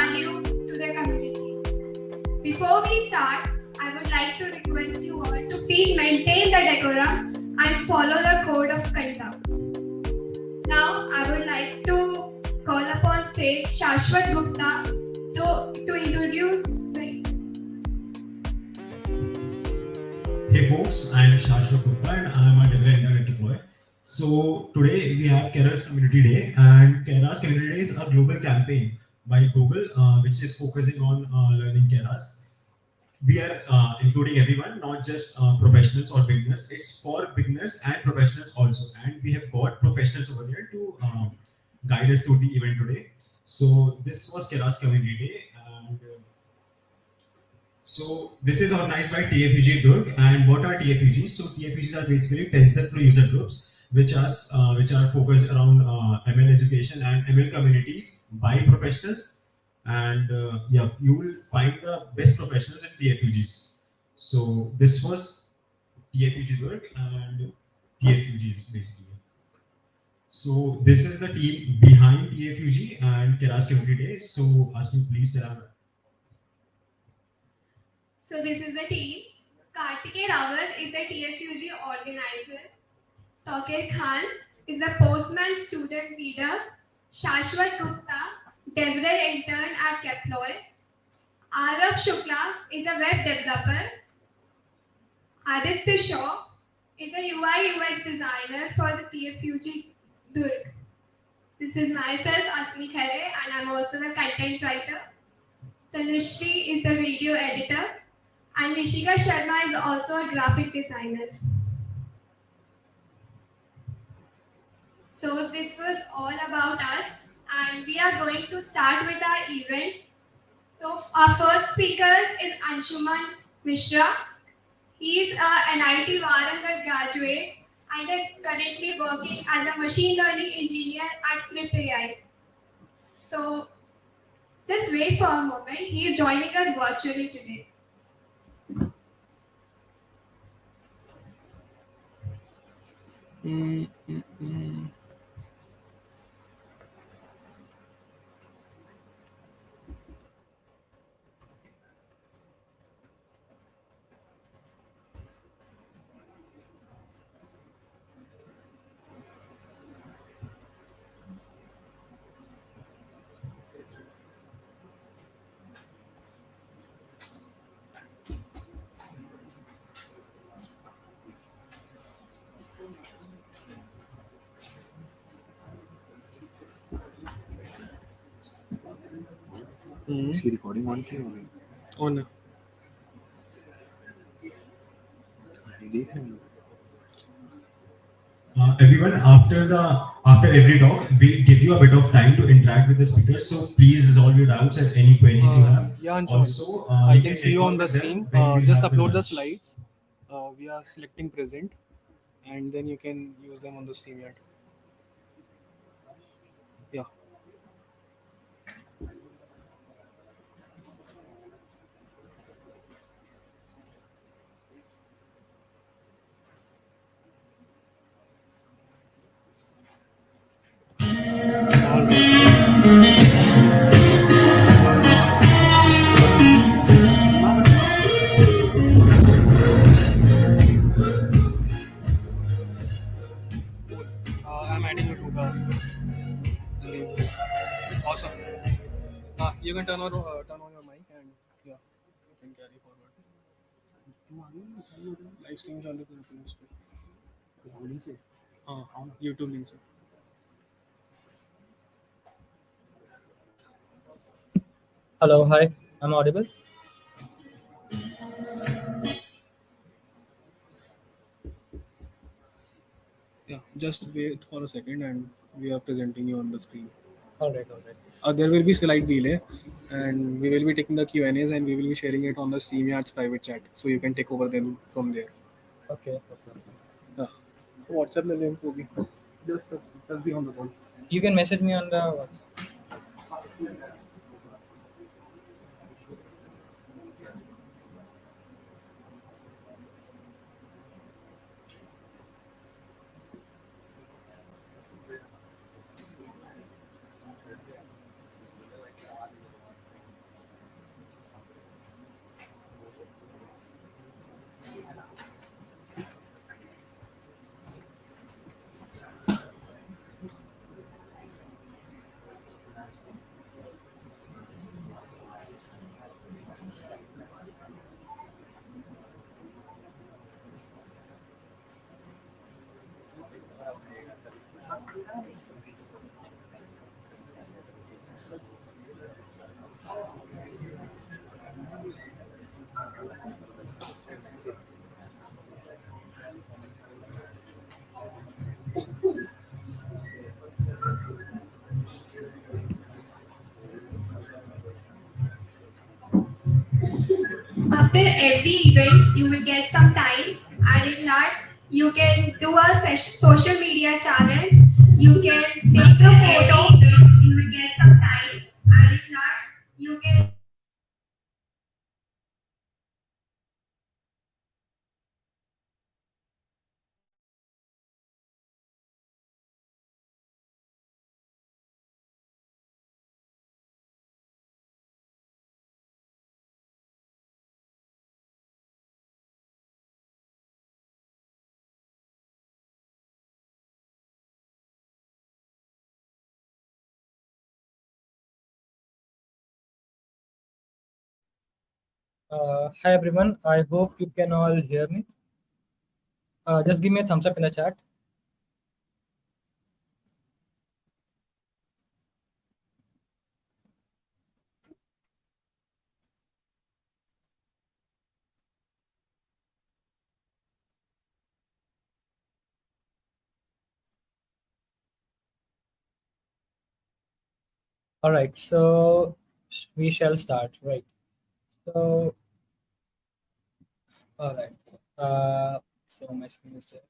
value to the community. Before we start, I would like to request you all to please maintain the decorum and follow the code of conduct. Now, I would like to call upon stage Shashwat Gupta to introduce the... Hey folks, I am Shashwat Gupta and I am a developer internet deploy. So today we have Keras Community Day, and Keras Community Day is a global campaign by Google which is focusing on learning Keras. We are including everyone, not just professionals or beginners. It's for beginners and professionals also, and we have got professionals over here to guide us through the event today. So this was Keras Community Day, and so this is organized by TFUG Durg. And what are TFUGs? So TFUGs are basically TensorFlow User Groups, which are focused around ML education and ML communities by professionals. And yeah, you will find the best professionals in TFUGs. So this was TFUG Durg and TFUGs basically. So this is the team behind TFUG and Keras Community Day. So Asmin, please tell our... So this is the team. Kartike Rawat is the TFUG organizer. Tokir Khan is the postman student leader. Shashwat Gupta, DevRel intern at Keploy. Arav Shukla is a web developer. Aditya Shaw is a UI UX designer for the TFUG Durg. This is myself, Asmi Khare, and I'm also the content writer. Tanushree is the video editor, and Nishika Sharma is also a graphic designer. So this was all about us, and we are going to start with our event. So our first speaker is Anshuman Mishra. He is an IT Warangal graduate and is currently working as a machine learning engineer at Flip AI. So just wait for a moment. He is joining us virtually today. इसकी recording on की होगी on है देख रहे हैं everyone, after every talk, we'll give you a bit of time to interact with the speakers. So please resolve your doubts and any queries you have. Yeah, Anshuman. Also, I you can see you on the record them screen. when we Just have upload the lunch. slides. We are selecting present, and then you can use them on the StreamYard. Yeah. All right. I'm adding you to the stream. Awesome. You can turn on your mic and yeah, you can carry forward. Live stream चालू करो तुम उस पे. Link से हाँ, YouTube link से. Hello, hi, I'm audible. Yeah, just wait for a second and we are presenting you on the screen. All right. There will be slide delay and we will be taking the Q&As and we will be sharing it on the StreamYard's private chat, so you can take over them from there. Okay. WhatsApp में link होगी. Just be on the phone. You can message me on the WhatsApp. after every event, you will get some time, and if not, you can do a social media challenge. You can take a photo, you will get some time, and if not, you can. Hi everyone. I hope you can all hear me. Just give me a thumbs up in the chat. All right. So we shall start. Right. So all right. So my screen is there.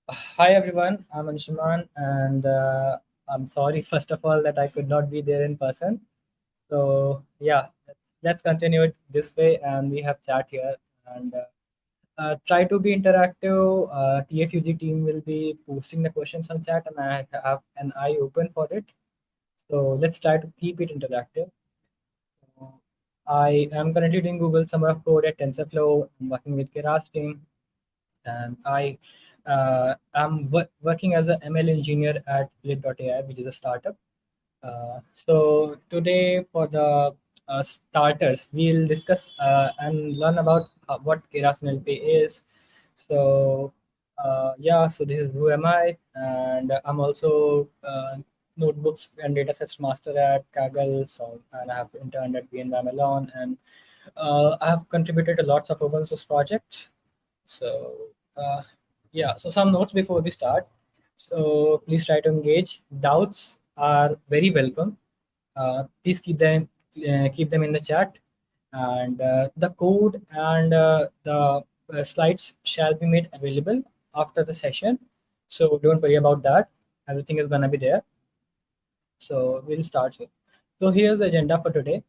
Hi everyone. I'm Anshuman, and I'm sorry first of all that I could not be there in person. So yeah, let's continue it this way, and we have chat here and. Try to be interactive. TFUG team will be posting the questions on chat, and I have an eye open for it. So let's try to keep it interactive. I am currently doing Google Summer of Code at TensorFlow. I'm working with Keras team, and I am working as an ML engineer at Flit.ai, which is a startup. So today for the starters, we'll discuss and learn about what Keras and LP is. So yeah, so this is who am I, and I'm also notebooks and datasets master at Kaggle. So and I have interned at BNY Mellon, and I have contributed to lots of open source projects. So yeah, so some notes before we start. So please try to engage. Doubts are very welcome. Please keep them in the chat, and the code and the slides shall be made available after the session. So don't worry about that. Everything is gonna be there. So we'll start here. So here's the agenda for today.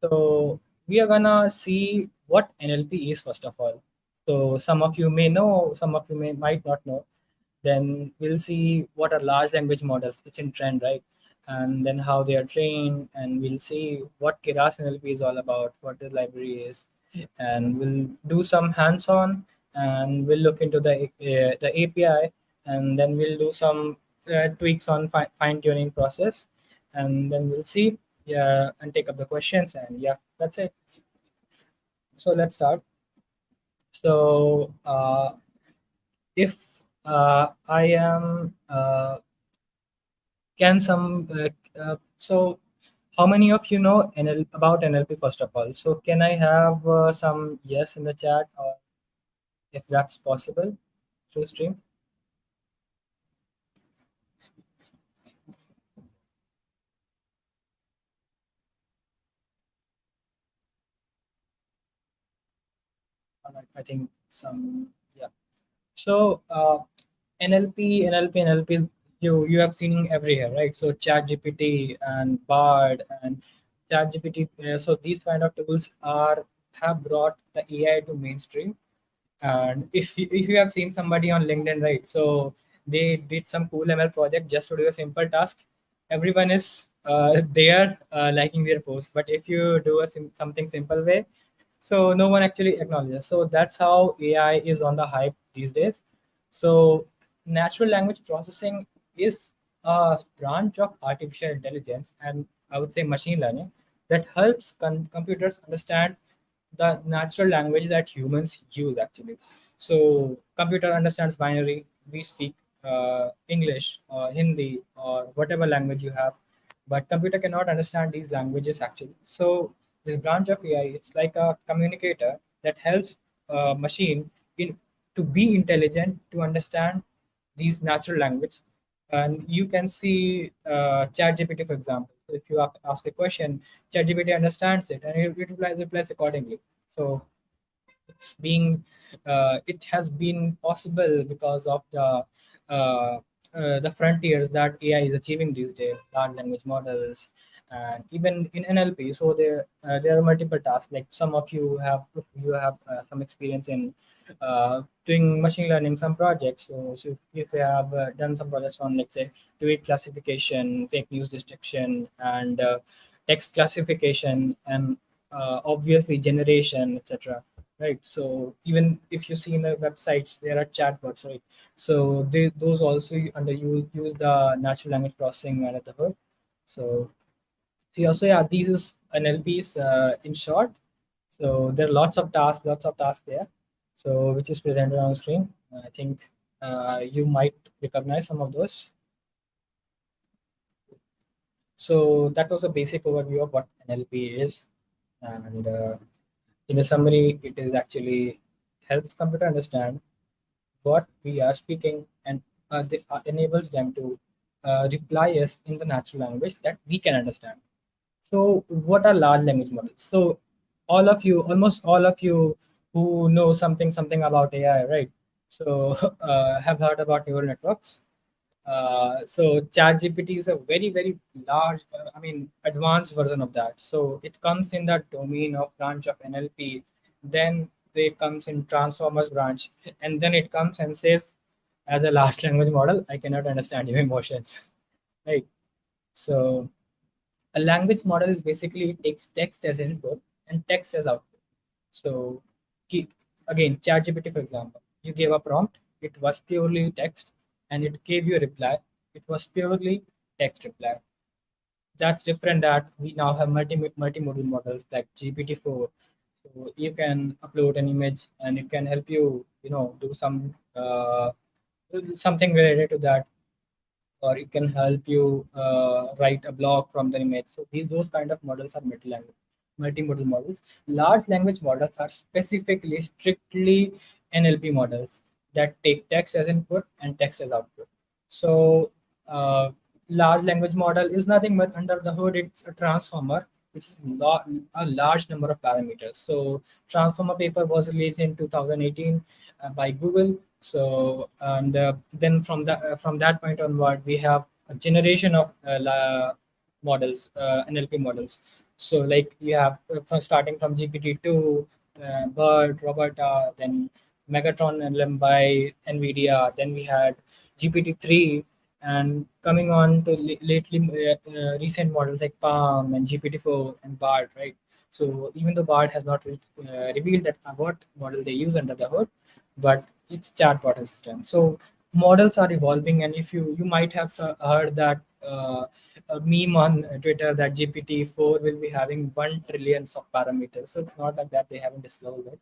So we are gonna see what NLP is first of all. So some of you may know, some of you might not know. Then we'll see what are large language models. It's in trend, right? And then how they are trained, and we'll see what Keras NLP is all about, what the library is, and we'll do some hands-on, and we'll look into the API, and then we'll do some tweaks on fine-tuning process, and then we'll see, yeah, and take up the questions, and yeah, that's it. So let's start. So if I am can some so how many of you know about NLP first of all? So can I have some yes in the chat, or if that's possible through stream? All right, I think some, yeah. So NLP is, you have seen everywhere, right? So ChatGPT and Bard and ChatGPT. So these kind of tools are have brought the AI to mainstream. And if you have seen somebody on LinkedIn, right? So they did some cool ML project just to do a simple task. Everyone is there liking their post. But if you do something simple way, so no one actually acknowledges. So that's how AI is on the hype these days. So natural language processing is a branch of artificial intelligence, and I would say machine learning, that helps computers understand the natural language that humans use actually. So computer understands binary. We speak English or Hindi or whatever language you have, but computer cannot understand these languages actually. So this branch of AI, it's like a communicator that helps machine in to be intelligent, to understand these natural language. And you can see ChatGPT, for example. So if you ask a question, ChatGPT understands it, and it replies accordingly. So it has been possible because of the frontiers that AI is achieving these days, large language models, and even in NLP. So there are multiple tasks. Like some of you have, if you have some experience in doing machine learning, some projects. So if you have done some projects on, let's say, tweet classification, fake news detection, and text classification, and obviously generation, etc. Right. So even if you see in the websites, there are chatbots, right? So those also use the natural language processing at the hood. So, yeah, these is NLPs in short. So there are lots of tasks there. So which is presented on screen. I think you might recognize some of those. So that was a basic overview of what NLP is, and in a summary, it is actually helps computer understand what we are speaking, and enables them to reply us in the natural language that we can understand. So, what are large language models? So, almost all of you who know something about AI, right? So, have heard about neural networks. So ChatGPT is a very large, advanced version of that. So it comes in that domain of branch of NLP, then it comes in transformers branch, and then it comes and says, as a large language model, I cannot understand your emotions, right? So a language model is basically takes text as input and text as output. So again, ChatGPT, for example, you gave a prompt, it was purely text, and it gave you a reply. It was purely text reply. That's different that we now have multimodal models like GPT-4. So you can upload an image and it can help you, do something related to that, or it can help you write a blog from the image. So those kind of models are multimodal models. Large language models are specifically strictly NLP models that take text as input and text as output. So large language model is nothing but under the hood it's a transformer which is a large number of parameters. So transformer paper was released in 2018 by Google. So and then from that point onward, we have a generation of models, NLP models. So like you have from starting from GPT-2, BERT, Roberta, then Megatron LM by NVIDIA. Then we had GPT-3, and coming on to lately recent models like Palm and GPT-4 and BART, right? So even though BART has not revealed that what model they use under the hood, but it's chatbot assistant. So models are evolving, and if you might have heard that a meme on Twitter that GPT-4 will be having 1 trillion of parameters. So it's not like that they haven't disclosed it,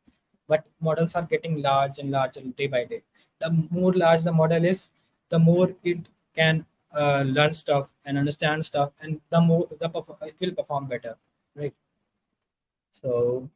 but models are getting large and larger day by day. The more large the model is, the more it can learn stuff and understand stuff, and the more it will perform better, right? So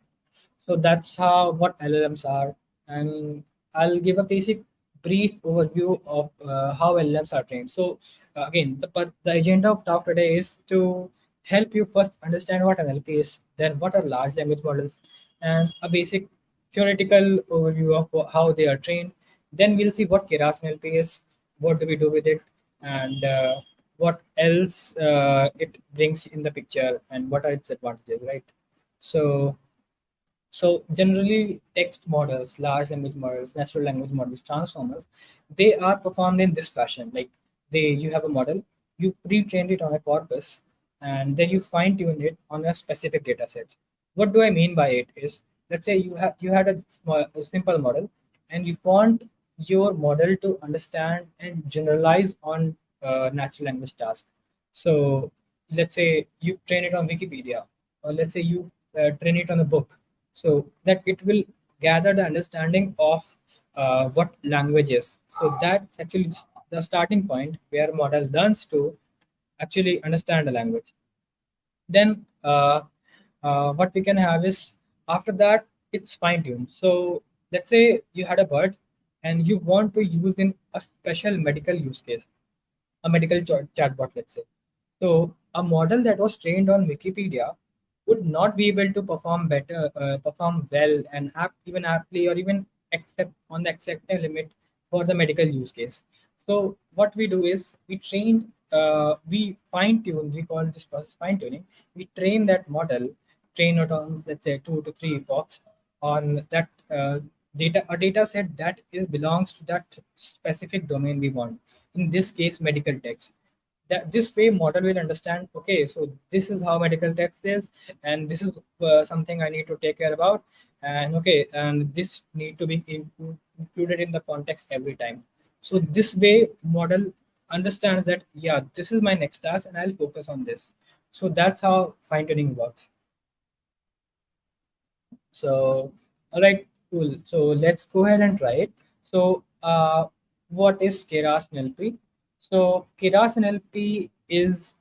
that's how what LLMs are, and I'll give a basic brief overview of how LLMs are trained. So again, the agenda of talk today is to help you first understand what NLP is, then what are large language models, and a basic theoretical overview of how they are trained. Then we'll see what Keras NLP is, what do we do with it, and what else it brings in the picture, and what are its advantages, right? So generally, text models, large language models, natural language models, transformers, they are performed in this fashion. Like you have a model, you pre-trained it on a corpus, and then you fine-tune it on a specific data sets. What do I mean by it is, let's say you had a simple model, and you want your model to understand and generalize on natural language tasks. So let's say you train it on Wikipedia, or let's say you train it on a book, so that it will gather the understanding of what language is. So that's actually the starting point where model learns to actually understand the language. Then what we can have is, after that, it's fine-tuned. So let's say you had a bird and you want to use in a special medical use case, a medical chatbot, let's say. So a model that was trained on Wikipedia would not be able to perform better, perform well, and even aptly, or even accept on the acceptance limit for the medical use case. So what we do is we fine tune. We call this process fine tuning. We train that model, train it on, let's say, 2 to 3 epochs on that a data set that is belongs to that specific domain we want. In this case, medical text. That this way model will understand, okay, so this is how medical text is, and this is something I need to take care about, and okay, and this need to be included in the context every time. So this way model understands that, yeah, this is my next task and I'll focus on this. So that's how fine tuning works. So, all right, cool. So let's go ahead and try it. So, what is Keras NLP? So, Keras NLP is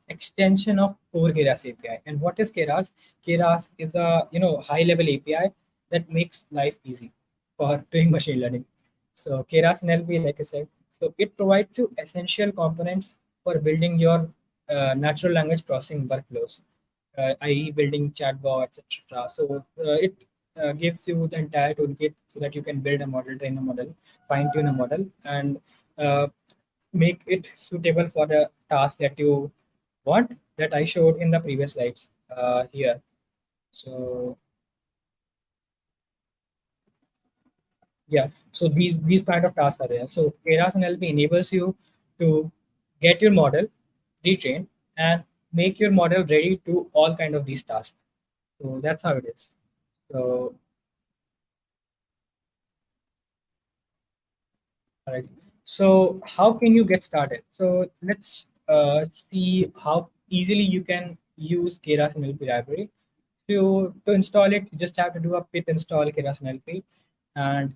extension of core Keras API. And what is Keras? Keras is a high-level API that makes life easy for doing machine learning. So, Keras NLP, like I said, so it provides you essential components for building your natural language processing workflows, i.e., building chatbots, etc. So it gives you the entire toolkit so that you can build a model, train a model, fine tune a model, and uh, make it suitable for the task that you want, that I showed in the previous slides here. So yeah, so these kind of tasks are there. So Keras NLP enables you to get your model retrained and make your model ready to all kind of these tasks. So that's how it is. So all right. So how can you get started? So let's see how easily you can use Keras NLP library. To install it, you just have to do a pip install Keras NLP. And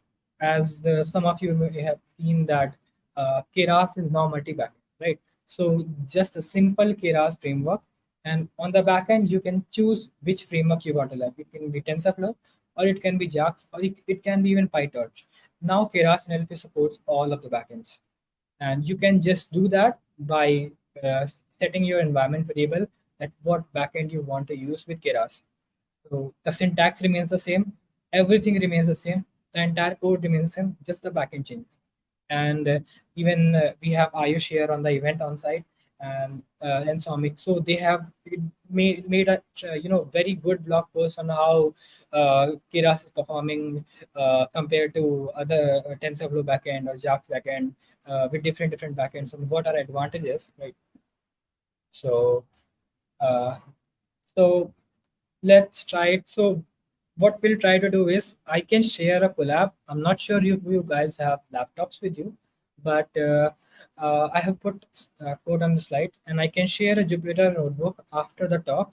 some of you may have seen that Keras is now multi-backend, right? So just a simple Keras framework. And on the backend, you can choose which framework you want to learn. It can be TensorFlow, or it can be JAX, or it can be even PyTorch. Now Keras NLP supports all of the backends, and you can just do that by setting your environment variable that what backend you want to use with Keras. So the syntax remains the same, everything remains the same, the entire code remains the same, just the backend changes. And even we have Ayush here on the event on site, and Somik. So they have made a very good blog post on how Keras is performing compared to other TensorFlow backend or JAX backend with different backends, and what are advantages, right? So uh, so let's try it. So what we'll try to do is I can share a collab. I'm not sure if you guys have laptops with you, but I have put code on the slide, and I can share a Jupyter notebook after the talk,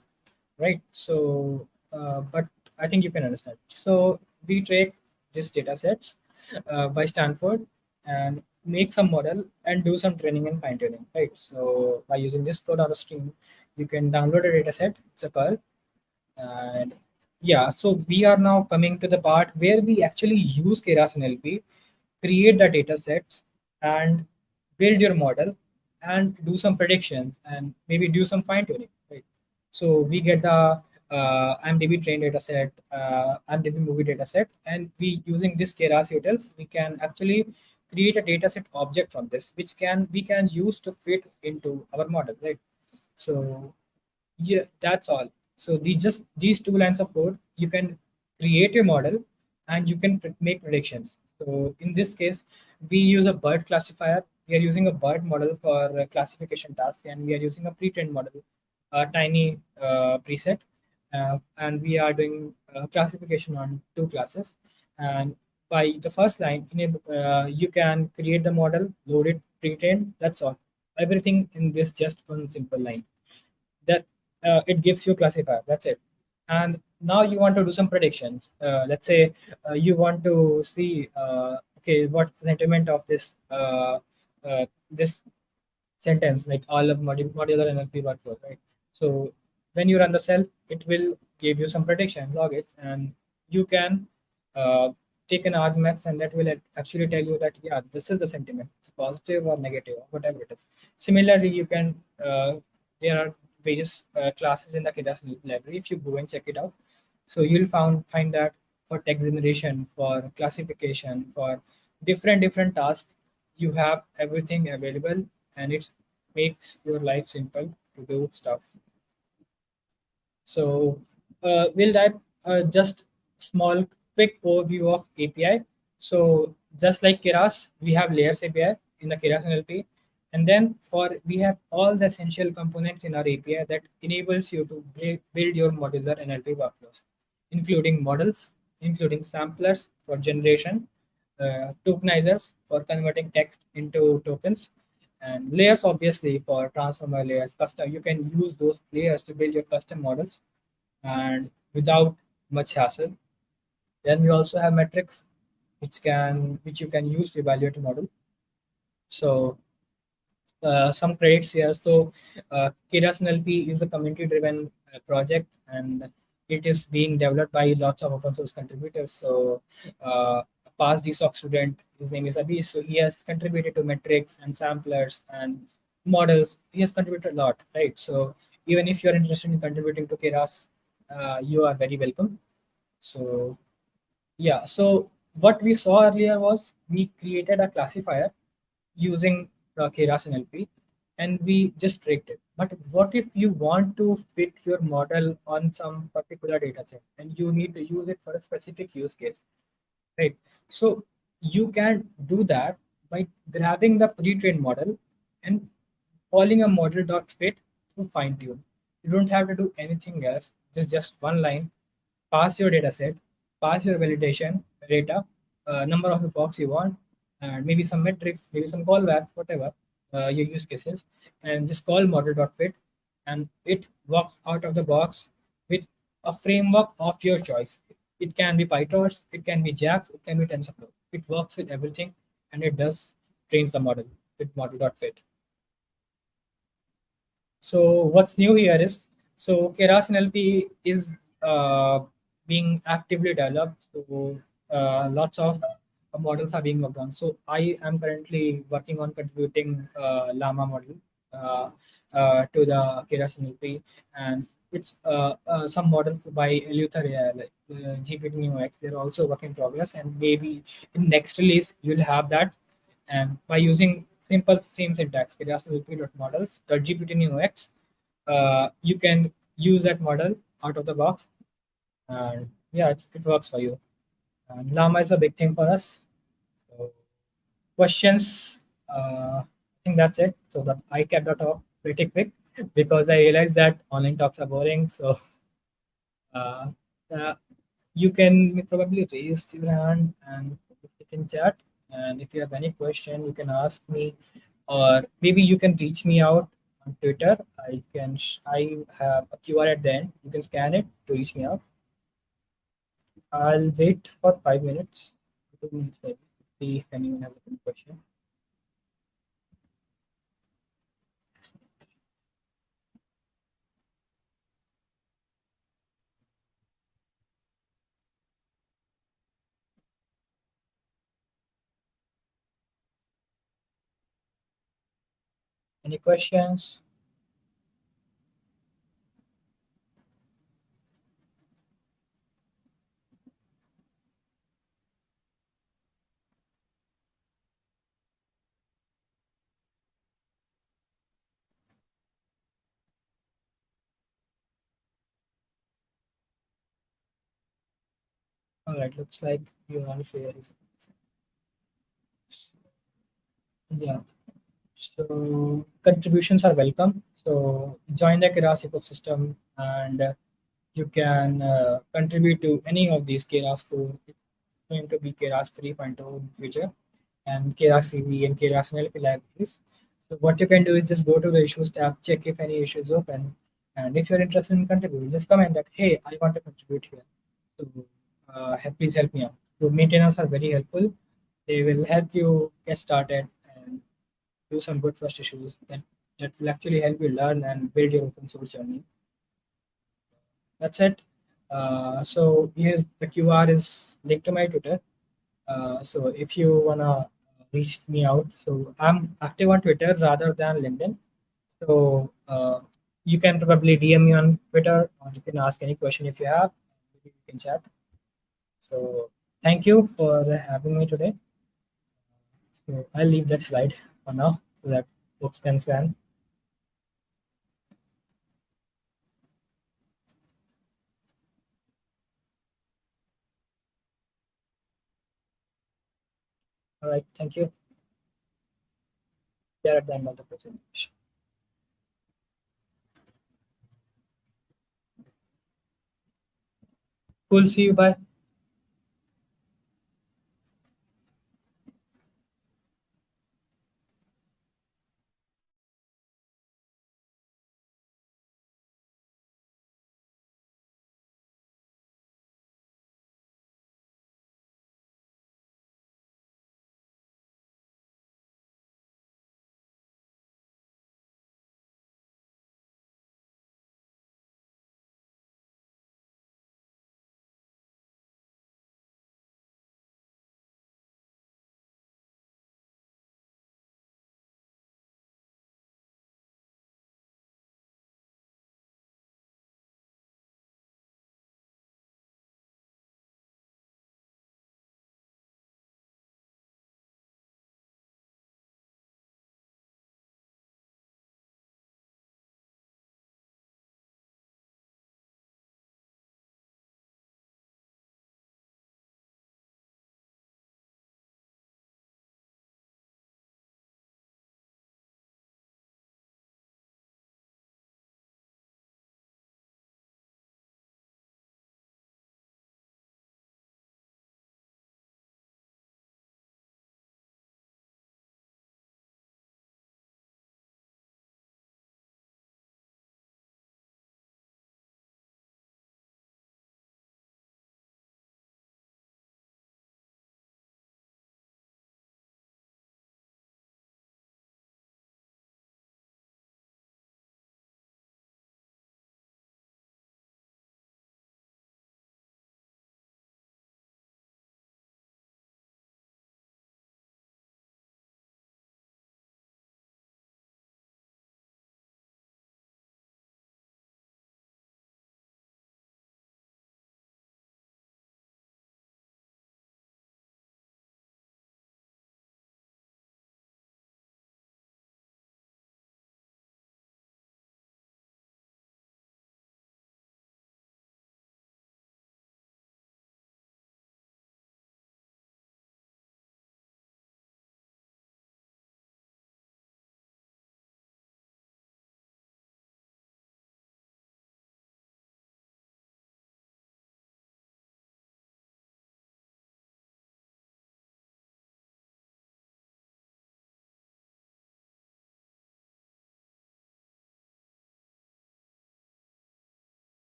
right? So, but I think you can understand. So we take these data sets by Stanford and make some model and do some training and fine tuning, right? So by using this code on the screen, you can download a data set. It's a Perl, and yeah, so we are now coming to the part where we actually use Keras NLP, create the data sets, and build your model and do some predictions and maybe do some fine tuning. Right. So we get the IMDb train data set, IMDb movie data set, and we using this Keras utils, we can actually create a data set object from this, which we can use to fit into our model, right? So yeah, that's all. So these 2 lines of code, you can create your model and you can make predictions. So in this case, we use a BERT classifier. We are using a BERT model for classification task, and we are using a pre-trained model, a tiny preset, and we are doing classification on 2 classes. And by the first line, you can create the model, load it, pre-trained. That's all. Everything in this just one simple line that it gives you a classifier. That's it. And now you want to do some predictions. Let's say you want to see, okay, what's the sentiment of this sentence, like all of modular NLP workflow, right? So when you run the cell, it will give you some prediction logits, and you can uh, take an argmax, and that will actually tell you that, yeah, this is the sentiment. It's positive or negative or whatever it is. Similarly, you can there are various classes in the Keras library. If you go and check it out, so you'll find that for text generation, for classification, for different tasks, you have everything available, and it makes your life simple to do stuff. So we'll dive just small quick overview of API. So just like Keras, we have layers API in the Keras NLP, and then for we have all the essential components in our API that enables you to build your modular NLP workflows, including models, including samplers for generation, tokenizers for converting text into tokens, and layers obviously for transformer layers. Custom, you can use those layers to build your custom models and without much hassle. Then we also have metrics which you can use to evaluate a model. So some credits here. So Keras NLP is a community-driven project, and it is being developed by lots of open source contributors. So past DSOC student, his name is Abhi. So he has contributed to metrics and samplers and models. He has contributed a lot, right? So even if you are interested in contributing to Keras, you are very welcome. So yeah, so what we saw earlier was we created a classifier using Keras NLP, and we just tricked it. But what if you want to fit your model on some particular data set and you need to use it for a specific use case, right? So you can do that by grabbing the pre-trained model and calling a model.fit to fine tune. You don't have to do anything else. There's just one line, pass your data set, pass your validation data, number of epochs you want, and maybe some metrics, maybe some callbacks, whatever your use cases, and just call model.fit, and it works out of the box with a framework of your choice. It can be PyTorch, it can be JAX, it can be TensorFlow. It works with everything, and it does trains the model with model.fit. So what's new here is so Keras NLP is being actively developed. So lots of models are being worked on. So I am currently working on contributing Llama model to the Keras NLP, and it's some models by Eleuther AI, like GPT Neo X. They're also work in progress, and maybe in next release you'll have that. And by using simple same syntax, Keras NLP.models, GPT Neo X, you can use that model out of the box, and yeah, it works for you. And Llama is a big thing for us. So questions, I think that's it. So that I kept the talk pretty quick because I realized that online talks are boring. So uh, uh, you can probably raise your hand and you can chat. And if you have any question, you can ask me, or maybe you can reach me out on Twitter. I have a QR at the end. You can scan it to reach me out. I'll wait for 5 minutes, 2 minutes maybe, see if anyone has a question. Any questions? All right, looks like you want to share his. Yeah. So contributions are welcome. So join the Keras ecosystem, and you can contribute to any of these Keras code. It's going to be Keras 3.0 in future, and Keras CV and Keras NLP libraries. So what you can do is just go to the issues tab, check if any issue is open, and if you're interested in contributing, just comment that, hey, I want to contribute here. So please help me out. So maintainers are very helpful. They will help you get started and do some good first issues that will actually help you learn and build your open source journey. That's it. So here's the QR is linked to my Twitter. So if you wanna reach me out, so I'm active on Twitter rather than LinkedIn. So you can probably DM me on Twitter, or you can ask any question if you have. You can chat. So thank you for having me today. So I'll leave that slide for now so that folks can scan. All right, thank you. We are at the end of the presentation. Cool, see you, bye.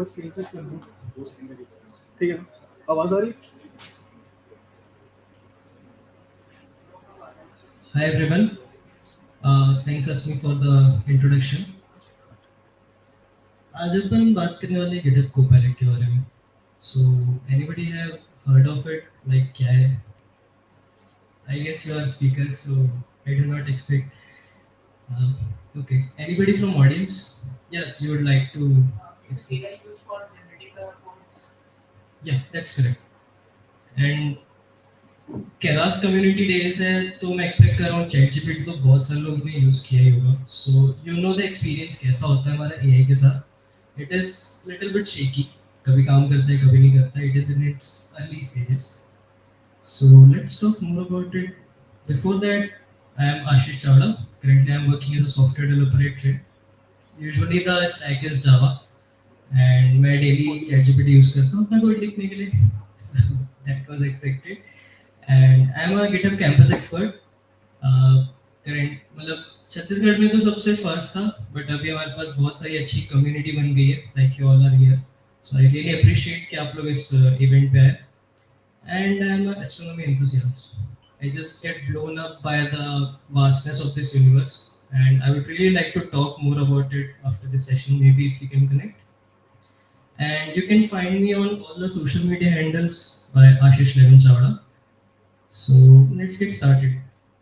बस screen पे कर दूँ 2 second के लिए, ठीक है ना? आवाज़ आ रही? Hi everyone. Thanks Asmi for the introduction. आज अपन बात करने वाले हैं GitHub Copilot के बारे में. So anybody have heard of it? Like क्या है? I guess you are speakers, so I do not expect. Okay. Anybody from audience? Yeah, you would like to. AI used for generating the codes. Yeah, that's correct. And Keras Community Days है तो मैं expect कर रहा हूँ ChatGPT तो बहुत सारे लोग ने यूज़ किया ही होगा. So you know the experience कैसा होता है हमारा AI के साथ. It is little bit shaky. कभी काम करता है कभी नहीं करता है. It is in its early stages. So let's talk more about it. Before that, I am Ashish Chawla. Currently, I am working as a software developer at Trade. Usually the stack is Java, and मैं daily ChatGPT use करता हूँ अपना code लिखने के लिए. So that was expected. And I am a GitHub campus expert. Current मतलब छत्तीसगढ़ में तो सबसे फर्स्ट था, बट अभी हमारे पास बहुत सारी अच्छी कम्युनिटी बन गई है. Like you all are here, so I really appreciate कि आप लोग इस event पे आए. And I am an astronomy enthusiast. I just get blown up by the vastness of this universe, and I would really like to talk more about it after this session. Maybe if we can connect. And you can find me on all the social media handles by Ashish Chawla. So let's get started.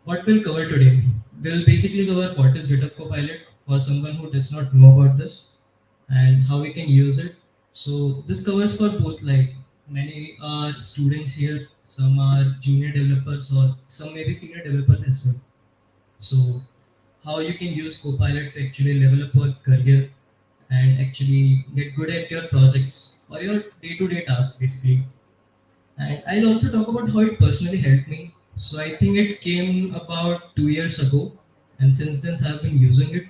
What we'll cover today? We'll basically cover what is GitHub Copilot for someone who does not know about this, and how we can use it. So this covers for both, like many are students here, some are junior developers, or some maybe senior developers as well. So how you can use Copilot to actually level up your career and actually get good at your projects or your day-to-day tasks basically. And I'll also talk about how it personally helped me. So I think it came about 2 years ago, and since then I've been using it.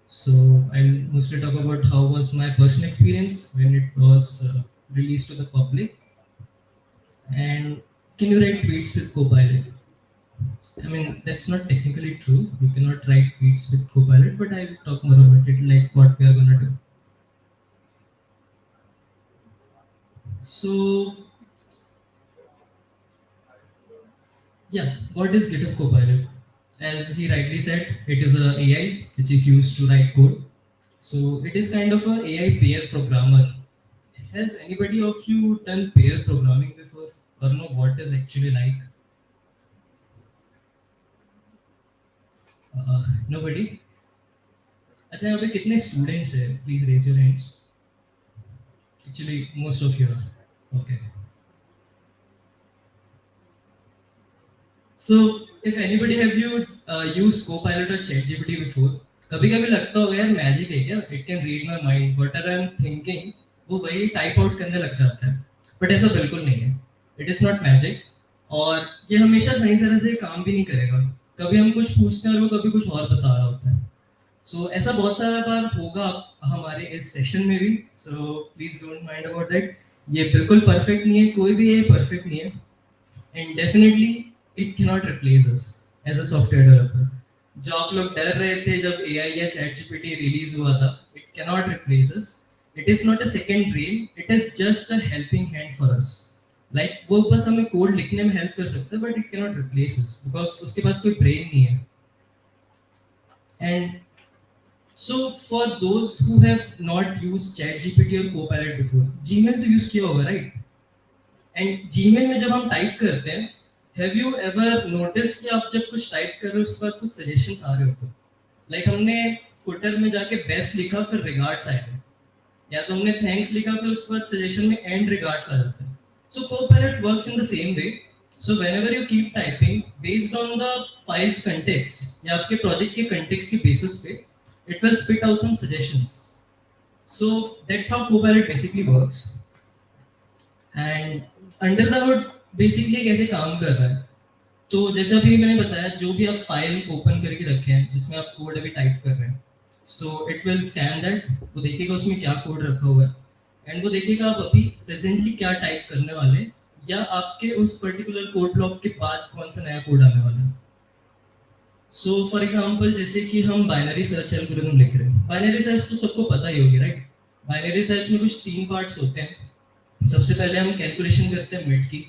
So I'll mostly talk about how was my personal experience when it was released to the public. And can you write tweets with Copilot? I mean, that's not technically true. You cannot write tweets with Copilot, but I'll talk more about it, like what we are gonna do. So yeah, what is GitHub Copilot? As he rightly said, it is a AI which is used to write code. So it is kind of a AI pair programmer. Has anybody of you done pair programming before, or know what is actually like? Nobody? अच्छा यहाँ पे कितने students हैं? Please raise your hands. Actually, most of you are. Okay. So if anybody have you used Copilot or ChatGPT before, कभी-कभी लगता होगा यार magic है क्या? It can read my mind. Whatever I'm thinking, वो वही टाइप आउट करने लग जाता है. बट ऐसा बिल्कुल नहीं है. It is not magic. और ये हमेशा सही तरह से काम भी नहीं करेगा. कभी हम कुछ पूछते हैं और वो कभी कुछ और बता रहा होता है. So ऐसा बहुत सारा बार होगा हमारे इस सेशन में भी. So please don't mind about that. ये बिल्कुल परफेक्ट नहीं है. कोई भी ये परफेक्ट नहीं है. And definitely it cannot replace us as a software developer. जो आप लोग डर रहे थे जब AI या ChatGPT रिलीज हुआ था, it cannot replace us. It is not a second brain. It is just a helping hand for us. Like वो बस हमें कोड लिखने में हेल्प कर सकता है, but it cannot replace us because उसके पास कोई ब्रेन नहीं है. And so for those who have not used ChatGPT or Copilot before, Gmail तो यूज किया होगा, right? And Gmail में जब हम टाइप करते हैं, have you ever noticed कि आप जब कुछ टाइप कर रहे हो उसके बाद कुछ सजेशंस आ रहे होते हैं? Like हमने फुटर में जाके बेस्ट लिखा फिर रिगार्ड्स आए थे, या तो हमने थैंक्स लिखा फिर उसके बाद सजेशन में एंड रिगार्ड्स आ जाते हैं. So Copilot works in the same way. So whenever you keep typing, based on the file's context या आपके प्रोजेक्ट के context के basis पे, it will spit out some suggestions. So that's how Copilot basically works. And under the hood basically कैसे काम कर रहा है. तो जैसा भी मैंने बताया, जो भी आप फाइल ओपन करके रखे हैं जिसमें आप कोड अभी टाइप कर रहे हैं, so it will scan that. वो देखेगा उसमें क्या कोड रखा हुआ है, एंड वो देखेगा आप अभी प्रेजेंटली क्या टाइप करने वाले, या आपके उस पर्टिकुलर कोड ब्लॉक के बाद कौन सा नया कोड आने वाला है. सो फॉर एग्जांपल जैसे कि हम बाइनरी सर्च एल्गोरिथम लिख रहे हैं. बाइनरी सर्च तो सबको पता ही होगी, राइट? बाइनरी सर्च में कुछ 3 पार्ट्स होते हैं। सबसे पहले हम कैलकुलेशन करते हैं मिड की,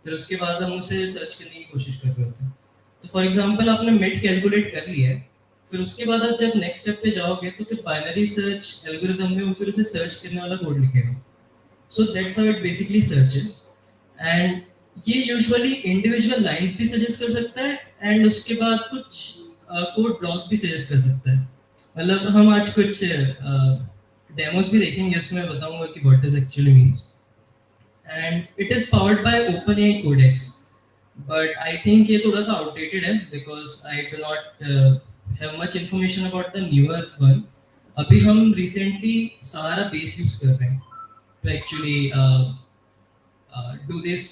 फिर उसके बाद हम उसे सर्च करने की कोशिश कर रहे होते हैं। तो फॉर एग्जांपल आपने मिड कैलकुलेट कर लिया है, फिर उसके बाद आप जब नेक्स्ट स्टेप पे जाओगे तो फिर बाइनरी सर्च एल्गोरिथम में वो फिर उसे सर्च करने वाला कोड लिखेगा। So that's how it basically searches. And ये यूजुअली इंडिविजुअल लाइंस भी सजेस्ट कर सकता है एंड उसके बाद कुछ कोड ब्लॉक्स भी सजेस्ट कर सकता है। मतलब हम आज कुछ डेमोस भी देखेंगे, उसमें बताऊंगा कि what is actually means. And it is powered by OpenAI Codex, but I think ये थोड़ा सा आउटडेटेड है because I do not have much information about the newer one. अभी हम रिसेंटली सहारा बेस यूज कर रहे हैं to actually do this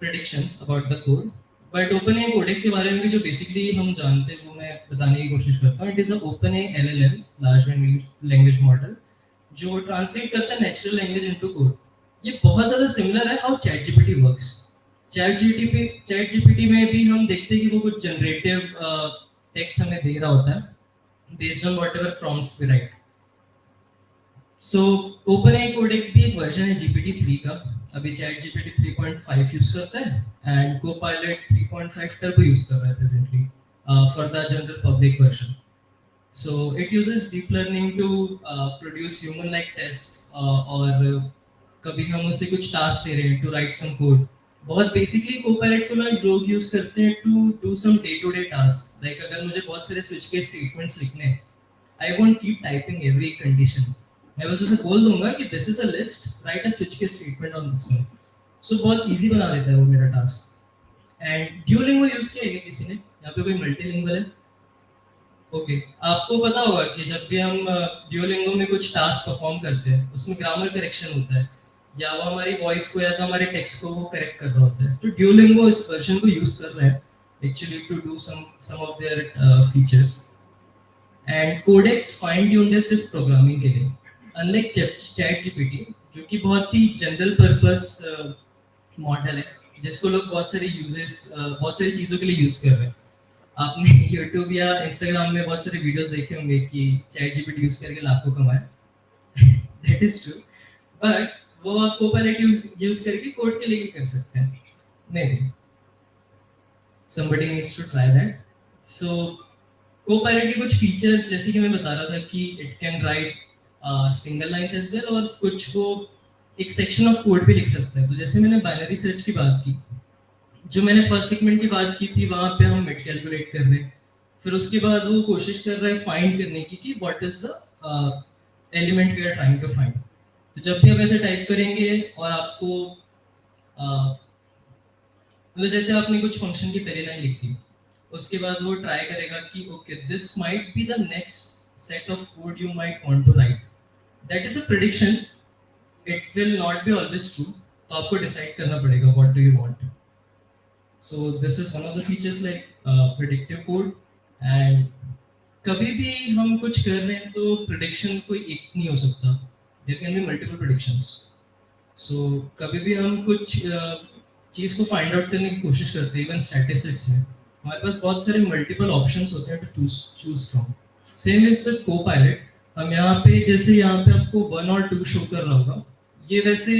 predictions about the code. But OpenAI codex के बारे में भी जो basically हम जानते हैं वो मैं बताने की कोशिश करता हूँ. It is a OpenAI LLM, large language model, जो translate करता है natural language into code. ये बहुत ज़्यादा similar है how ChatGPT works. ChatGPT में भी हम देखते हैं कि वो कुछ generative text हमें दे रहा होता है based on whatever prompts we write. So OpenAI Codex भी एक वर्जन है GPT-3 का, अभी ChatGPT 3.5 यूज करता है एंड Copilot 3.5 टर्बो यूज कर रहा है presently for the general public version. So it uses deep learning to produce human like test, और कभी हम उसे कुछ टास्क दे रहे हैं टू राइट सम कोड. बहुत बेसिकली Copilot को लोग यूज करते हैं to do some day to day task. Like अगर मुझे बहुत सारे स्विच के स्टेटमेंट्स लिखने हैं, I won't keep typing every condition, मैं बस उसे बोल दूंगा कि this is a list, right a switch case statement on this one. So बहुत इजी बना देता है वो मेरा टास्क. एंड ड्यूलिंगो यूज किया है किसी ने? यहाँ पे कोई मल्टीलिंगुअल है? ओके, आपको पता होगा कि जब भी हम ड्यूलिंगो में कुछ टास्क परफॉर्म करते हैं उसमें ग्रामर करेक्शन होता है, या वो हमारी वॉइस को या तो हमारे टेक्स्ट को वो करेक्ट कर रहा होता है. तो ड्यूलिंगो इस वर्जन को यूज कर रहे हैं actually to do some of their features. And Codex fine tuned है सिर्फ प्रोग्रामिंग के लिए, अनलाइक ChatGPT जो कि बहुत ही जनरल पर्पस मॉडल है जिसको लोग बहुत सारी चीज़ों के लिए यूज़ कर रहे हैं. आपने YouTube या Instagram में बहुत सारे वीडियोस देखे होंगे कि ChatGPT यूज़ करके लाखों कमाए. दैट इज ट्रू, बट वो आप Copilot यूज़ करके कोड के लिए भी कर सकते हैं. Maybe somebody needs to try that. So Copilot के कुछ फीचर्स जैसे कि मैं बता रहा था कि it can write single lines as well, और कुछ वो एक सेक्शन ऑफ कोड भी लिख सकता है. तो जैसे मैंने बाइनरी सर्च की बात की, जो मैंने फर्स्ट सेगमेंट की बात की थी, वहाँ पे हम मिड कैलकुलेट कर रहे हैं, फिर उसके बाद वो कोशिश कर रहा है फाइंड करने की कि what is the element we are trying to find. तो जब भी आप ऐसे टाइप करेंगे और आपको मतलब जैसे आपने कुछ फंक्शन की पहली लाइन लिख दी, उसके बाद वो ट्राई करेगा कि okay this might be the next set of code you might want to write. That is a prediction. It will not be always true. तो आपको decide करना पड़ेगा what do you want. So this is one of the features like predictive code. And कभी भी हम कुछ कर रहे हैं तो prediction कोई एक नहीं हो सकता. There can be multiple predictions. So कभी भी हम कुछ चीज़ को find out करने की कोशिश करते हैं, even statistics में हमारे पास बहुत सारे multiple options होते हैं to choose from. Same is the Copilot. हम यहाँ पे जैसे यहाँ पे आपको 1 और 2 शो कर रहा होगा, ये वैसे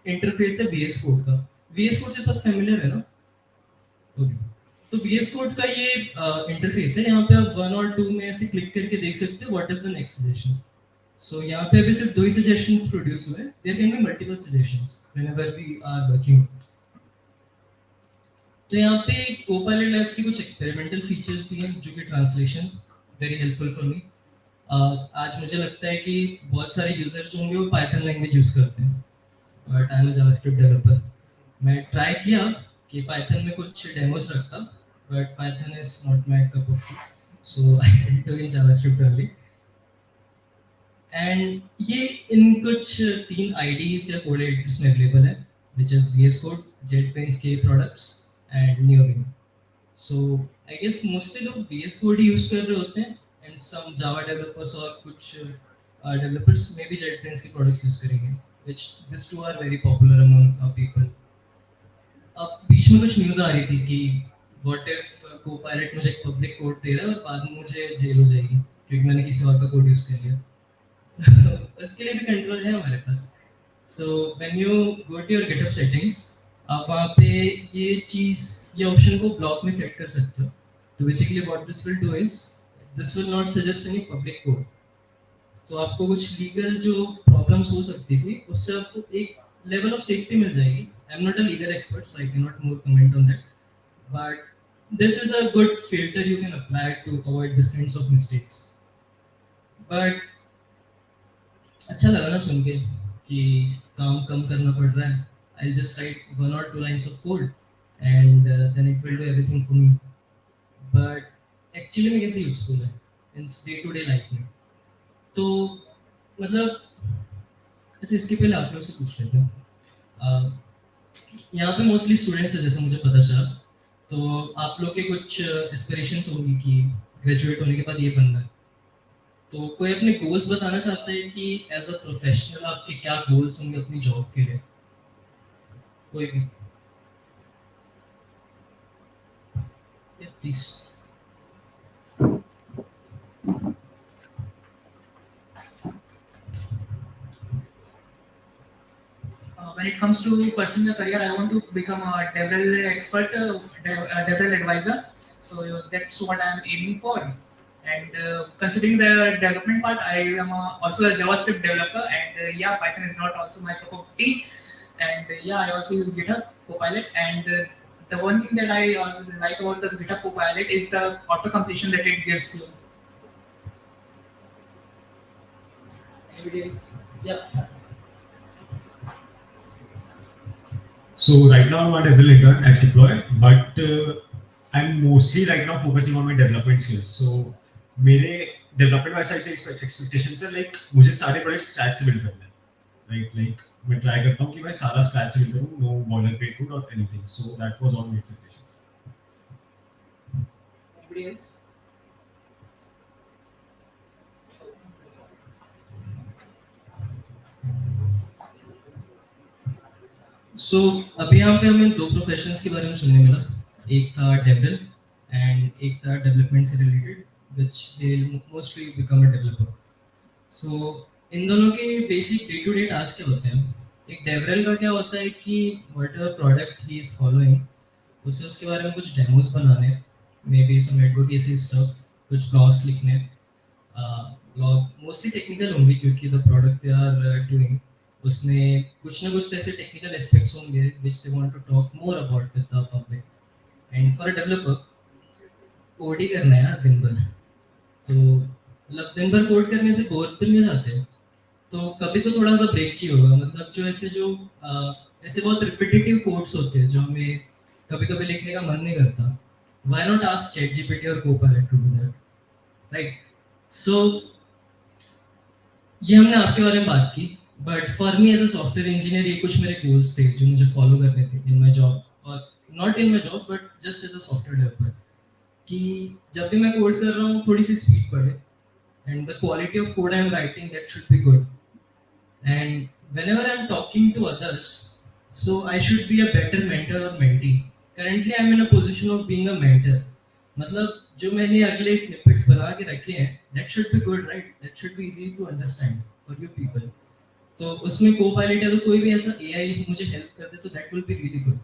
इंटरफेस है VS कोड का. VS कोड से सब फैमिलियर है ना? ओके, तो VS कोड का ये इंटरफेस है. यहाँ पे आप 1 और 2 में ऐसे क्लिक करके देख सकते हो what is the next suggestion. So यहाँ पे अभी सिर्फ 2 ही सजेशंस प्रोड्यूस हुए. There can be multiple suggestions whenever we are working. तो यहाँ पे Copilot लैब्स की कुछ एक्सपेरिमेंटल फीचर्स भी हैं जो कि translation very helpful for me. आज मुझे लगता है कि बहुत सारे यूजर्स होंगे वो पाइथन लैंग्वेज यूज करते हैं, but I am a JavaScript developer. मैं ट्राई किया कि पाइथन में कुछ डेमोस रखता, but Python is not my cup of T, so I do in JavaScript only. And ये इन कुछ 3 आईडीज या कोड एडिटर्स में अवेलेबल है, which is VS Code, JetBrains के products and Neorin. So I guess mostly लोग VS Code use कर रहे होते हैं, and some Java developers और कुछ developers maybe JetBrains के products यूज करेंगे, which these two are very popular among people. अब बीच में कुछ न्यूज़ आ रही थी कि what if Copilot मुझे पब्लिक कोड दे रहा है और बाद में मुझे जेल हो जाएगी क्योंकि मैंने किसी और का कोड यूज कर लिया. So उसके लिए भी कंट्रोल है हमारे पास. So when you go to your GitHub settings, आप वहाँ पे ये चीज़ ये ऑप्शन को ब्लॉक में सेट कर सकते हो. तो basically what this will do is this will not suggest any public code. तो आपको कुछ लीगल जो प्रॉब्लम्स हो सकती थी उससे आपको एक लेवल ऑफ सेफ्टी मिल जाएगी. I am not a legal expert so I can not more comment on that, but this is a good filter you can apply to avoid this kinds of mistakes. But अच्छा लगा ना सुन के कि काम कम करना पड़ रहा है. I just right 1 or 2 lines of code and then it will do everything for me. But actually में कैसे यूजफुल है in day to day life में. तो मतलब अच्छा इसके पहले आप लोग से पूछ लेते हैं. यहाँ पे मोस्टली स्टूडेंट्स हैं जैसे मुझे पता चला. तो आप लोग के कुछ एस्पिरेशंस होंगी कि ग्रेजुएट होने के बाद ये बनना है. तो कोई अपने गोल्स बताना चाहता है कि एज अ प्रोफेशनल आपके क्या गोल्स होंगे अपनी जॉब के लिए? कोई भी please. When it comes to pursuing a career, I want to become a DevRel expert, DevRel advisor. So that's what I am aiming for. And considering the development part, I am also a JavaScript developer, and yeah, Python is not also my cup of tea. And yeah, I also use GitHub Copilot. And the one thing that I like about the GitHub Copilot is the auto completion that it gives you. Yeah. So right now I'm a developer at Deploy, but I'm mostly right now focusing on my development skills. So मेरे development वाली side से expectations है like मुझे सारे projects scratch से build करना है. Like मैं try करता हूँ कि मैं सारा scratch से build करूँ, no boilerplate code or anything. So that was all my expectations. Anybody else? So अभी यहाँ पे हमें 2 प्रोफेशंस के बारे में सुनने मिला. एक था डेवरल एंड एक था डेवलपमेंट से related which they mostly become a developer. So इन दोनों के basic day to day task क्या होते हैं? एक डेवरल का क्या होता है कि whatever product he is following उससे उसके बारे में कुछ डेमोस बनाने, maybe some advocacy stuff, कुछ ब्लॉग्स लिखने. ब्लॉग मोस्टली टेक्निकल होंगे क्योंकि the product they are doing उसमें कुछ ना कुछ ऐसे टेक्निकल एस्पेक्ट्स होंगे which they want to talk more about with the public. And for a developer code ही करना है यार दिन भर. तो मतलब दिन भर कोड करने से बोर तो नहीं हो जाते. तो कभी तो थोड़ा सा ब्रेक चाहिए होगा. मतलब जो ऐसे बहुत रिपीटेटिव कोड्स होते हैं जो हमें कभी कभी लिखने का मन नहीं करता. व्हाई नॉट आस्क चैटजीपीटी और Copilot to do that, right? So ये हमने आपके बारे में बात की. But for me as a software engineer ये कुछ मेरे गोल्स थे जो मुझे फॉलो करने थे इन माय जॉब, और not in my job but just as a software developer. कि जब भी मैं कोड कर रहा हूँ थोड़ी सी स्पीड बढ़े and the quality of code I am writing that should be good. And whenever I am talking to others so I should be a better mentor और mentee. Currently I am in a position of being a mentor. मतलब जो मैंने अगले snippets बना के रखे हैं that should be good, right? That should be easy to understand for you people. तो उसमें कोपायलट या तो कोई भी ऐसा एआई मुझे हेल्प कर दे तो that will be really good.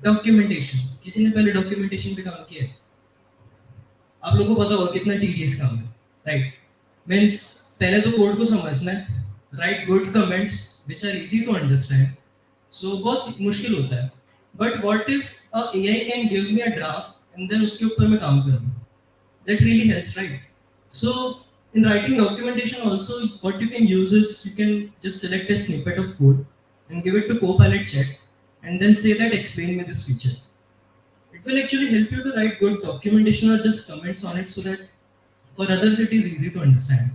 Documentation, किसी ने पहले डॉक्यूमेंटेशन पे काम किया है? आप लोगों को पता होगा कितना टीडियस काम है, राइट? मींस पहले तो कोड को समझना है, right good comments which are easy to understand. So बहुत मुश्किल होता है. But what if a AI can give me a draft and then उसके ऊपर मैं काम करूं? That really helps, right? So in writing documentation also what you can use is you can just select a snippet of code and give it to Copilot chat and then say that explain me this feature. It will actually help you to write good documentation or just comments on it so that for others it is easy to understand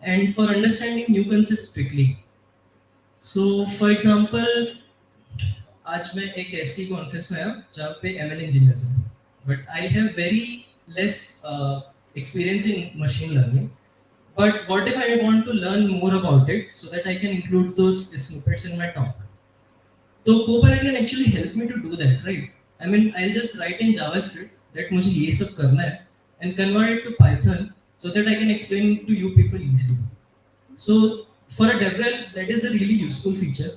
and for understanding new concepts quickly. So for example आज मैं एक ऐसी conference में आया जहाँ पे ML engineers हैं but I have very less experience in machine learning. But what if I want to learn more about it so that I can include those snippets in my talk? So Copilot can actually help me to do that, right? I mean, I'll just write in JavaScript that मुझे ये सब करना है and convert it to Python so that I can explain to you people easily. So for a developer, that is a really useful feature.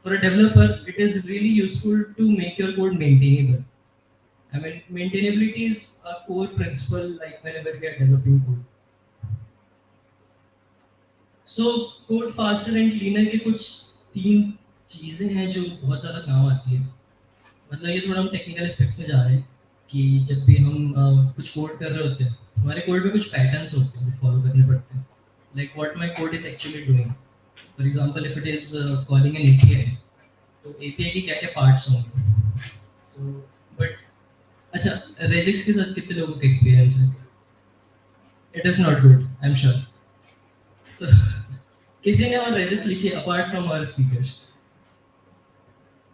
For a developer, it is really useful to make your code maintainable. I mean, maintainability is a core principle, like whenever we are developing code. So code faster and cleaner के कुछ 3 चीजें हैं जो बहुत ज़्यादा काम आती है। मतलब ये थोड़ा हम टेक्निकल एस्पेक्ट्स में जा रहे हैं कि जब भी हम कुछ कोड कर रहे होते हैं, हमारे कोड में कुछ पैटर्न्स होते हैं जो फॉलो करने पड़ते हैं। Like what my code is actually doing. For example if it is calling N API, तो एपीआई के क्या-क्या पार्ट्स होंगे। सो बट अच्छा, रेजिक्स के साथ कितने लोगों का एक्सपीरियंस है? It is not good, I am sure. So, किसी ने और रेजिक्स लिखी अपार्ट फ्रॉम आवर स्पीकर्स?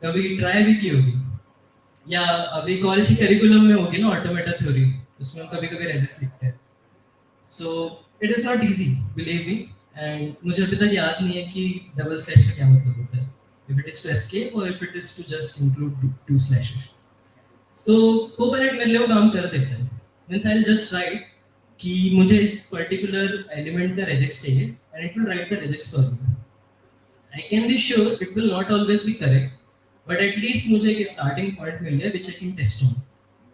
कभी ट्राई भी की होगी? या अभी कॉलेज के करिकुलम में होगी ना ऑटोमेटा थ्योरी, उसमें हम कभी-कभी रेजिक्स लिखते हैं। So it is not easy, believe me. And मुझे अभी तक याद नहीं है कि डबल स्लैश का क्या मतलब होता है, if it is to escape और if it is to just include two slashes. So Copilot मेरे लिए वो काम कर देता है। Means I will just write कि मुझे इस पर्टिकुलर एलिमेंट का रेजिक्स चाहिए and it will write the regex for me. I can be sure it will not always be correct, but at least मुझे एक स्टार्टिंग पॉइंट मिल गया which I can test on.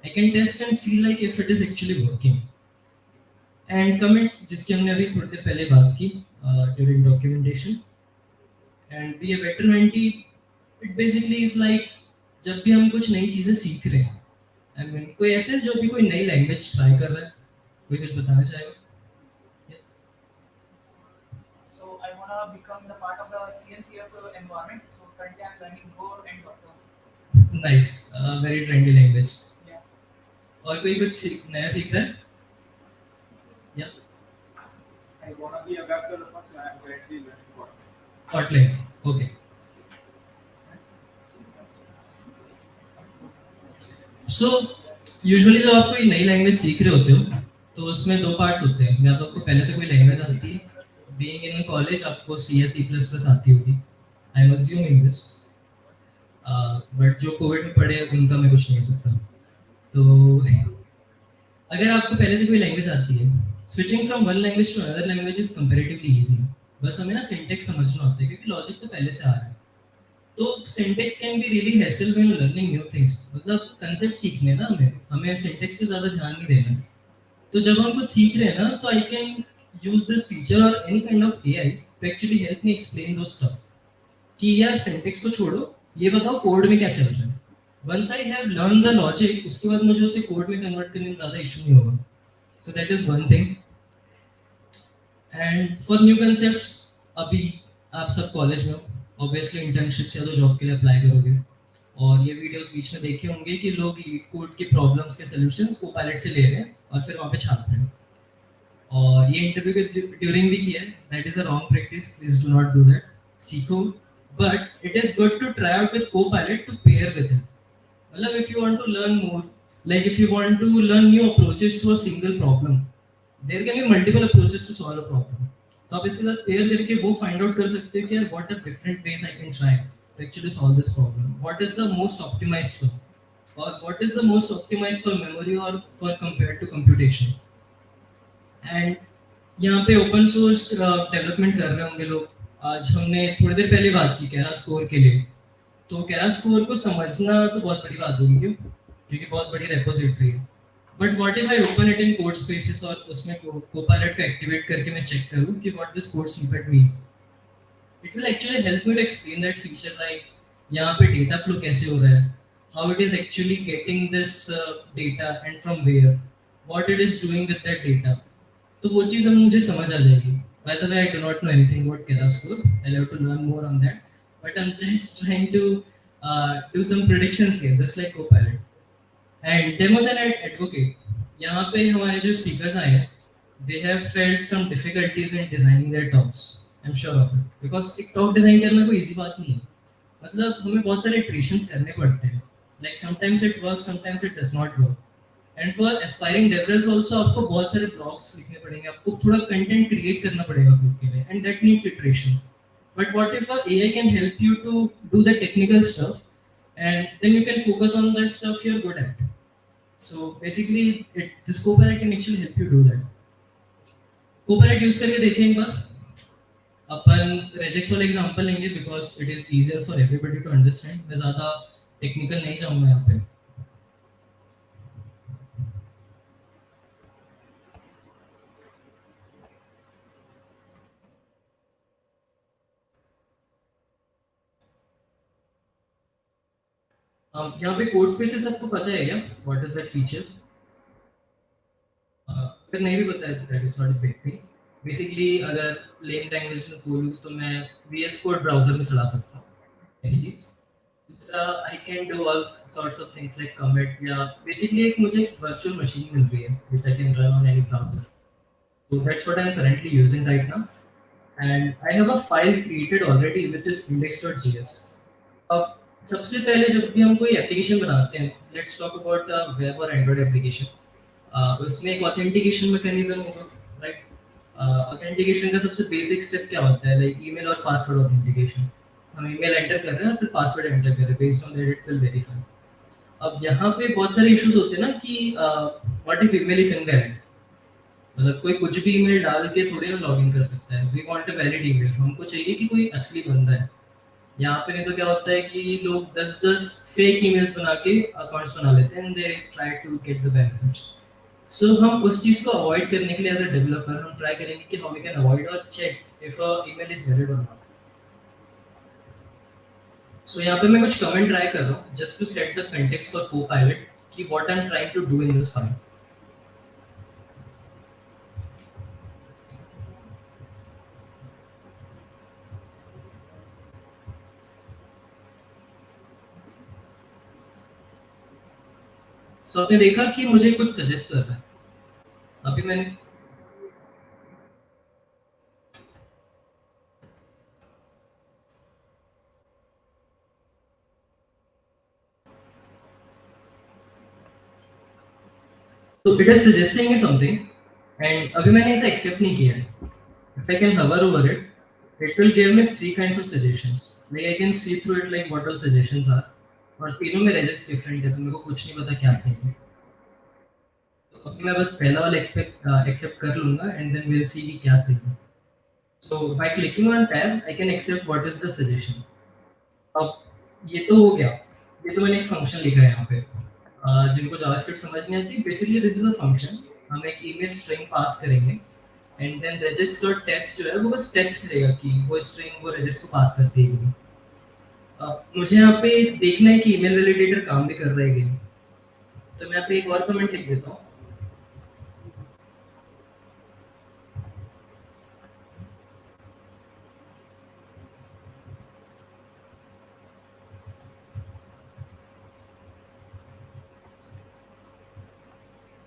I can test and see like if it is actually working. And comments, जिसकी हमने अभी थोड़ी देर पहले बात की during documentation and be a better mentee, it basically is like जब भी हम कुछ नई चीजें सीख रहे हैं, आई मीन कोई ऐसे जो भी कोई नई लैंग्वेज ट्राई कर रहा है, कोई कुछ बताना चाहेगा? So I wanna become the part of the CNCF environment. So currently I'm learning Go and Docker. Nice, very trendy language. Yeah. और कोई कुछ नया सीख रहा है? या I wanna be a web developer, so I am currently learning Kotlin. Kotlin, okay. So usually जब आप कोई नई लैंग्वेज सीख रहे होते हो तो उसमें 2 पार्ट्स होते हैं। या तो आपको पहले से कोई लैंग्वेज आती है, बीइंग इन कॉलेज आपको सी या C++ आती होगी, I am assuming this. But जो कोविड में पढ़े उनका मैं कुछ नहीं कह सकता। तो अगर आपको पहले से कोई लैंग्वेज आती है, switching from one language to another language is comparatively easy. बस हमें ना सिंटैक्स समझना होता है क्योंकि लॉजिक तो पहले से आ रहा है। तो syntax can be really helpful when learning new things. मतलब कांसेप्ट सीखने ना हमें सिंटैक्स पे ज़्यादा ध्यान नहीं देना। तो जब हम कुछ सीख रहे हैं ना, तो I can use this feature और any kind of AI to actually help me explain those stuff कि यार सिंटैक्स को छोड़ो, ये बताओ कोड में क्या चल रहा है। Once I have learn the logic, उसके बाद मुझे उसे कोड में कन्वर्ट करने में ज़्यादा इशू नहीं होगा। So that is one thing. And for new concepts, अभी आप सब कॉलेज में हो, ऑब्वियसली इंटर्नशिप्स या तो जॉब के लिए अप्लाई करोगे, और ये वीडियोस बीच में देखे होंगे कि लोग लीड कोड की प्रॉब्लम्स के सॉल्यूशंस कोपायलट से ले रहे हैं और फिर वहाँ पे छाप रहे हैं। और ये इंटरव्यू के ड्यूरिंग भी किया है, that is a wrong practice, please do not do that. सीखो, but it is good to try out with Copilot to pair with him. मतलब if you want to learn more, like if you want to learn new approaches to a single problem, there can be multiple approaches to solve a problem. तो आप इसके साथ pair करके वो find out कर सकते हैं कि यार what are different ways I can try to actually solve this problem. What is the most optimized for, or what is the most optimized for memory or for compared to computation. And यहाँ पे open source development कर रहे होंगे लोग। आज हमने थोड़ी देर पहले बात की केरास कोर के लिए, तो केरास कोर को समझना तो बहुत बड़ी बात होगी, क्यों? क्योंकि बहुत बड़ी रेपोजिटरी है। But what if I open it in code spaces और उसमें कोपायलट को एक्टिवेट करके मैं चेक करूं कि what this code snippet means. It will actually help me to explain that feature, like यहाँ पे डेटा फ्लो कैसे हो रहा है, how it is actually getting this data and from where, what it is doing with that data. तो वो चीज़ हम मुझे समझ आ जाएगी। By the way, I do not know anything about Keras core, I have to learn more on that, but I am just trying to do some predictions here, just like Copilot. And demos and advocate, यहाँ पे हमारे जो speakers आए हैं, they have felt some difficulties in designing their talks, I am sure of it, because एक talk design करना कोई easy बात नहीं है। मतलब हमें बहुत सारे इटरेशंस करने पड़ते हैं, like sometimes it works, sometimes it does not work. And for aspiring developers also आपको बहुत सारे ब्लॉग्स लिखने पड़ेंगे, आपको थोड़ा कंटेंट क्रिएट करना पड़ेगा खुद के लिए, and that needs iteration. But what if AI can help you to do the technical stuff, and then you can focus on the stuff you're good at. So basically, this Copilot can actually help you do that. Copilot use करके देखें एक बार। अपन regex वाला example लेंगे because it is easier for everybody to understand. मैं ज़्यादा technical नहीं जाऊंगा यहाँ पे. यहाँ पे कोड स्पेसेस आपको पता है क्या? What is that feature? अगर नहीं भी पता है तो that is not a big thing. Basically अगर प्लेन लैंग्वेज में बोलूँ तो मैं VS कोड ब्राउजर में चला सकता हूँ. पहली चीज. दूसरा, I can do all sorts of things like commit या बेसिकली एक मुझे वर्चुअल मशीन मिल रही है which I can run on any browser. So that's what I'm currently using right now. And I have a file created already which is index.js. अब सबसे पहले जब भी हम कोई एप्लीकेशन बनाते हैं, लेट्स टॉक अबाउट वेब और एंड्रॉइड एप्लीकेशन. उसमें एक ऑथेंटिकेशन मैकेनिज्म होगा, राइट? ऑथेंटिकेशन का सबसे बेसिक स्टेप क्या होता है? लाइक ईमेल और पासवर्ड ऑथेंटिकेशन. हम ईमेल एंटर कर रहे हैं फिर पासवर्ड एंटर कर रहे हैं, based on that it will verify. अब यहाँ पे बहुत सारे इश्यूज होते हैं ना कि what if email is invalid. मतलब कोई कुछ भी ईमेल डाल के थोड़ी ना लॉगिन कर सकता है. We want a valid email. हमको चाहिए कि कोई असली बंदा है. यहाँ पे नहीं तो क्या होता है कि लोग 10-10 फेक ईमेल्स बना के अकाउंट्स बना लेते हैं and they try to get the benefits. So हम उस चीज को अवॉइड करने के लिए एज अ डेवलपर हम ट्राई करेंगे कि हाउ वी कैन अवॉइड और check if a email is valid और नॉट. सो यहाँ पे मैं कुछ कमेंट ट्राई कर रहा हूँ just to set the context for Copilot कि what I am trying to do in this file. तो आपने देखा कि मुझे कुछ सजेस्ट कर रहा है. अभी मैंने so it is suggesting me something and अभी मैंने इसे एक्सेप्ट नहीं किया है. If I can hover over it, it will give me 3 kinds of suggestions. Like I can see through it like what all suggestions are. और तीनों में regex different है तो मेरे को कुछ नहीं पता क्या सही है. तो अभी मैं बस पहला वाला एक्सेप्ट कर लूँगा and then we'll see कि क्या सही है. So by clicking on tab, I can accept what is the suggestion. अब ये तो हो गया. ये तो मैंने एक फंक्शन लिखा है यहाँ पे. जिनको जावास्क्रिप्ट समझ नहीं आती, basically this is a function. हम एक ईमेल स्ट्रिंग पास करेंगे एंड देन regex.test जो है वो बस टेस्ट करेगा कि वो स्ट्रिंग वो regex को पास करती है कि नहीं. मुझे यहाँ पे देखना है कि ईमेल वैलिडेटर काम भी कर रहा है कि नहीं. तो मैं यहाँ पे एक और कमेंट लिख देता हूँ.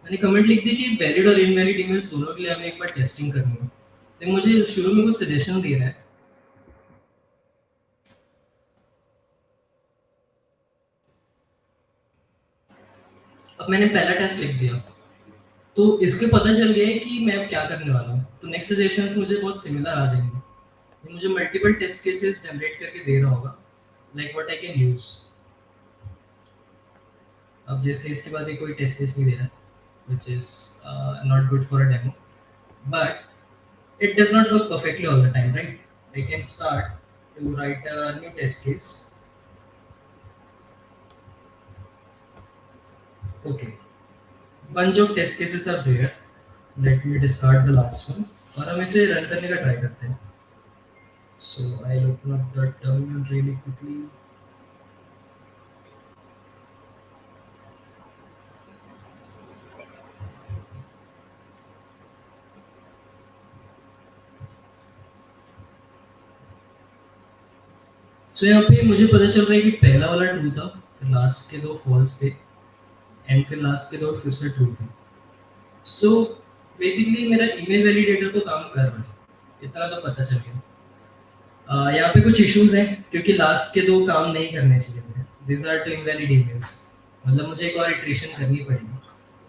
मैंने कमेंट लिख दी कि वैलिड और इनवैलिड ईमेल्स दोनों के लिए हमें एक बार टेस्टिंग करनी है. तो मुझे शुरू में कुछ सजेशन दे रहा है. अब मैंने पहला टेस्ट लिख दिया तो इसके पता चल गया है कि मैं अब क्या करने वाला हूँ. तो नेक्स्ट सजेशंस मुझे बहुत सिमिलर आ जाएंगे. ये मुझे मल्टीपल टेस्ट केसेस जनरेट करके दे रहा होगा like what I can use. अब जैसे इसके बाद कोई टेस्ट केस नहीं दे रहा है which is not good for a demo, but it does not work perfectly all the time, right? I can start to write a new test case. Okay, bunch of test cases are there. Let me discard the last one और हम इसे run करने का try करते हैं. So I'll open up the terminal really quickly. So यहाँ पे मुझे पता चल रहा है कि पहला वाला ट्रू था, फिर लास्ट के दो फॉल्स थे एंड फिर लास्ट के दो फिर से ट्रू थे. सो बेसिकली मेरा ईमेल वैलिडेटर तो काम कर रहा है, इतना तो पता चल गया. यहाँ पे कुछ इश्यूज हैं क्योंकि लास्ट के दो काम नहीं करने चाहिए थे. This are two invalid emails. मतलब मुझे एक और इटरेशन करनी पड़ेगी.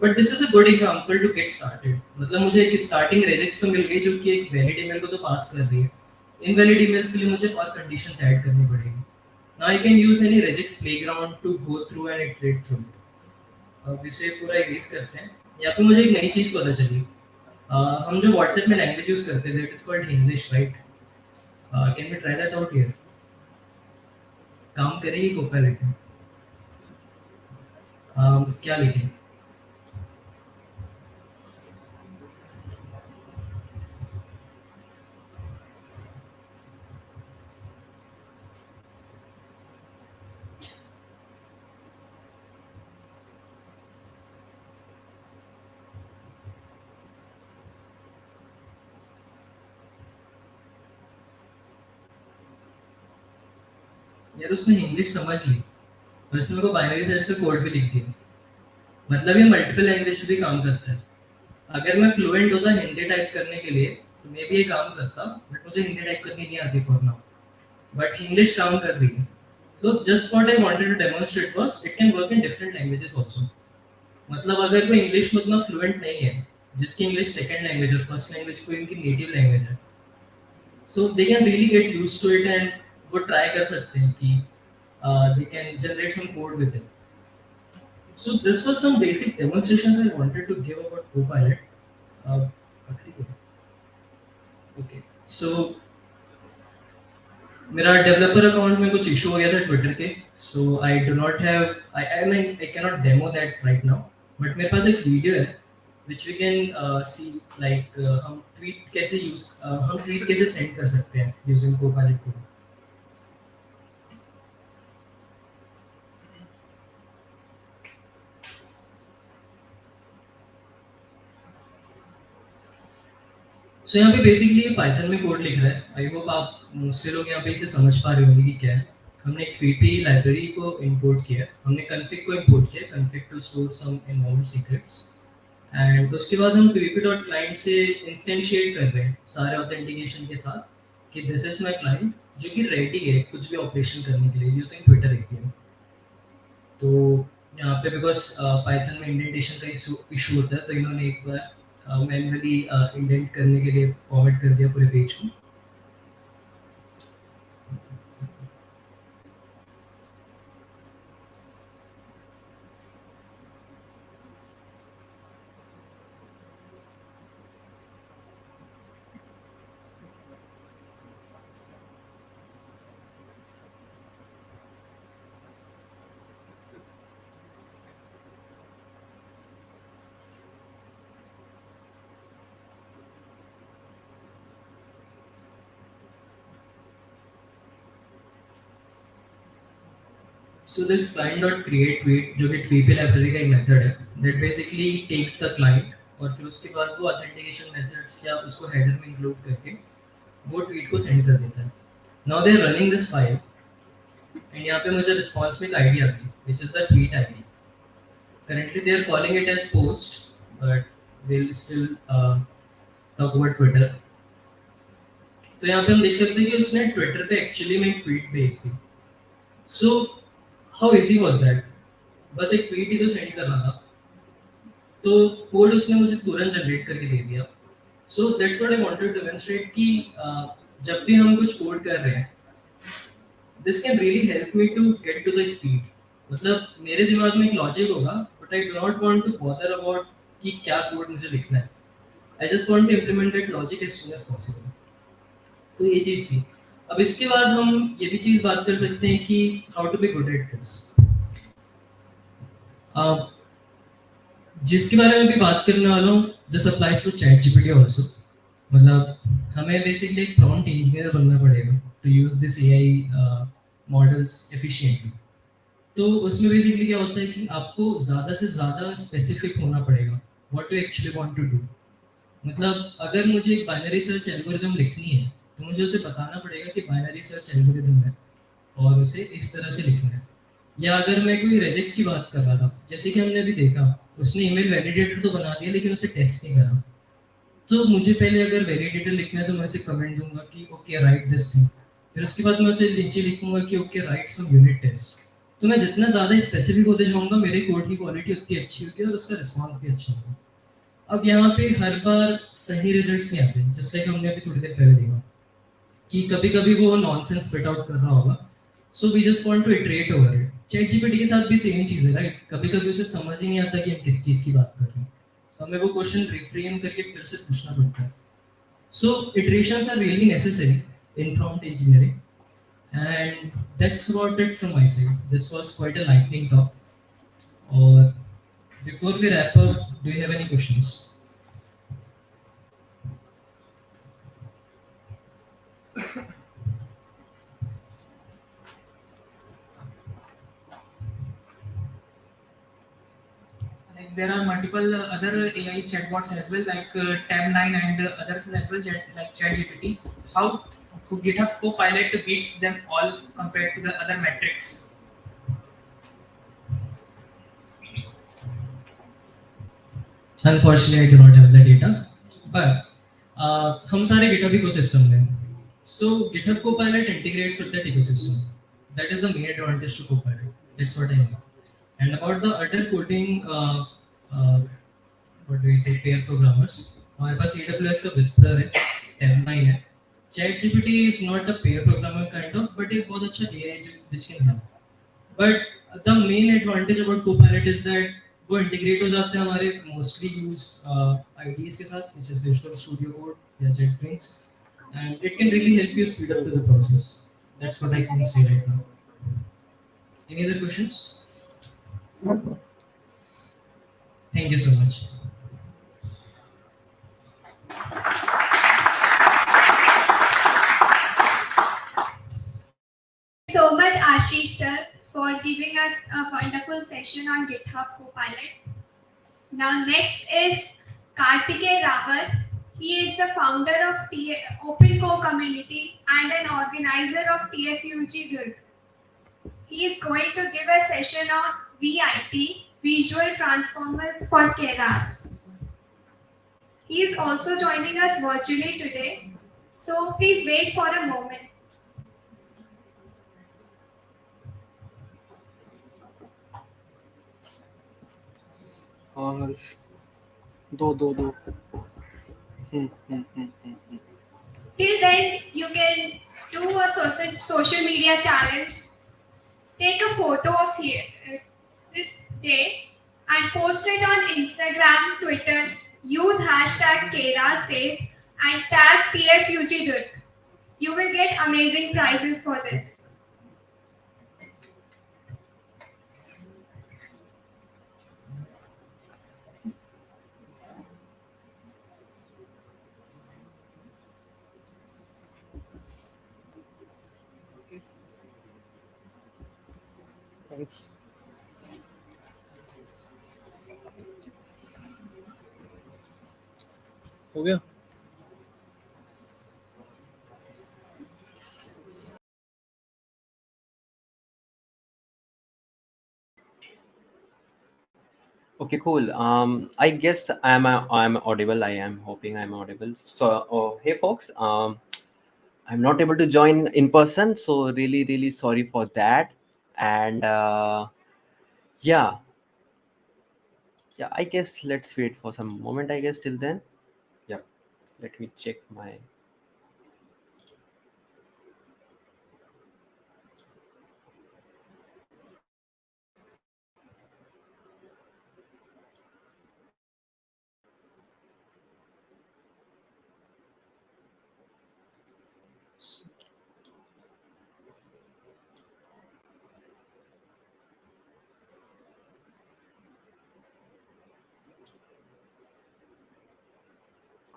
But this is a good example to get started. मतलब मुझे एक स्टार्टिंग regex तो मिल गई जो कि एक वैलिड ईमेल को तो पास कर रही है. इनवैलिड ईमेल्स के लिए मुझे और कंडीशंस ऐड करनी पड़ेगी. Now I can use any regex playground to go through and iterate through. अब इसे पूरा इरेज करते हैं. यहाँ पे मुझे एक नई चीज पता चली. हम जो व्हाट्सएप में लैंग्वेज यूज करते थे it is called English, right? Can we try that out here? काम करेगी कोपायलट? क्या लिखें? यार उसने इंग्लिश समझ ली और इसने मेरे को बाइनरी सर्च का कोड भी लिख दिया। मतलब ये मल्टीपल लैंग्वेज भी काम करता है। अगर मैं फ्लुएंट होता हिंदी टाइप करने के लिए तो मे भी ये काम करता, बट मुझे हिंदी टाइप करनी नहीं आती फॉर नाउ, बट इंग्लिश काम कर रही है। So just what I wanted to demonstrate was it can work in different languages also. मतलब अगर कोई इंग्लिश में उतना फ्लुएंट नहीं है, जिसकी इंग्लिश सेकंड लैंग्वेज और फर्स्ट लैंग्वेज कोई इनकी नेटिव लैंग्वेज है, so they can really get used to it and वो ट्राई कर सकते हैं कि they can generate some code with it. So this was some basic demonstrations I wanted to give about Copilot. Okay, so मेरा developer account में कुछ issue हो गया था ट्विटर के, so I do not have I can not demo that right now, but मेरे पास एक वीडियो है which we can see like हम ट्वीट कैसे सेंड कर सकते हैं यूजिंग कोपायलट को। सो यहाँ पे बेसिकली पाइथन में कोड लिख रहा है। आई होप आप मोस्टली लोग यहाँ पे इसे समझ पा रहे होंगे कि क्या है। हमने एक ट्वीपी लाइब्रेरी को इंपोर्ट किया, हमने config को इंपोर्ट किया, config to store some inbound secrets, and उसके बाद हम tvp.client से इंस्टेंशिएट कर रहे हैं सारे ऑथेंटिकेशन के साथ कि दिस इज माय क्लाइंट जो कि रेडी है कुछ भी ऑपरेशन करने के लिए यूजिंग ट्विटर एपीआई। तो यहाँ पे बिकॉज पाइथन में इंडेंटेशन का इशू होता है, तो इन्होंने एक बार मैन्युअली इंडेंट करने के लिए फॉर्मेट कर दिया पूरे पेज को। So this client.create tweet जो कि tweet लाइब्रेरी का एक मेथड है that basically takes the client और फिर उसके बाद वो authentication methods या उसको header में include करके वो tweet को send कर देता है। Now they are running this file and यहाँ पे मुझे response में एक ID आती है which is the tweet ID. Currently they are calling it as post but we'll still talk about Twitter. तो यहाँ पे हम देख सकते हैं कि उसने Twitter पे actually में एक tweet भेज दी। So how easy was that? बस एक ट्वीट ही तो सेंड करना था, तो कोड उसने मुझे तुरंत जनरेट करके दे दिया। So that's what I wanted to demonstrate कि जब भी हम कुछ कोड कर रहे हैं this can really help me to get to the speed. मतलब मेरे दिमाग में एक लॉजिक होगा but I do not want to bother about कि क्या कोड मुझे लिखना है। I just want to implement that logic as soon as possible. तो ये चीज़ थी। अब इसके बाद हम ये भी चीज़ बात कर सकते हैं कि how to be good at this. जिसके बारे में भी बात करने वाला हूँ this applies to chat GPT also. मतलब हमें बेसिकली एक प्रॉम्प्ट इंजीनियर बनना पड़ेगा to use this AI models efficiently. तो उसमें बेसिकली क्या होता है कि आपको ज़्यादा से ज़्यादा स्पेसिफिक होना पड़ेगा what you actually want to do. मतलब अगर मुझे एक बाइनरी सर्च एल्गोरिदम लिखनी है तो मुझे उसे बताना पड़ेगा कि बाइनरी सर्च एल्गोरिदम है और उसे इस तरह से लिखना है। या अगर मैं कोई रेजेक्स की बात कर रहा था, जैसे कि हमने अभी देखा उसने ईमेल वैलिडेटर तो बना दिया लेकिन उसे टेस्ट नहीं करा। तो मुझे पहले अगर वैलिडेटर लिखना है तो मैं उसे कमेंट दूंगा कि ओके राइट दिस थिंग, फिर उसके बाद मैं उसे नीचे लिखूंगा कि ओके राइट सम यूनिट टेस्ट। तो मैं जितना ज़्यादा स्पेसिफिक होते जाऊंगा मेरे कोड की क्वालिटी उतनी अच्छी होगी और उसका रिस्पॉन्स भी अच्छा होगा। अब यहाँ पे हर बार सही रिजल्ट्स नहीं आते, जस्ट लाइक हमने अभी थोड़ी देर पहले देखा कि कभी-कभी वो नॉनसेंस स्पिट आउट कर रहा होगा। So we just want to iterate over it. Chat GPT के साथ भी सेम चीज़ है राइट। कभी-कभी उसे समझ ही नहीं आता कि हम किस चीज़ की बात कर रहे हैं, तो हमें वो क्वेश्चन रिफ्रेम करके फिर से पूछना पड़ता है। So iterations are really necessary in prompt engineering. And that's about it from my side. This was quite a lightning talk. Or before we wrap up, do you have any questions? Like there are multiple other AI chatbots as well, like Tab9 and others as well, like ChatGPT. How GitHub Copilot beats them all compared to the other metrics? Unfortunately, I do not have the data, but हम सारे GitHub ecosystem में हैं. So GitHub Copilot integrates with that ecosystem. That is the main advantage to Copilot. That's what I know. And about the other coding, what do we say, pair programmers, हमारे पास AWS का Whisper है, Tab9 है. ChatGPT is not a pair programmer kind of, but एक बहुत अच्छा AI which can help. But the main advantage about Copilot is that वो integrate हो जाते हैं हमारे mostly used IDEs के साथ, which is Visual Studio Code या JetBrains, and it can really help you speed up to the process. That's what I can say right now. Any other questions? Thank you so much. So much, Ashish sir, for giving us a wonderful session on GitHub Copilot. Now next is Kartikeya Rawat. He is the founder of OpenCo community and an organizer of TFUG Durg. He is going to give a session on VIT, Visual Transformers for Keras. He is also joining us virtually today, so please wait for a moment. हाँ हर्ष दो Till then, you can do a social media challenge. Take a photo of this day and post it on Instagram, Twitter. Use hashtag Keras Days and tag TFUG Durg. You will get amazing prizes for this. Thanks हो गया Okay, cool. I guess I'm audible. I am hoping I'm audible. So, oh, hey folks. I'm not able to join in person, so really sorry for that. And yeah, I guess let's wait for some moment. I guess till then. Yeah, let me check my.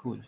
Cool.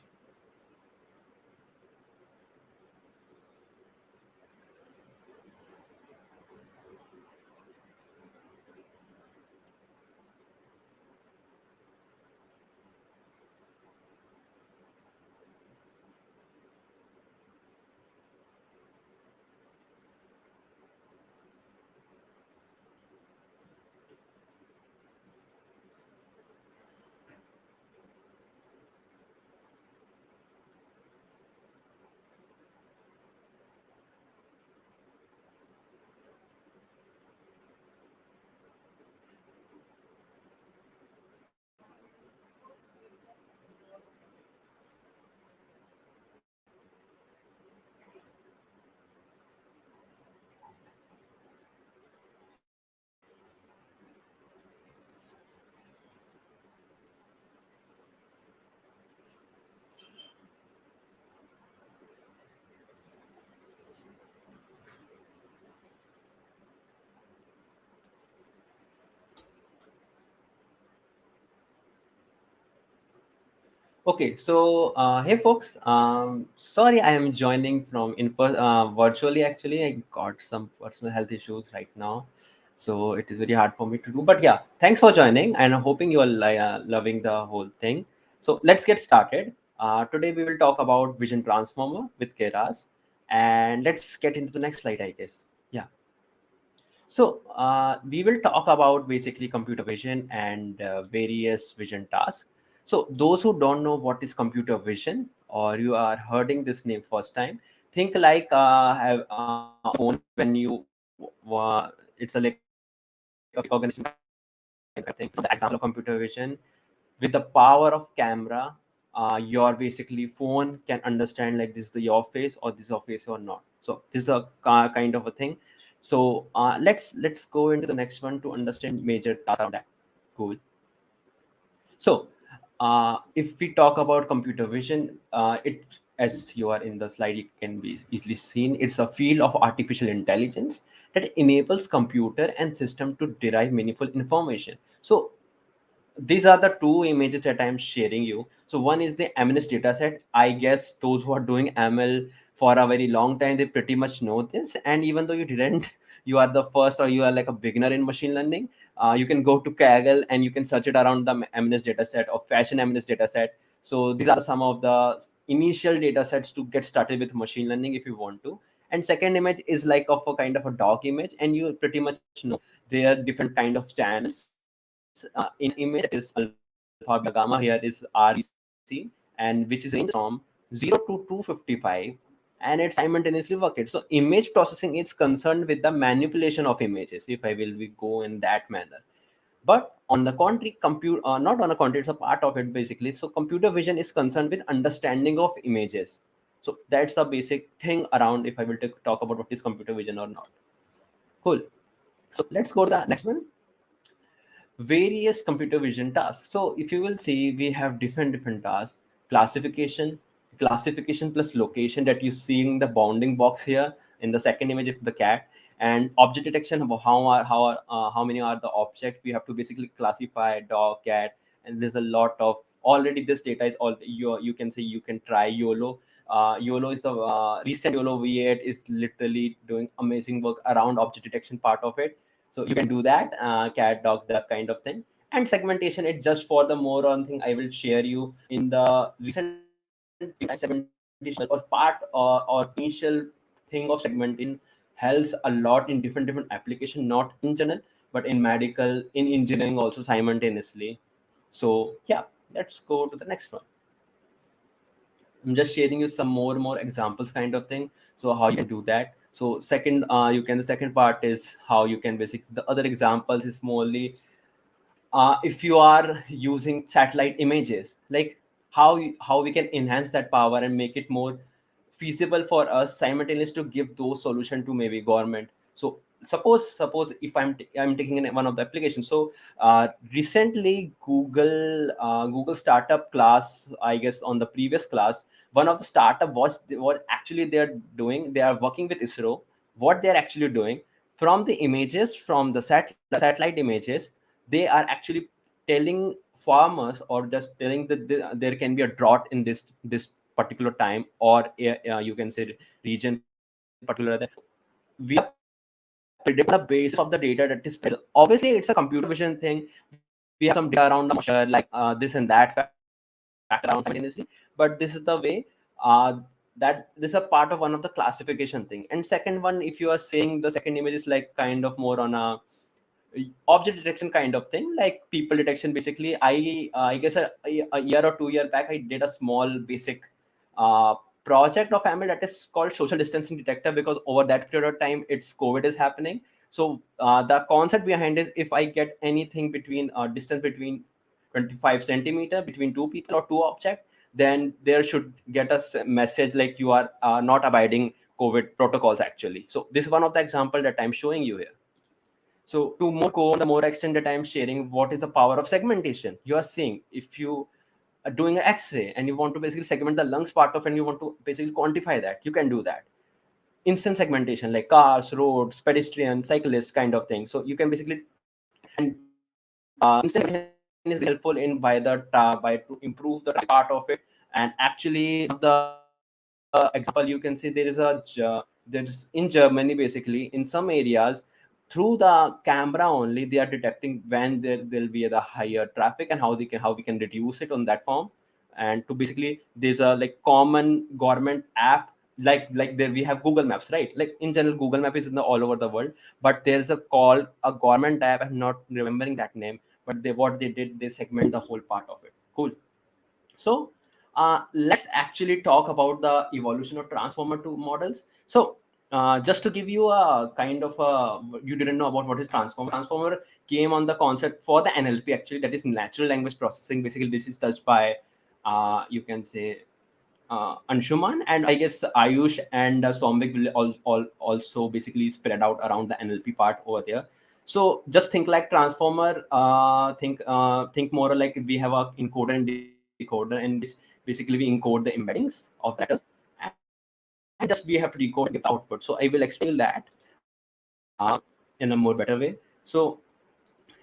Okay, so hey folks, sorry I am joining from virtually. Actually, I got some personal health issues right now, so it is very hard for me to do. But yeah, thanks for joining, and I'm hoping you are loving the whole thing. So let's get started. Today we will talk about Vision Transformer with Keras, and let's get into the next slide, I guess. Yeah. So we will talk about basically computer vision and various vision tasks. So those who don't know what is computer vision, or you are hearing this name first time, think like have phone when you it's a like a organization kind of thing. So the example of computer vision with the power of camera, your basically phone can understand like this is your face or this is your face or not. So this is a kind of a thing. So let's go into the next one to understand major tasks around that. Cool. So if we talk about computer vision, it as you are in the slide, it can be easily seen. It's a field of artificial intelligence that enables computer and system to derive meaningful information. So these are the two images that I'm sharing you. So one is the MNS dataset. I guess those who are doing ML for a very long time, they pretty much know this. And even though you didn't, you are the first or you are like a beginner in machine learning, you can go to Kaggle and you can search it around the MNS dataset or fashion MNS dataset. So these are some of the initial datasets to get started with machine learning if you want to. And second image is like of a kind of a dog image, and you pretty much know there are different kind of channels in image, that is alpha, beta, gamma. Here is RBC, and which is range from 0 to 255, and it's simultaneously working. So image processing is concerned with the manipulation of images, if I will we go in that manner. But on the contrary, not on the contrary, it's a part of it basically. So computer vision is concerned with understanding of images. So that's the basic thing around if I will talk about what is computer vision or not. Cool. So let's go to the next one. Various computer vision tasks. So if you will see, we have different tasks. Classification plus location, that you seeing the bounding box here in the second image of the cat. And object detection, about how many are the objects we have to basically classify, dog, cat. And there's a lot of already this data is all you can say. You can try YOLO. YOLO is the recent YOLO V8 is literally doing amazing work around object detection part of it. So you can do that, cat, dog, duck kind of thing. And segmentation, it's just for the more on thing I will share you in the recent segmentation was part or initial thing of segmentation helps a lot in different application, not in general, but in medical, in engineering also simultaneously. So yeah, let's go to the next one. I'm just sharing you some more examples kind of thing. So how you can do that. So second, the second part is how you can basically, the other examples is morely if you are using satellite images, like how we can enhance that power and make it more feasible for us simultaneously to give those solution to maybe government. So suppose if I'm taking in one of the applications. So recently Google startup class, I guess on the previous class, one of the startup was what actually they're doing. They are working with ISRO. What they're actually doing, from the images, from the satellite images, they are actually telling farmers or just telling that there can be a drought in this particular time, or you can say region particular. We are predicting on the basis of the data that is present. Obviously it's a computer vision thing. We have some data around the moisture, like this and that factor around simultaneously. But this is the way that this is a part of one of the classification thing. And second one, if you are saying the second image is like kind of more on a object detection kind of thing, like people detection. Basically I guess a year or 2 year back I did a small basic project of ML that is called social distancing detector, because over that period of time it's COVID is happening. So the concept behind is, if I get anything between distance between 25 centimeter between two people or two object, then there should get a message like you are not abiding COVID protocols actually. So this is one of the example that I'm showing you here. So to more go the more extent that I'm sharing, what is the power of segmentation? You are seeing, if you are doing an X-ray and you want to basically segment the lungs part of, and you want to basically quantify that, you can do that. Instant segmentation, like cars, roads, pedestrians, cyclists kind of thing. So you can basically and instant segmentation is helpful in by to improve the part of it. And actually the example you can see, there's in Germany basically in some areas through the camera only they are detecting when there will be the higher traffic and how we can reduce it on that form. And to basically there's a like common government app, like there we have Google Maps, right? Like in general Google Map is in the all over the world, but there's a called a government app. I'm not remembering that name, but what they did, they segment the whole part of it. Cool. So let's actually talk about the evolution of transformer to models. So just to give you a kind of you didn't know about what is transformer. Transformer came on the concept for the NLP, actually, that is natural language processing. Basically this is touched by you can say Anshuman, and I guess Ayush and Sombik will also basically spread out around the NLP part over there. So just think like transformer. Think more like we have a encoder and decoder, in which basically we encode the embeddings of the letters, and just we have to decode and get the output. So I will explain that in a more better way. So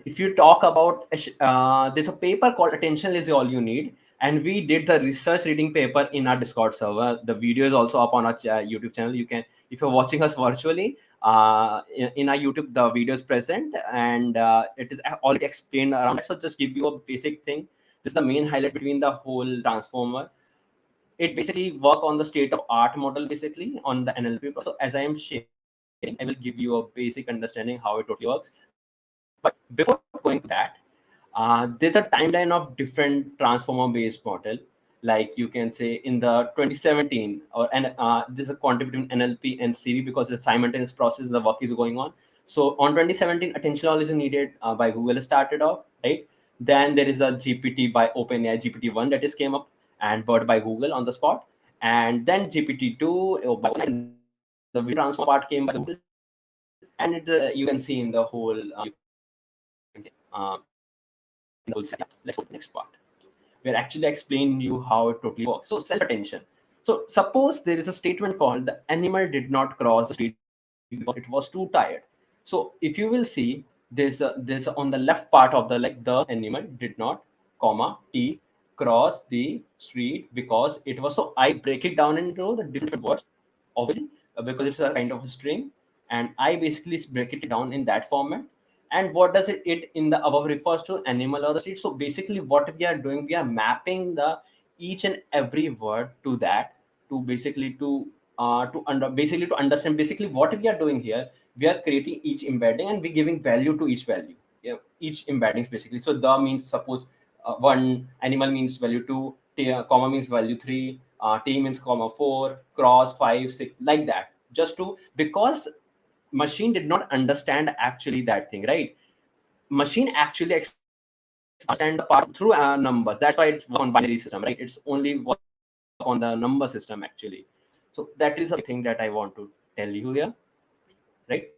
if you talk about there's a paper called Attention is All You Need, and we did the research reading paper in our Discord server. The video is also up on our YouTube channel. You can, if you're watching us virtually in our YouTube, the video is present, and it is already explained around it. So just give you a basic thing. This is the main highlight between the whole transformer. It basically work on the state of art model, basically on the NLP. So as I am sharing, I will give you a basic understanding how it totally works. But before going to that, there's a timeline of different transformer based model. Like you can say in the 2017, and there's a quantity between NLP and CV because it's a simultaneous process. The work is going on. So on 2017, attentional is needed by Google started off, right? Then there is a GPT by OpenAI, GPT-1 that is came up and bought by Google on the spot, and then GPT-2 by OpenAI, the video transform part came by Google, and you can see in the whole in the whole set. Let's go to the next part. We're actually explaining you how it totally works. So self-attention. So suppose there is a statement called the animal did not cross the street because it was too tired. So if you will see, there's on the left part of the the animal did not, comma, T, cross the street because it was, so I break it down into the different words, obviously, because it's a kind of a string, and I basically break it down in that format. And what does it in the above refers to, animal or the street. So basically what we are doing, we are mapping the each and every word to that, to basically basically to understand basically what we are doing here. We are creating each embedding and we giving value to each value, yeah, each embeddings basically. So the means, suppose one, animal means value 2, comma means value 3, t means comma 4, cross 5, 6, like that, just to, because machine did not understand actually that thing, right? Machine actually understand the part through numbers. That's why it's on binary system, right? It's only work on the number system actually. So that is a thing that I want to tell you here, right?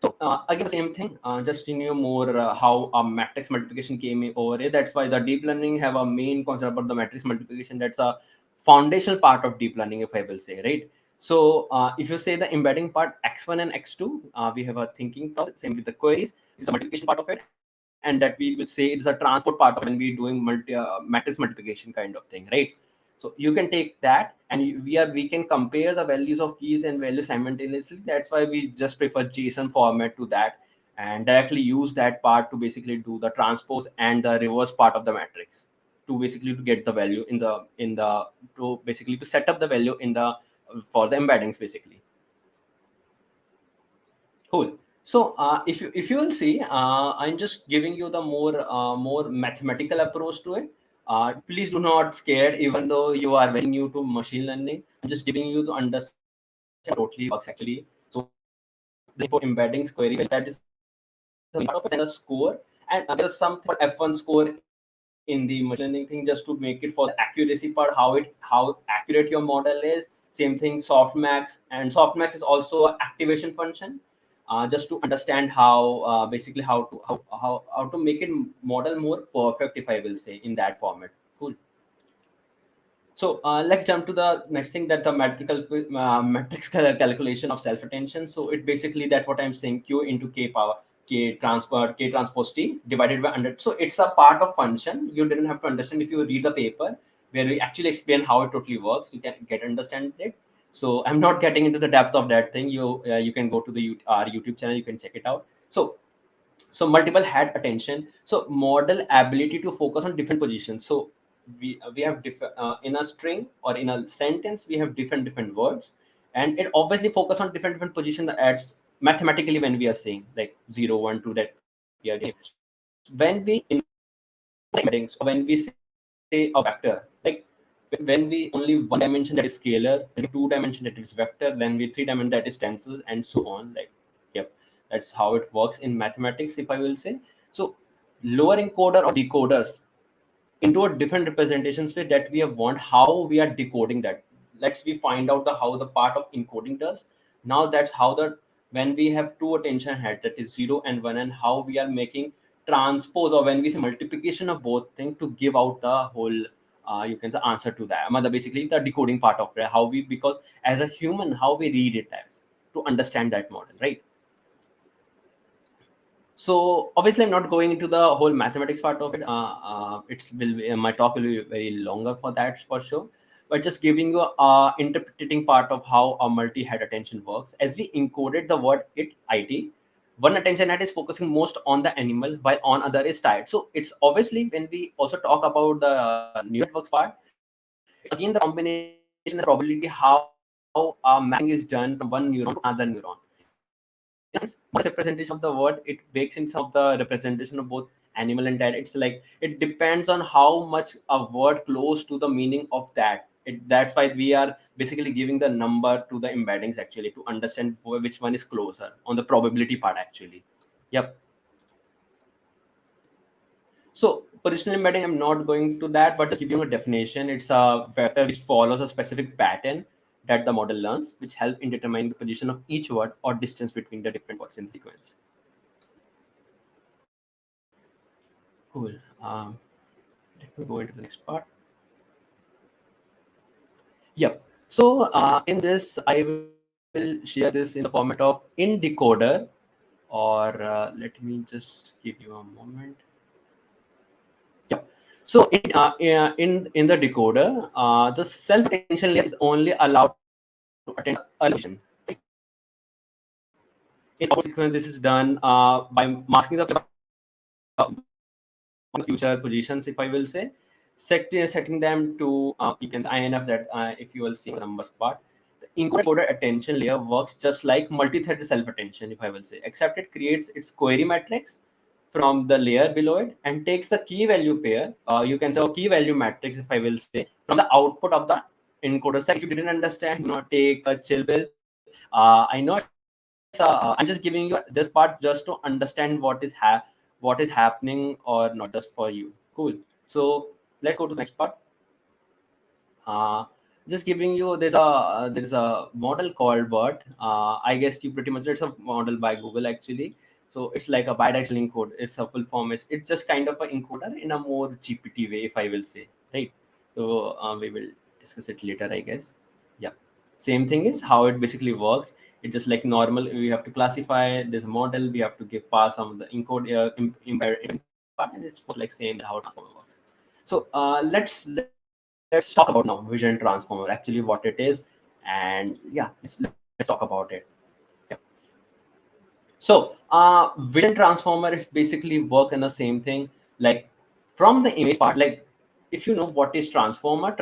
So again, the same thing, just in you more how a matrix multiplication came over here. That's why the deep learning have a main concept about the matrix multiplication. That's a foundational part of deep learning, if I will say, right? So if you say the embedding part, x1 and x2, we have a thinking process. Same with the queries, it's a multiplication part of it, and that we will say it's a transport part of when we're doing matrix multiplication kind of thing, right? So you can take that, and we can compare the values of keys and values simultaneously. That's why we just prefer JSON format to that, and directly use that part to basically do the transpose and the reverse part of the matrix, to basically to get the value to basically to set up the value in the for the embeddings basically. Cool. So if you will see, I'm just giving you the more mathematical approach to it. Please do not scared, even though you are very new to machine learning. I'm just giving you to understand how it totally works actually. So the input embeddings query, that is a part of it, and a score, and there's some for F1 score in the machine learning thing, just to make it for the accuracy part, how accurate your model is. Same thing softmax, and softmax is also an activation function, just to understand how basically how to make it model more perfect, if I will say, in that format. Cool. So let's jump to the next thing, that the matrix calculation of self attention. So it basically that what I'm saying, q into k power k transpose t divided by 100. So it's a part of function. You didn't have to understand. If you read the paper where we actually explain how it totally works, you can understand it. So I'm not getting into the depth of that thing. You can go to the our YouTube channel. You can check it out. So multiple head attention. So model ability to focus on different positions. So we have in a string or in a sentence we have different words, and it obviously focus on different position adds mathematically when we are saying like 0 1 2 that we are getting. When we embeddings, or when we say a vector, like when we only one dimension that is scalar, then two dimension that is vector, then we three dimension that is tensors, and so on. Like, yep, that's how it works in mathematics, if I will say. So lower encoder or decoders into a different representations way that we have want how we are decoding that. Let's we find out the how the part of encoding does. Now that's how the when we have two attention heads, that is 0 and 1, and how we are making transpose, or when we say multiplication of both things to give out the whole you can say answer to that. Basically the decoding part of it, how we, because as a human how we read it as to understand that model, right? So obviously I'm not going into the whole mathematics part of it. It's will be, my talk will be very longer for that for sure, but just giving you a interpreting part of how a multi-head attention works. As we encoded the word it, one attention head is focusing most on the animal while on other is tired. So it's obviously when we also talk about the neural networks part, it's again the combination, the probability how mapping is done from one neuron to another neuron. One representation of the word, it bakes in some of the representation of both animal and that. It's like it depends on how much a word close to the meaning of that. That's why we are basically giving the number to the embeddings actually to understand which one is closer on the probability part actually. Yep. So positional embedding, I'm not going to that, but just giving a definition. It's a vector which follows a specific pattern that the model learns, which help in determining the position of each word or distance between the different words in the sequence. Cool. Let me go into the next part. Yep. So in this, I will share this in the format of in decoder, or let me just give you a moment. Yep. So in the decoder, the self attention layer is only allowed to attend a position. Right? In sequence, this is done by masking the future positions, if I will say, setting them to you can INF that if you will see the numbers part. The encoder attention layer works just like multi-threaded self-attention, if I will say, except it creates its query matrix from the layer below it and takes the key value pair, you can say a key value matrix, if I will say, from the output of the encoder. So if you didn't understand, take a chill pill. I know I'm just giving you this part just to understand what is happening or not, just for you. Cool. So let's go to the next part. Just giving you there's a model called BERT. I guess you pretty much, it's a model by Google actually. So it's like a bidirectional encode. It's a full form. It's just kind of an encoder in a more GPT way, if I will say, right? So we will discuss it later, I guess. Yeah. Same thing is how it basically works. It's just like normal. We have to classify this model. We have to give pass some of the encode part, and it's like same how transformer works. So let's talk about now vision transformer, actually what it is, and yeah, let's talk about it. Yeah. So vision transformer is basically work in the same thing, like from the image part. Like if you know what is transformer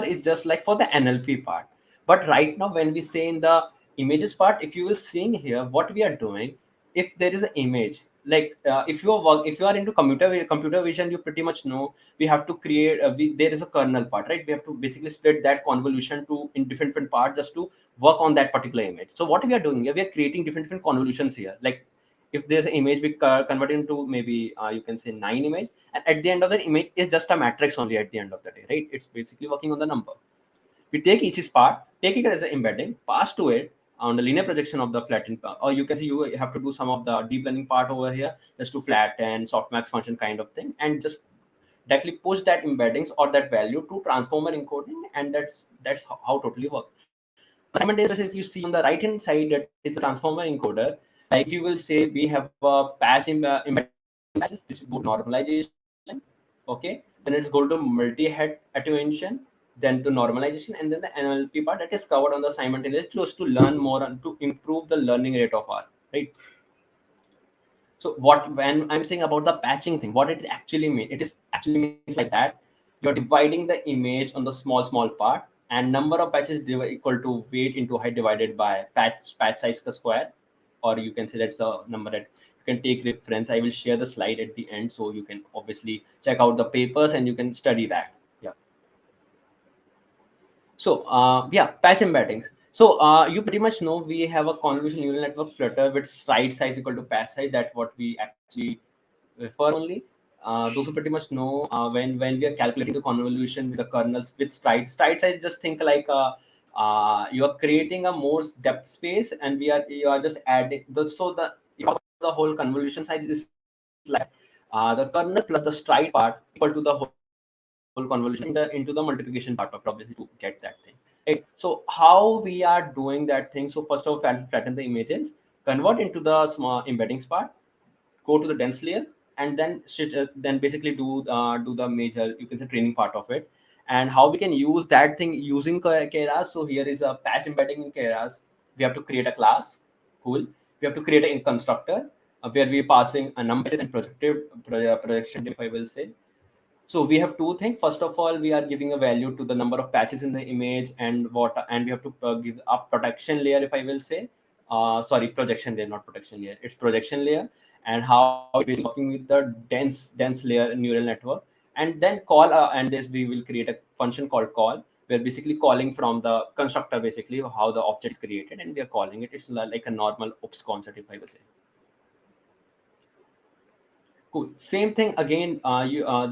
is just like for the NLP part. But right now when we say in the images part, if you will seeing here what we are doing, if there is an image, like if you are into computer vision, you pretty much know we have to create there is a kernel part, right? We have to basically split that convolution to in different parts just to work on that particular image. So what we are doing here, we are creating different convolutions here. Like if there's an image, we convert it into maybe you can say 9 images, and at the end of the image is just a matrix only at the end of the day, right? It's basically working on the number. We take each part, take it as an embedding, pass to it on the linear projection of the flattened part, or you can see you have to do some of the deep learning part over here just to flatten softmax function kind of thing, and just directly push that embeddings or that value to transformer encoding, and that's how totally works. Simultaneously, if you see on the right hand side, that is the transformer encoder. Like if you will say we have a patch embedding patches, this is go normalization, okay, then it's go to multi-head attenuation, then to normalization, and then the NLP part that is covered on the simultaneous just to learn more and to improve the learning rate of R, right? So what when I'm saying about the patching thing, what it actually means, it is actually means like that you're dividing the image on the small part, and number of patches equal to weight into height divided by patch size ka square, or you can say that's a number that you can take reference. I will share the slide at the end, so you can obviously check out the papers and you can study that. Yeah. So yeah, patch embeddings. So you pretty much know we have a convolutional neural network Flutter with stride size equal to patch size. That's what we actually refer only. Those who pretty much know when we are calculating the convolution with the kernels with stride size, just think like you are creating a more depth space, and you are just adding the whole convolution size is like the kernel plus the stride part equal to the whole convolution into the multiplication part of it, obviously, to get that thing. Right? So how we are doing that thing? So first of all, flatten the images, convert into the small embeddings part, go to the dense layer, and then basically do the major, you can say, training part of it. And how we can use that thing using Keras. So here is a patch embedding in Keras. We have to create a class. Cool. We have to create a constructor where we are passing a number and projection, if I will say. So we have two things. First of all, we are giving a value to the number of patches in the image, and we have to give a protection layer, if I will say. Sorry, projection layer, not protection layer. It's projection layer, and how it is working with the dense layer neural network, and then call and this we will create a function called call. We're basically calling from the constructor, basically how the object is created, and we are calling it. It's like a normal ops concept, if I will say. Cool. Same thing again.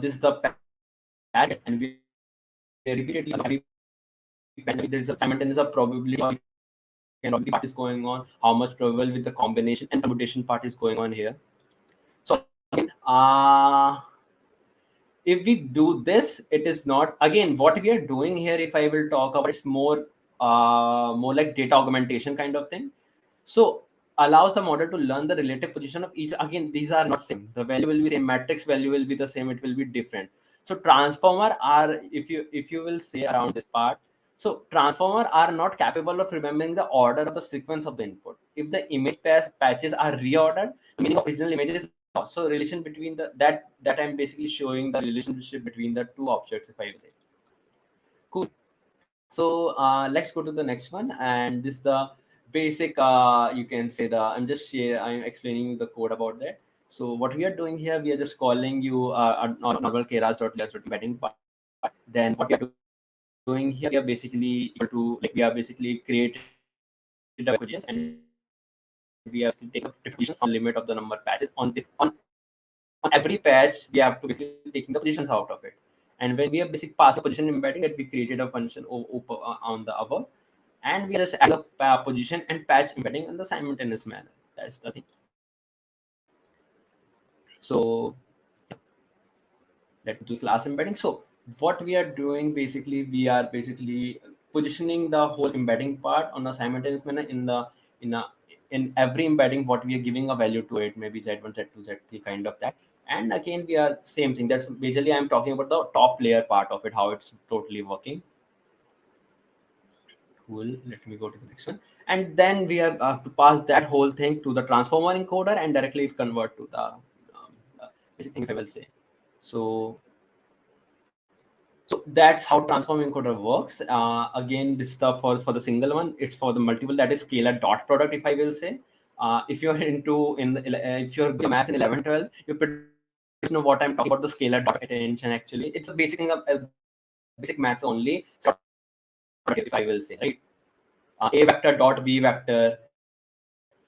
This is the patch, and we repeatedly there is a simultaneous probability and part is going on. How much probable with the combination and permutation part is going on here. So again, if we do this, it is not again what we are doing here. If I will talk about, it's more like data augmentation kind of thing. So allows the model to learn the relative position of each. Again, these are not same. The value will be same. Matrix value will be the same. It will be different. So transformer are, if you will say around this part. So transformer are not capable of remembering the order of the sequence of the input. If the image patches are reordered, the meaning of original images is lost. So relation between that I'm basically showing the relationship between the two objects, if I will say. Cool. So let's go to the next one, and this is the basic. You can say I'm explaining you the code about that. So what we are doing here, we are just calling you a normal keras.ls.embedding part. Then what we are doing here, we are basically equal to, like, we are basically created a equations, and we are taking a definition from limit of the number of patches on every patch. We have to basically taking the positions out of it. And when we have basic pass a position embedding, that we created a function on the above, and we just add a position and patch embedding in the simultaneous manner. That's the thing. So let's do class embedding. So what we are doing, basically, we are basically positioning the whole embedding part on a simultaneous manner in every embedding. What we are giving a value to it, maybe z1, z2, z3, kind of that. And again, we are same thing. That's basically I'm talking about the top layer part of it, how it's totally working. Cool. Let me go to the next one. And then we have to pass that whole thing to the transformer encoder, and directly it convert to the basic thing, if I will say. So that's how transform encoder works. Again, this stuff for the single one, it's for the multiple, that is scalar dot product, if I will say. If you're if you're good maths in 11, 12, you pretty much know what I'm talking about, the scalar dot attention. Actually, it's a basic thing of basic maths only, if I will say, right? A vector dot b vector,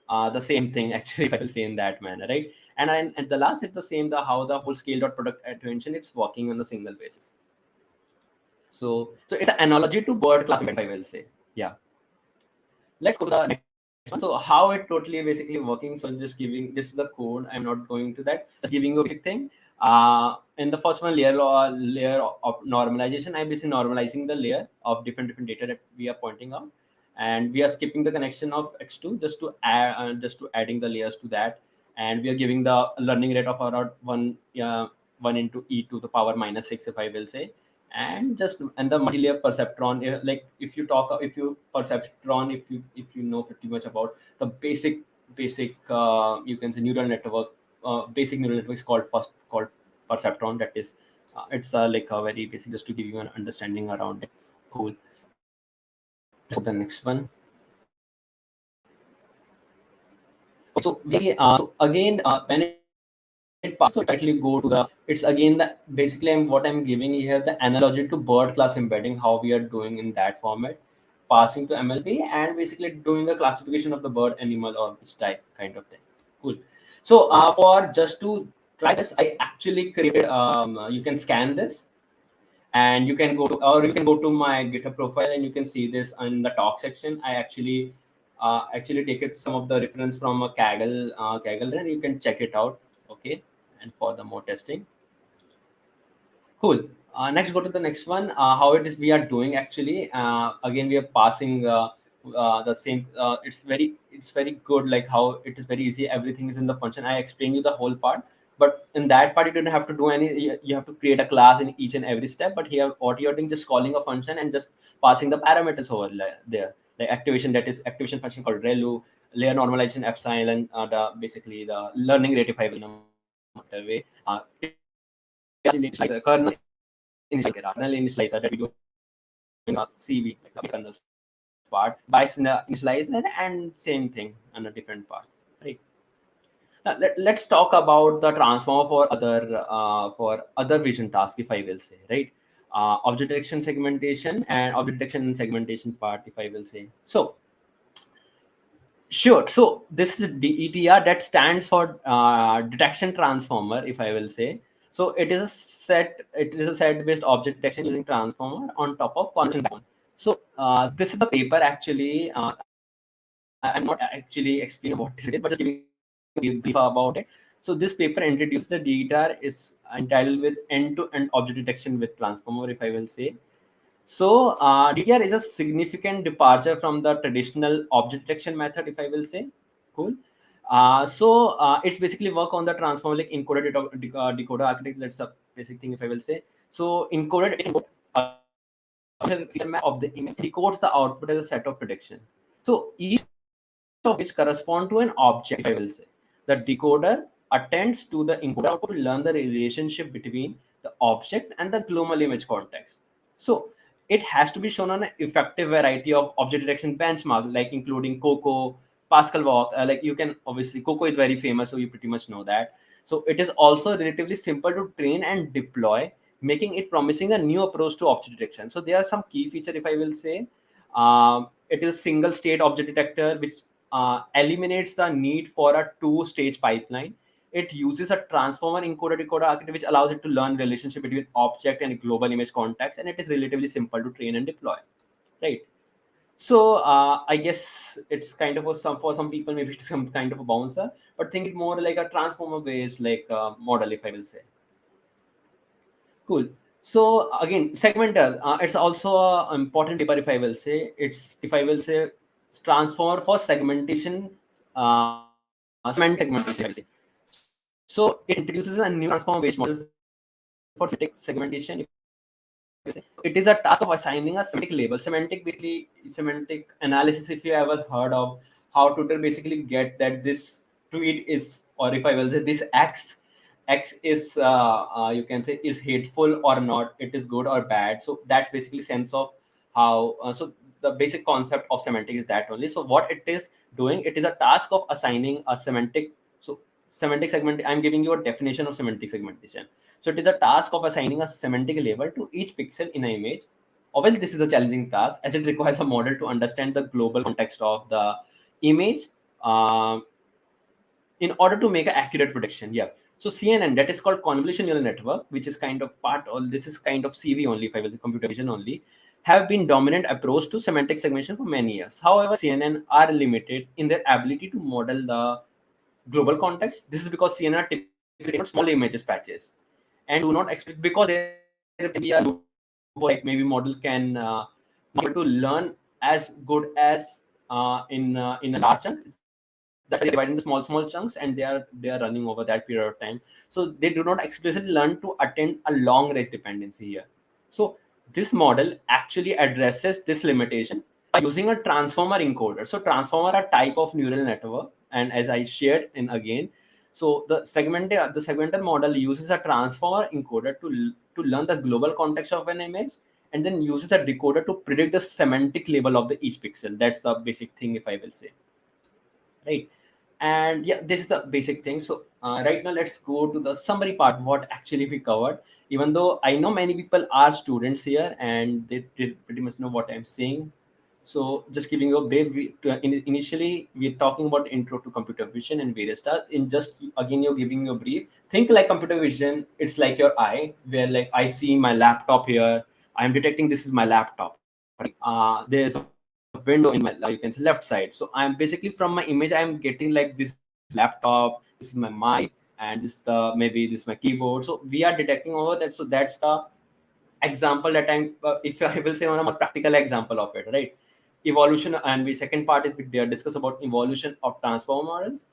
the same thing, actually, if I will say in that manner, right? And at the last, it's the same, how the whole scale dot product attention, it's working on a single basis. So it's an analogy to word class, if I will say. Yeah. Let's go to the next one. So how it totally basically working. So just giving, this is the code. I'm not going to that. Just giving you a basic thing. In the first one, layer of normalization, I'm basically normalizing the layer of different data that we are pointing out. and we are skipping the connection of x2 just to add just to adding the layers to that, and we are giving the learning rate of around 1 into e to the power minus 6, if I will say. And the multi-layer perceptron, like if you perceptron, if you know pretty much about the basic you can say neural network, basic neural network is called perceptron. That is it's like a very basic, just to give you an understanding around it. Cool. So the next one. So we so again when it passes, so directly go to the, it's again the basically what I'm giving here the analogy to bird class embedding, how we are doing in that format, passing to MLP and basically doing a classification of the bird, animal, or which type kind of thing. Cool. So for just to try this, I actually created you can scan this, and you can go to my GitHub profile, and you can see this in the talk section. I actually take it some of the reference from a Kaggle, and you can check it out. Okay, and for the more testing. Cool. Next, go to the next one. How it is we are doing actually. Again, we are passing the same. It's very good. Like how it is very easy. Everything is in the function. I explained you the whole part, but in that part you don't have to do any. You have to create a class in each and every step. But here, what you're doing, just calling a function and just passing the parameters over there. Like activation, that is activation function called relu, layer normalization epsilon, basically the learning rate, if I will know way. Kernel initializer that we do in our CV, like the kernel part, by initializer, and same thing on a different part, right? Now, let's talk about the transformer for other vision tasks, if I will say, right? Object detection segmentation and object detection and segmentation part, if I will say. So sure. So this is DETR, that stands for detection transformer, if I will say. So it is a set based object detection using transformer on top of convolution backbone. So this is the paper actually. I'm not actually explaining what it is, but just giving a brief about it. So this paper introduces the DETR is entitled with end-to-end object detection with transformer, if I will say. So DTR is a significant departure from the traditional object detection method, if I will say. Cool. It's basically work on the transformer, like encoder decoder architecture. That's a basic thing, if I will say. So encoded input of the image decodes the output as a set of prediction. So each of which correspond to an object, if I will say. The decoder attends to the encoder output to learn the relationship between the object and the global image context. So it has to be shown on an effective variety of object detection benchmarks, like including COCO, Pascal Walk. Like you can obviously, COCO is very famous, so you pretty much know that. So it is also relatively simple to train and deploy, making it promising a new approach to object detection. So there are some key features, if I will say. It is a single state object detector, which eliminates the need for a two-stage pipeline. It uses a transformer encoder decoder architecture, which allows it to learn relationship between object and global image context, and it is relatively simple to train and deploy, right? So I guess it's kind of for some people, maybe it's some kind of a bouncer, but think it more like a transformer based like model, if I will say. Cool. So again, segmental, it's also an important paper, if I will say. It's transformer for segmentation, semantic segmentation, I will say. So it introduces a new transformer-based model for semantic segmentation. It is a task of assigning a semantic label. Basically semantic analysis, if you ever heard of how Twitter basically get that this tweet is, or if I will say this X is you can say is hateful or not, it is good or bad. So that's basically sense of how so the basic concept of semantic is that only. So what it is doing, it is a task of assigning a semantic. So semantic segment, I'm giving you a definition of semantic segmentation. So it is a task of assigning a semantic label to each pixel in an image. Well, this is a challenging task as it requires a model to understand the global context of the image in order to make an accurate prediction. Yeah. So CNN, that is called convolution neural network, which is kind of this is kind of CV only, if I will say computer vision only, have been dominant approach to semantic segmentation for many years. However, CNN are limited in their ability to model the global context. This is because CNN are typically small images patches and do not expect, because there will be a like maybe model can to learn as good as in a large chunk. That's why they're divided into small chunks, and they are running over that period of time. So they do not explicitly learn to attend a long range dependency here. So this model actually addresses this limitation by using a transformer encoder. So transformer are type of neural network, and as I shared in again, so the segmental model uses a transformer encoder to learn the global context of an image, and then uses a decoder to predict the semantic label of the each pixel. That's the basic thing, if I will say, right? And yeah, this is the basic thing. So right now let's go to the summary part, what actually we covered. Even though I know many people are students here and they pretty much know what I'm saying, so just giving you a brief, initially we're talking about intro to computer vision and various stuff. In just again, you're giving you a brief. Think like computer vision, it's like your eye, where like I see my laptop here, I'm detecting this is my laptop, right? There's a window in my, you can say, left side. So I'm basically, from my image, I'm getting like this laptop, this is my mic, and this is the, maybe this is my keyboard. So we are detecting over that. So that's the example that I'm if I will say on a more practical example of it, right? Evolution, and the second part is we discuss about evolution of transformer models.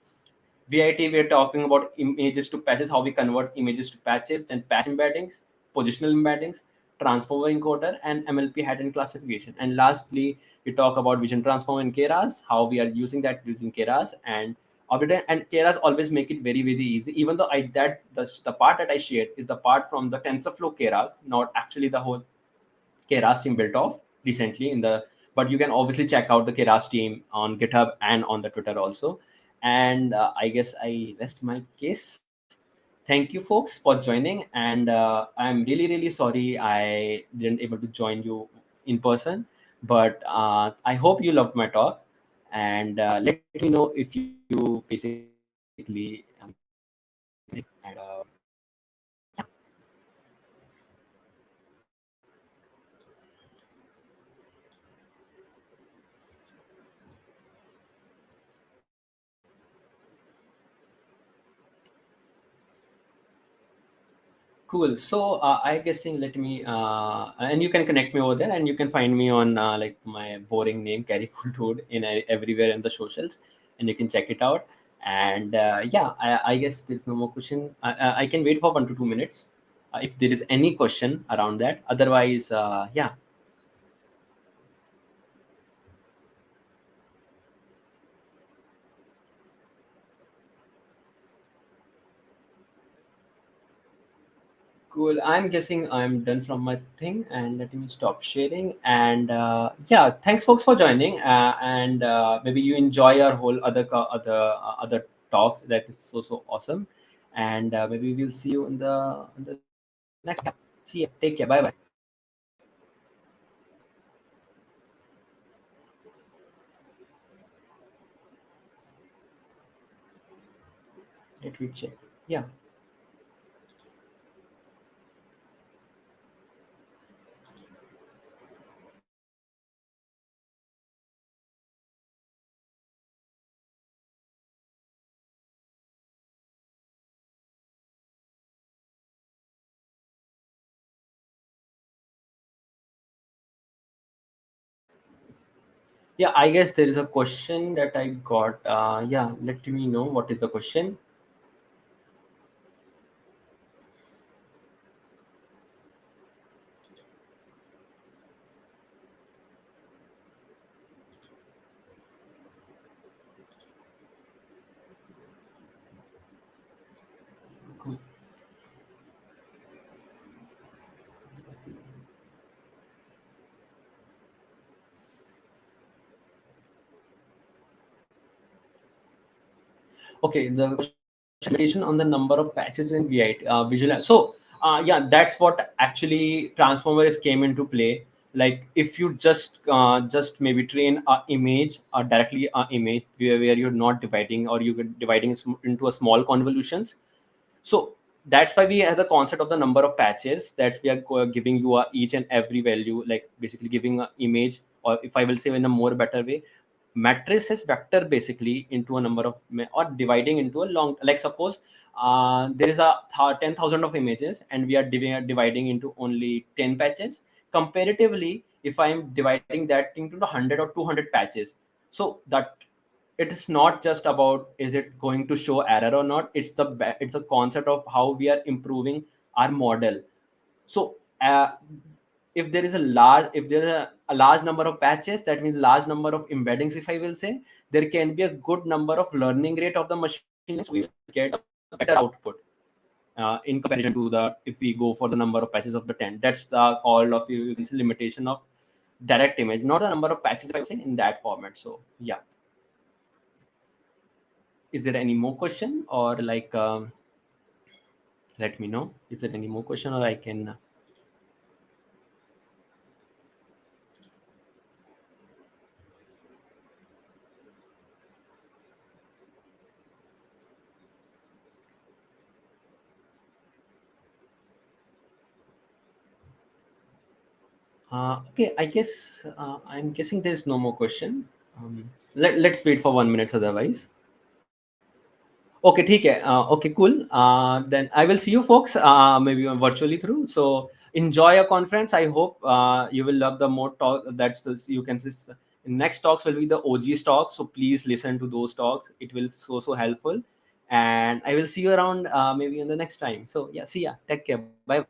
VIT, we're talking about images to patches, how we convert images to patches, then patch embeddings, positional embeddings, transformer encoder, and MLP pattern classification. And lastly, we talk about vision transform in Keras, how we are using that using Keras and Orbiter. And Keras always make it very, very easy. Even though the part that I shared is the part from the TensorFlow Keras, not actually the whole Keras team built off recently in the, but you can obviously check out the Keras team on GitHub and on the Twitter also. And I guess I rest my case. Thank you folks for joining, and I'm really, really sorry I didn't able to join you in person, but I hope you loved my talk, and let me know if you basically and cool. So I guessing, let me and you can connect me over there, and you can find me on like my boring name, Carry Cool in everywhere in the socials, and you can check it out. And yeah, I guess there's no more question. I can wait for 1 to 2 minutes if there is any question around that. Otherwise, yeah. Cool. I'm guessing I'm done from my thing, and let me stop sharing. And yeah, thanks folks for joining. And maybe you enjoy our whole other talks. That is so awesome. And maybe we'll see you in the next. See ya. Take care. Bye bye. Let me check. Yeah. Yeah, I guess there is a question that I got. Yeah, let me know what is the question. Cool. Okay, the limitation on the number of patches in VIT visual. So yeah, that's what actually transformers came into play. Like if you just maybe train a image directly a image where you're not dividing, or you're dividing it into a small convolutions. So that's why we have the concept of the number of patches, that we are giving you each and every value, like basically giving an image, or if I will say in a more better way, matrix is vector basically into a number of, or dividing into a long, like suppose there is a 10,000 of images, and we are dividing into only 10 patches. comparatively, if I'm dividing that into 100 or 200 patches, so that it is not just about is it going to show error or not. It's the concept of how we are improving our model. So if there is a large number of patches, that means large number of embeddings, if I will say, there can be a good number of learning rate of the machine, so we will get a better output in comparison to the if we go for the number of patches of the 10. That's the call of you can say limitation of direct image, not the number of patches, if I say, in that format. So yeah, is there any more question, or like let me know, is there any more question, or I can okay, I guess I'm guessing there's no more question. Let's wait for 1 minute otherwise. Okay, ठीक है. Okay, cool. Then I will see you folks maybe virtually through. So enjoy your conference. I hope you will love the more talk. You can see next talks will be the OG talks. So please listen to those talks. It will so helpful. And I will see you around maybe in the next time. So yeah, see ya. Take care. Bye.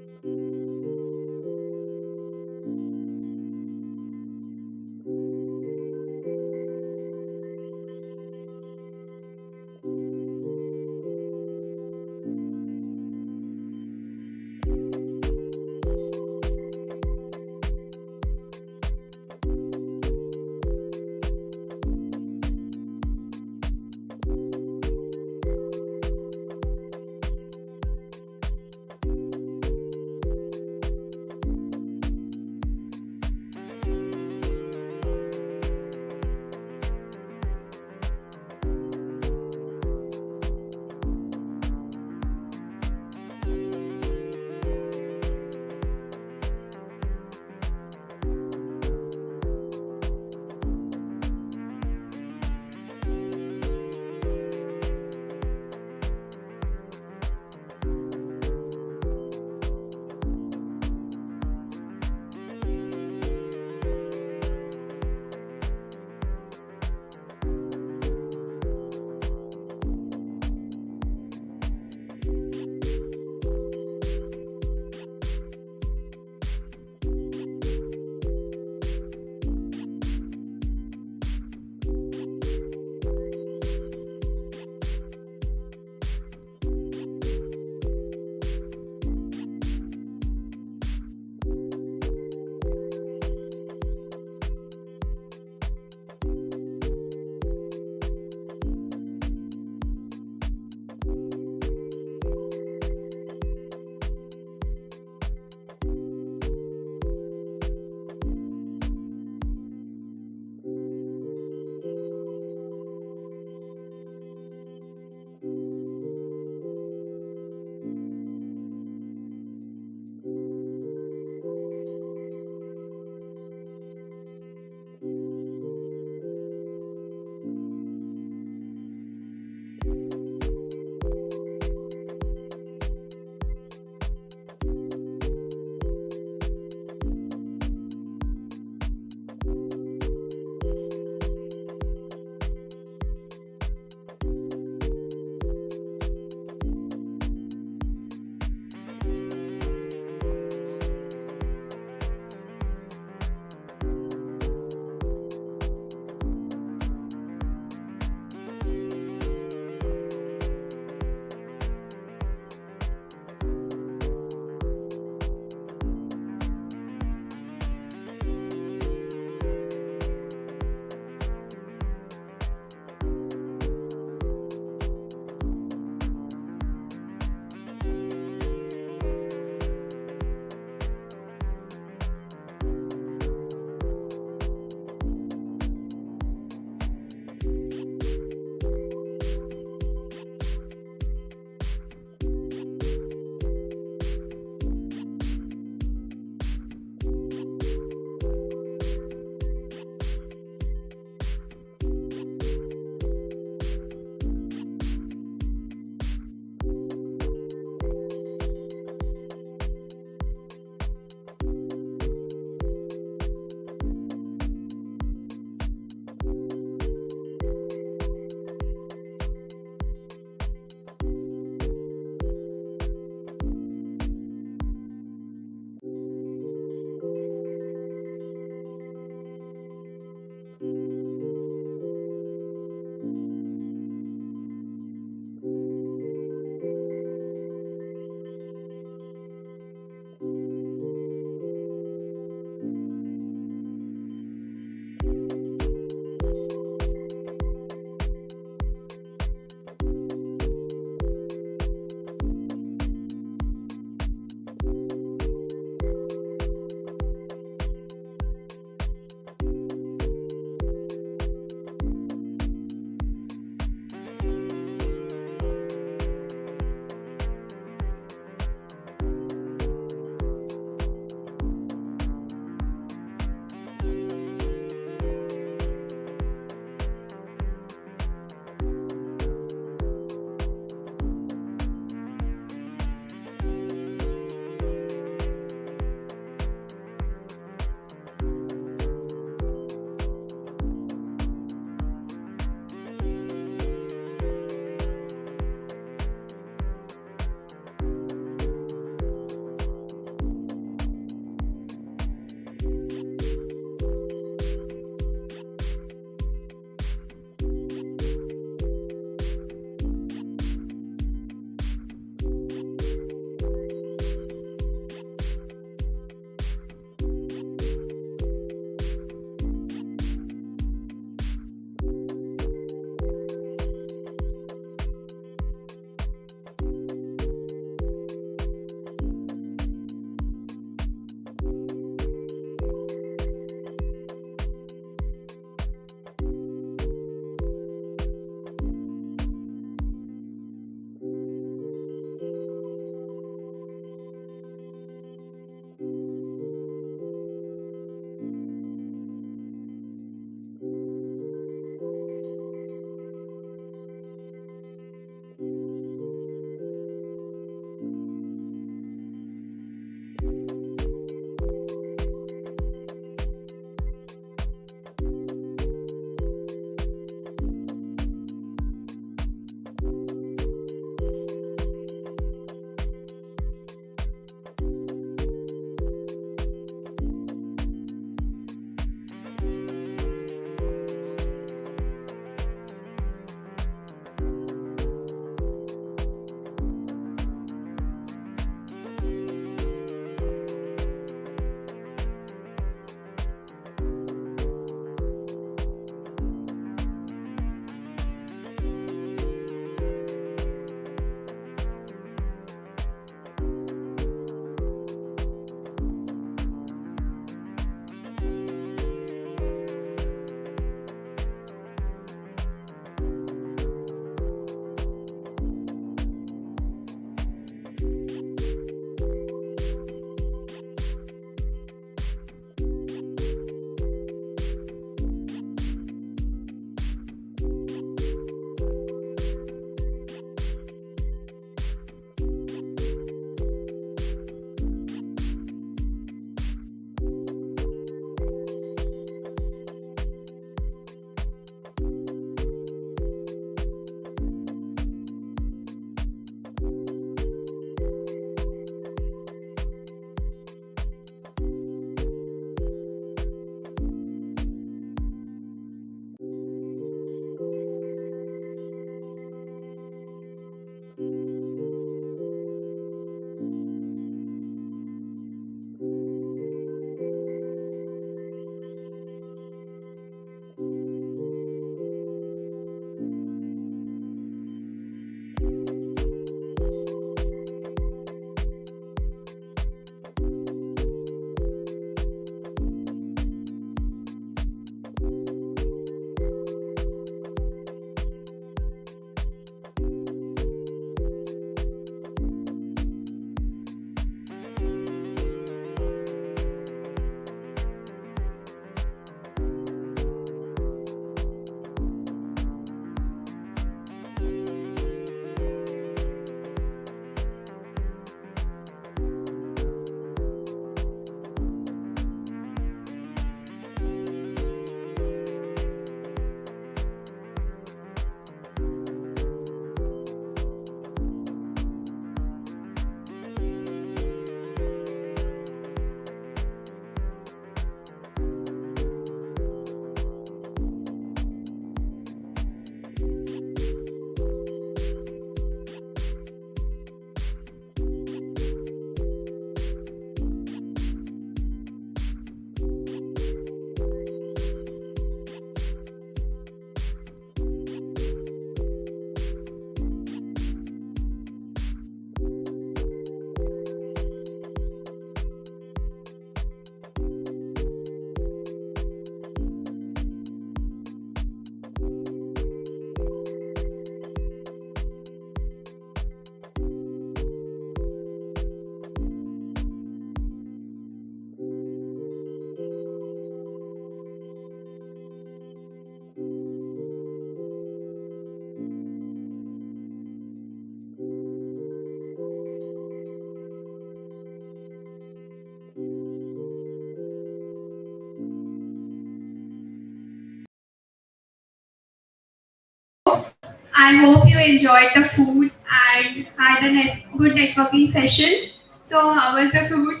I hope you enjoyed the food and had a good networking session. So, how was the food?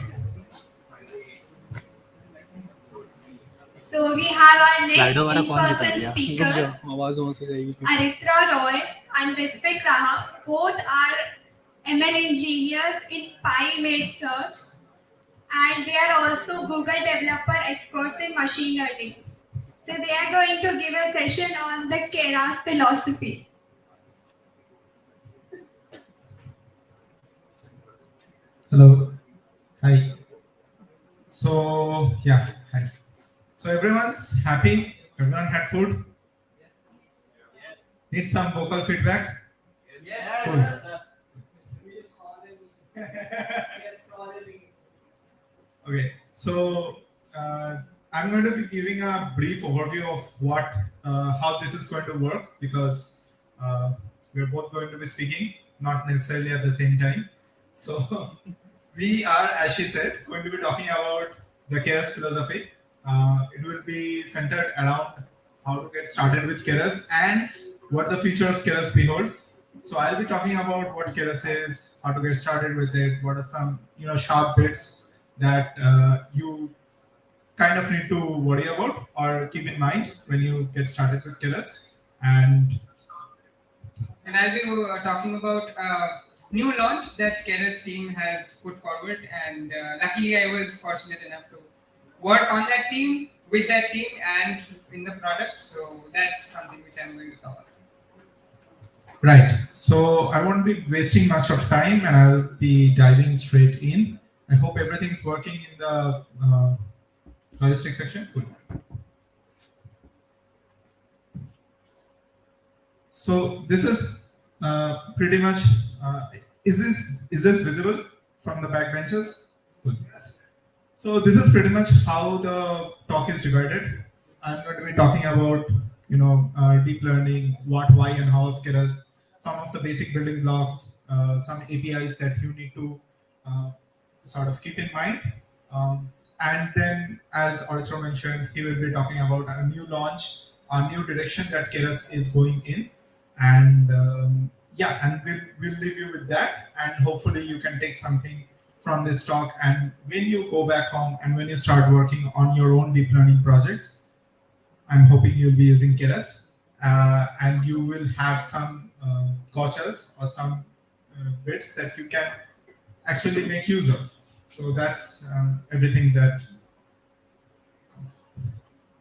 So, we have our next Slido वाला कौन जिता in-person गया? रुक speakers, जाओ, आवाज वहां से जाएगी फिर। Aritra Roy and Ritvik Raha. Both are ML engineers in PyMate Search, and they are also Google developer experts in machine learning. So, they are going to give a session on the Keras philosophy. Hello. Hi. So, yeah, hi. So, everyone's happy? Everyone had food? Yes. Need some vocal feedback? Yes. Cool. Okay, so I'm going to be giving a brief overview of how this is going to work because we're both going to be speaking, not necessarily at the same time. So we are, as she said, going to be talking about the Keras philosophy. It will be centered around how to get started with Keras and what the future of Keras beholds. So I'll be talking about what Keras is, how to get started with it, what are some sharp bits that you kind of need to worry about or keep in mind when you get started with Keras. And I'll be talking about new launch that Keras team has put forward, and luckily I was fortunate enough to work on that team, with that team, and in the product. So that's something which I'm going to cover. Right. So I won't be wasting much of time, and I'll be diving straight in. I hope everything's working in the logistic section. Cool. So this is pretty much. Is this visible from the back benches? Cool. So this is pretty much how the talk is divided. I'm going to be talking about deep learning, what, why, and how of Keras, some of the basic building blocks, some APIs that you need to sort of keep in mind. And then, as Arthur mentioned, he will be talking about a new launch, a new direction that Keras is going in. And and we'll leave you with that. And hopefully you can take something from this talk. And when you go back home and when you start working on your own deep learning projects, I'm hoping you'll be using Keras. And you will have some gotchas or some bits that you can actually make use of. So that's everything that.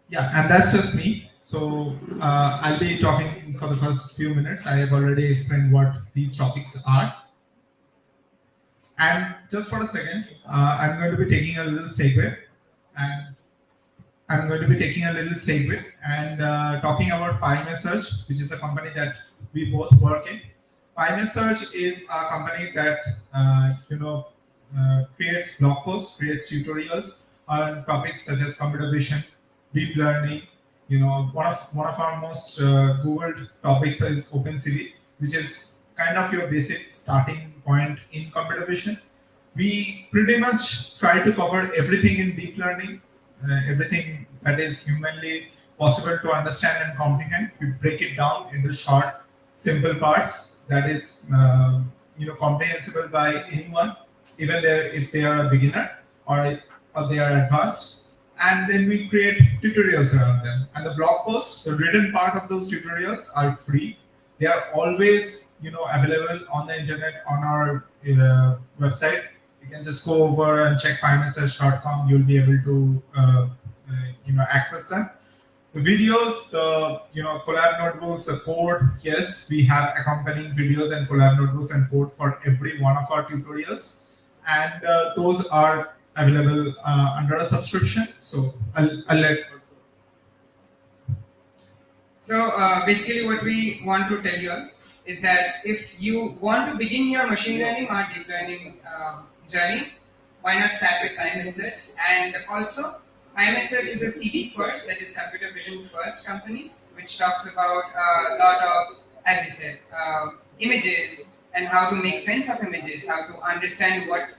Yeah, and that's just me. So I'll be talking for the first few minutes. I have already explained what these topics are. And just for a second, I'm going to be taking a little segue. And talking about PyMate Search, which is a company that we both work in. PyMate Search is a company that creates blog posts, creates tutorials on topics such as computer vision, deep learning. One of our most Googled topics is OpenCV, which is kind of your basic starting point in computer vision. We pretty much try to cover everything in deep learning, everything that is humanly possible to understand and comprehend. We break it down into short, simple parts that is comprehensible by anyone, even if they are a beginner or they are advanced. And then we create tutorials around them. And the blog posts, the written part of those tutorials are free. They are always available on the internet on our website. You can just go over and check pymatesearch.com. You'll be able to access them. The videos, the collab notebooks, the code. Yes, we have accompanying videos and collab notebooks and code for every one of our tutorials, and those are available under a subscription. So I'll let. So basically what we want to tell you all is that if you want to begin your machine learning or deep learning journey, why not start with PyMate Search? And also, PyMate Search is a CD first, that is computer vision first company, which talks about a lot of, as I said, images and how to make sense of images, how to understand what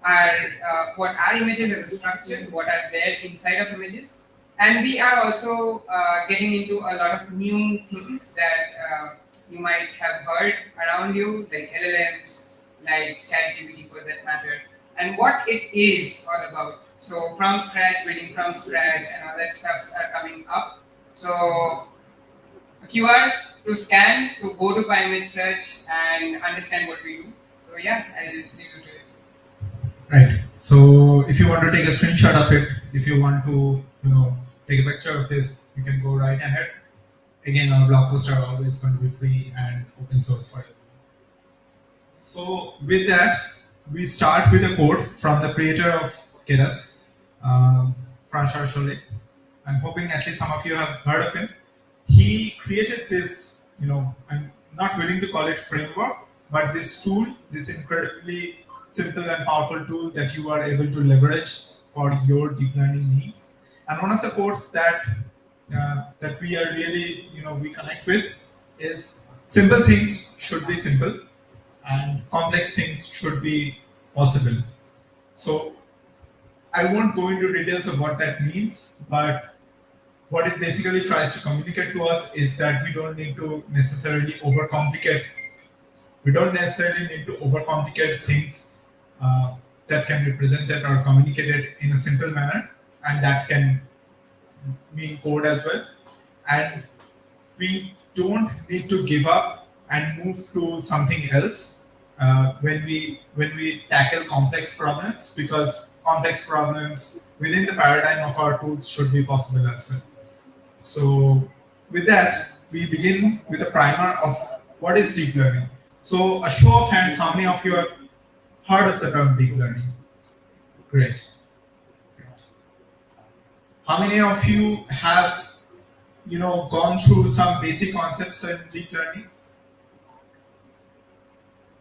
are images as a structure, what are there inside of images. And we are also getting into a lot of new things that you might have heard around you, like LLMs, like ChatGPT for that matter, and what it is all about. So from scratch, building from scratch, and all that stuffs are coming up. So a QR to scan, to go to PyMid search and understand what we do. So yeah, I'll leave you to it. Right. So if you want to take a screenshot of it, if you want to, take a picture of this, you can go right ahead. Again, our blog posts are always going to be free and open source for you. So with that, we start with a quote from the creator of Keras, François Chollet. I'm hoping at least some of you have heard of him. He created this, I'm not willing to call it framework, but this tool, this incredibly simple and powerful tool that you are able to leverage for your deep learning needs. And one of the quotes that we are really, we connect with is simple things should be simple and complex things should be possible. So I won't go into details of what that means, but what it basically tries to communicate to us is that we don't need to necessarily overcomplicate. We don't necessarily need to overcomplicate things that can be presented or communicated in a simple manner, and that can mean code as well. And we don't need to give up and move to something else when we tackle complex problems, because complex problems within the paradigm of our tools should be possible as well. So with that, we begin with a primer of what is deep learning. So a show of hands, how many of you have heard of the term deep learning? Great. How many of you have, gone through some basic concepts in deep learning?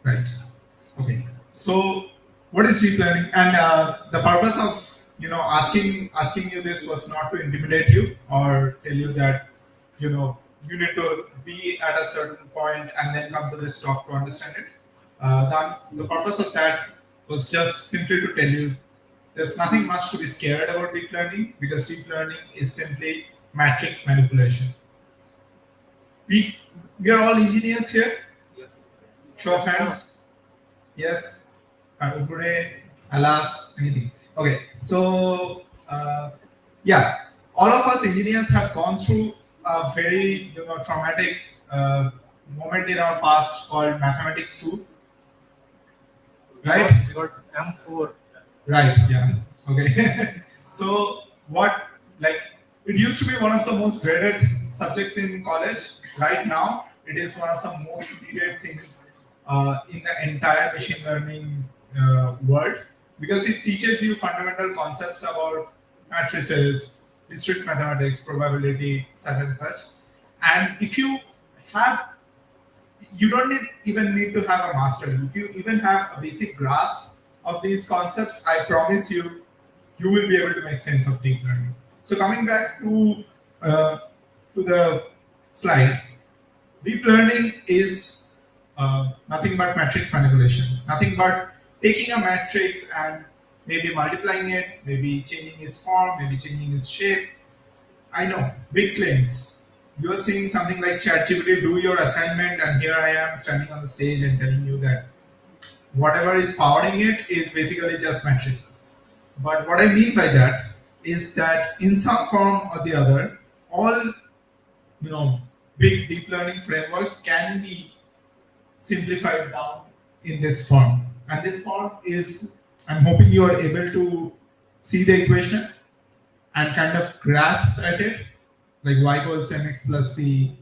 Right. Okay. So what is deep learning? And the purpose of asking you this was not to intimidate you or tell you that you need to be at a certain point and then come to this talk to understand it. The purpose of that was just simply to tell you there's nothing much to be scared about deep learning, because deep learning is simply matrix manipulation. We are all engineers here. Yes. Show of hands. Yes. Alas, anything. Okay, so yeah, all of us engineers have gone through a very traumatic moment in our past called mathematics 2, right? We got M4. Right. Yeah. Okay. So it used to be one of the most dreaded subjects in college. Right now, it is one of the most dreaded things in the entire machine learning world, because it teaches you fundamental concepts about matrices, discrete mathematics, probability, such and such. And if you don't even need to have a master. If you even have a basic grasp of these concepts, I promise you will be able to make sense of deep learning. So coming back to the slide, deep learning is nothing but matrix manipulation, nothing but taking a matrix and maybe multiplying it, maybe changing its form, maybe changing its shape. I know, big claims. You are seeing something like ChatGPT, do your assignment, and here I am standing on the stage and telling you that whatever is powering it is basically just matrices. But what I mean by that is that in some form or the other, all big deep learning frameworks can be simplified down in this form. And this form is, I'm hoping you are able to see the equation and kind of grasp at it, like y equals mx plus c.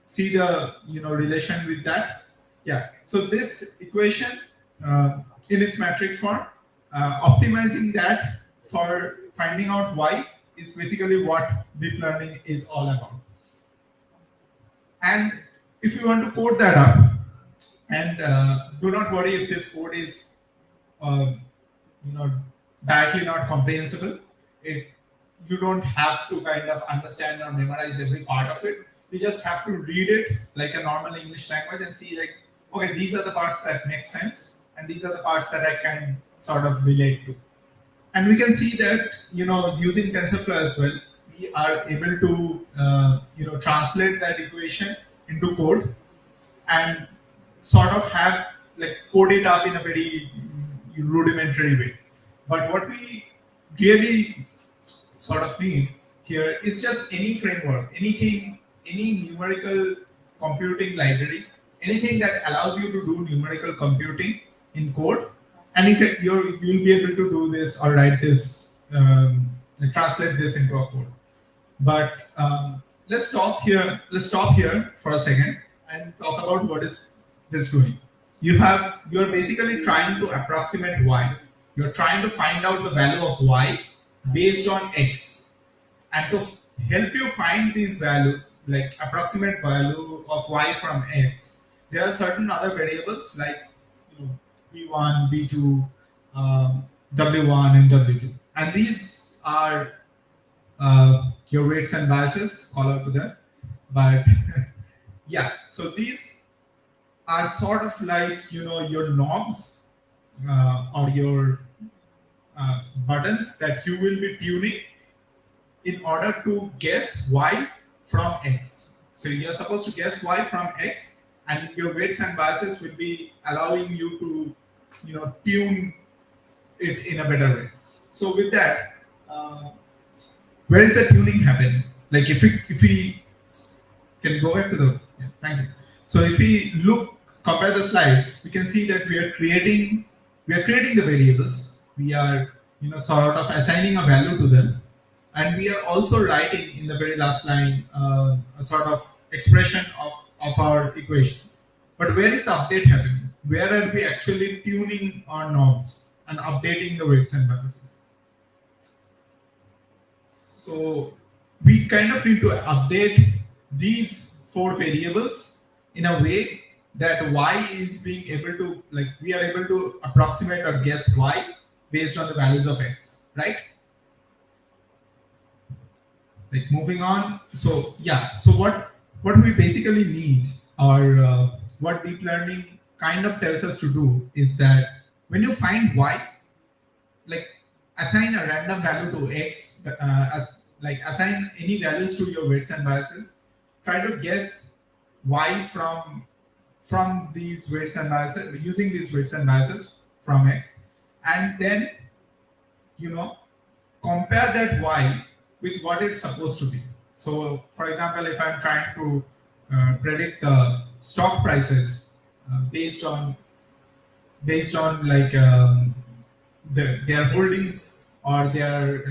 See the relation with that. Yeah. So this equation in its matrix form, optimizing that for finding out y is basically what deep learning is all about. And if you want to code that up, and do not worry if this code is directly not comprehensible. You don't have to kind of understand or memorize every part of it. You just have to read it like a normal English language and see like, okay, these are the parts that make sense, and these are the parts that I can sort of relate to. And we can see that using TensorFlow as well, we are able to translate that equation into code and sort of have like code it up in a very rudimentary way. But what we really sort of need here is just any framework, anything, any numerical computing library, anything that allows you to do numerical computing in code, and you'll be able to do this or write this, translate this into a code. But let's stop here for a second and talk about what is this doing. You're basically trying to approximate y. You're trying to find out the value of y based on x, and to help you find this value, like approximate value of y from x, there are certain other variables like b1, b2, w1, and w2, and these are your weights and biases, call out to them. But yeah, so these are sort of like your knobs or your buttons that you will be tuning in order to guess y from x. So you're supposed to guess y from x, and your weights and biases will be allowing you to tune it in a better way. So with that, where is the tuning happening? Like if we can go back to the thank you. So if we compare the slides, we can see that we are creating the variables. We are sort of assigning a value to them, and we are also writing in the very last line a sort of expression of our equation. But where is the update happening? Where are we actually tuning our knobs and updating the weights and biases? So we kind of need to update these 4 variables in a way that y is being able to, like, we are able to approximate or guess y based on the values of x, right? Like moving on. So yeah, so what we basically need, or what deep learning kind of tells us to do, is that when you find y, like assign a random value to x, assign any values to your weights and biases, try to guess y from these weights and biases, using these weights and biases from x, and then compare that y with what it's supposed to be. So for example, if I'm trying to predict the stock prices based on like their holdings or their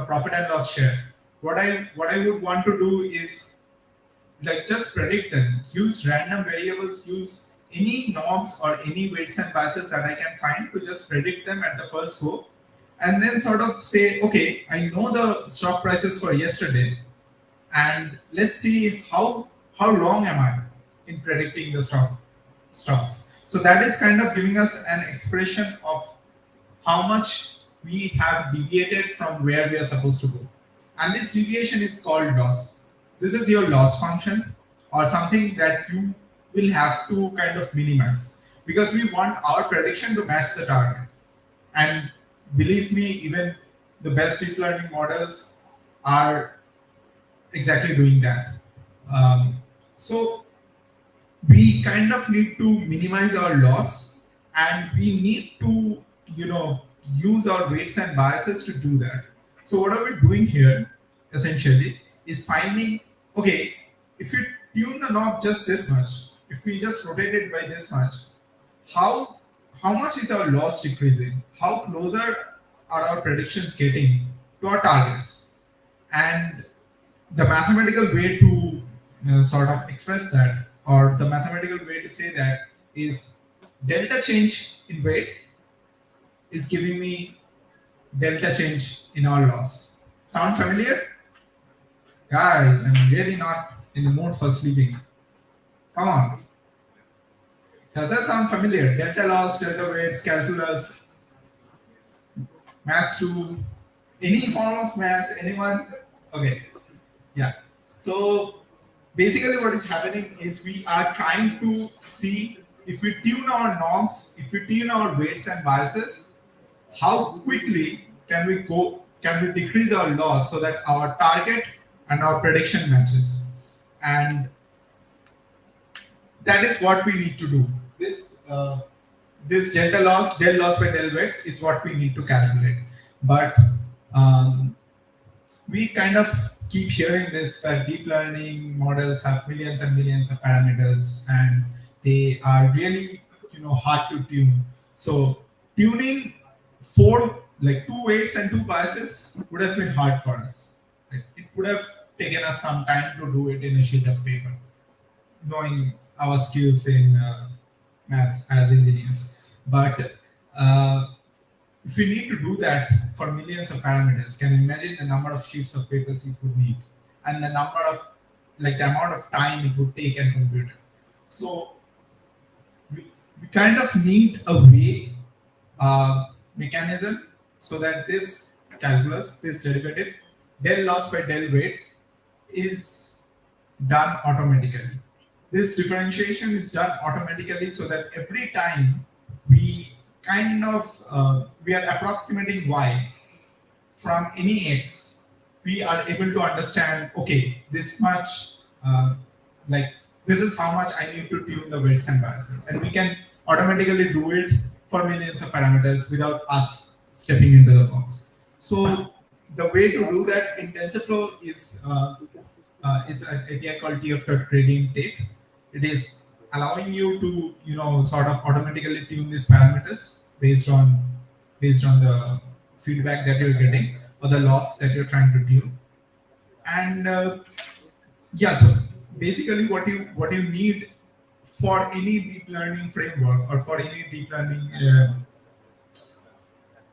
profit and loss share, what I would want to do is like just predict them, use random variables, use any knobs or any weights and biases that I can find to just predict them at the first go, and then sort of say, okay, I know the stock prices for yesterday, and let's see how wrong am I in predicting the stocks. So that is kind of giving us an expression of how much we have deviated from where we are supposed to go, and this deviation is called loss. This is your loss function, or something that you will have to kind of minimize, because we want our prediction to match the target. And believe me, even the best deep learning models are exactly doing that. So we kind of need to minimize our loss, and we need to use our weights and biases to do that. So what are we doing here essentially is finding, okay, if you tune the knob just this much, if we just rotate it by this much, how much is our loss decreasing? How closer are our predictions getting to our targets? And the mathematical way to sort of express that, or the mathematical way to say that, is delta change in weights is giving me delta change in our loss. Sound familiar? Guys, I'm really not in the mood for sleeping. Come on. Does that sound familiar? Delta loss, delta weights, calculus, maths 2, any form of maths, anyone? Okay, yeah. So basically what is happening is we are trying to see if we tune our norms, if we tune our weights and biases, how quickly can we go can we decrease our loss so that our target and our prediction matches? And that is what we need to do. This delta loss, del loss by del weights is what we need to calculate. But we kind of keep hearing this that deep learning models have millions and millions of parameters and they are really hard to tune. So tuning two weights and two biases would have been hard for us. It would have taken us some time to do it in a sheet of paper, knowing our skills in maths as engineers. But if we need to do that for millions of parameters, can you imagine the number of sheets of papers it would need and the amount of time it would take and compute it? So we kind of need a way, mechanism, so that this calculus, this derivative, del loss by del weights, is done automatically. This differentiation is done automatically so that every time we we are approximating y from any x, we are able to understand, okay, this much, this is how much I need to tune the weights and biases. And we can automatically do it for millions of parameters without us stepping into the box. So the way to do that in TensorFlow is an API called TFUG gradient tape. It is allowing you to sort of automatically tune these parameters based on the feedback that you're getting or the loss that you're trying to tune. And so basically what you need for any deep learning framework or for any deep learning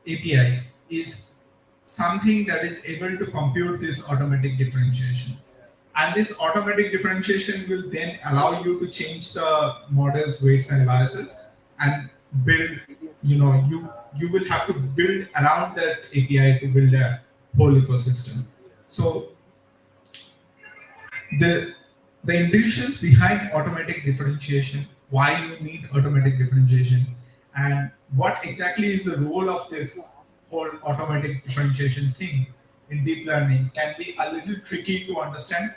API is something that is able to compute this automatic differentiation. And this automatic differentiation will then allow you to change the model's weights and biases and build, you will have to build around that API to build a whole ecosystem. So the intuitions behind automatic differentiation, why you need automatic differentiation, and what exactly is the role of this whole automatic differentiation thing in deep learning can be a little tricky to understand.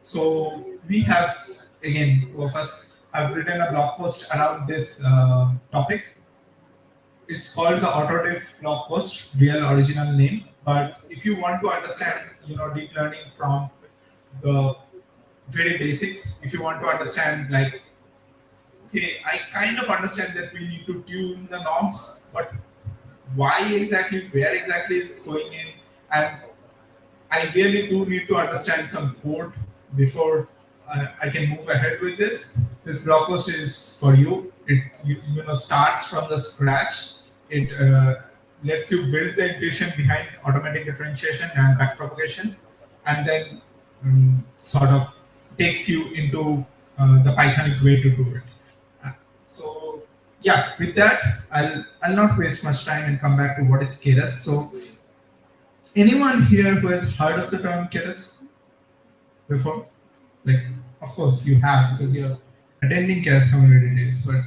So we have, again, two of us have written a blog post around this topic. It's called the AutoDiff blog post, real original name. But if you want to understand, deep learning from the very basics, if you want to understand, okay, I kind of understand that we need to tune the norms, but why exactly, where exactly is this going in, and I really do need to understand some code before I can move ahead with this. This blog post is for you. It starts from the scratch. It lets you build the intuition behind automatic differentiation and backpropagation, and then sort of takes you into the Pythonic way to do it. So yeah, with that, I'll not waste much time and come back to what is Keras. So anyone here who has heard of the term Keras before? Of course you have, because you're attending Keras Community Days, but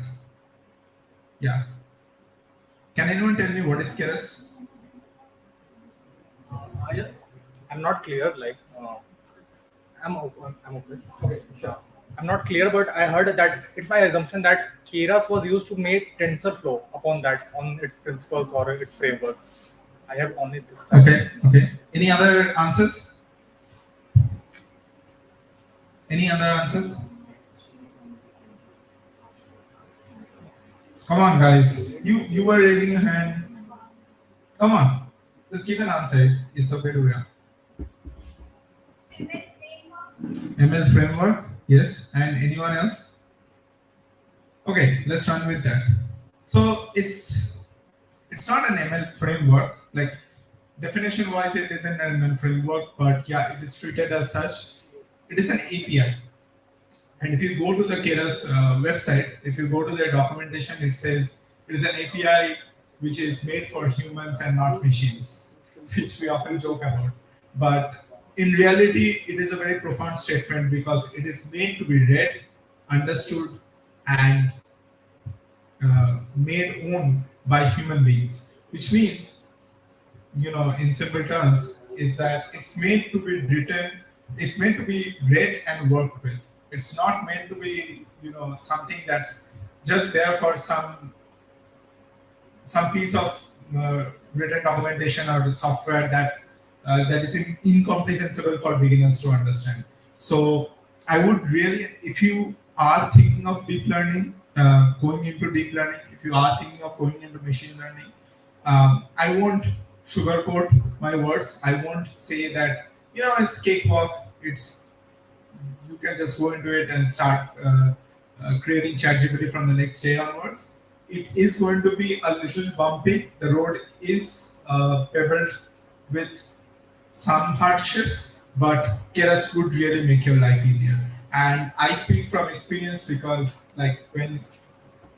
yeah. Can anyone tell me what is Keras? I'm not clear. I'm okay. Okay, sure. I'm not clear, but I heard that it's my assumption that Keras was used to make TensorFlow upon its principles or its framework. I have only this. Okay. Any other answers? Any other answers? Come on, guys. You were raising your hand. Come on. Just give an answer. It's okay to hear. ML framework. Yes. And anyone else? Okay, let's run with that. So it's not an ML framework. Definition wise, it isn't an ML framework, but yeah, it is treated as such. It is an API. And if you go to the Keras website, if you go to their documentation, it says it is an API which is made for humans and not machines, which we often joke about. But in reality, it is a very profound statement because it is made to be read, understood, and made own by human beings, which means in simple terms, is that it's made to be written, it's meant to be read and worked with. It's not meant to be, something that's just there for some piece of written documentation or software that is incomprehensible for beginners to understand. So I would really, if you are thinking of deep learning, going into deep learning, if you are thinking of going into machine learning, I won't sugarcoat my words. I won't say that it's cakewalk. It's you can just go into it and start creating ChatGPT from the next day onwards. It is going to be a little bumpy. The road is pebbled with some hardships, but Keras would really make your life easier. And I speak from experience because, like, when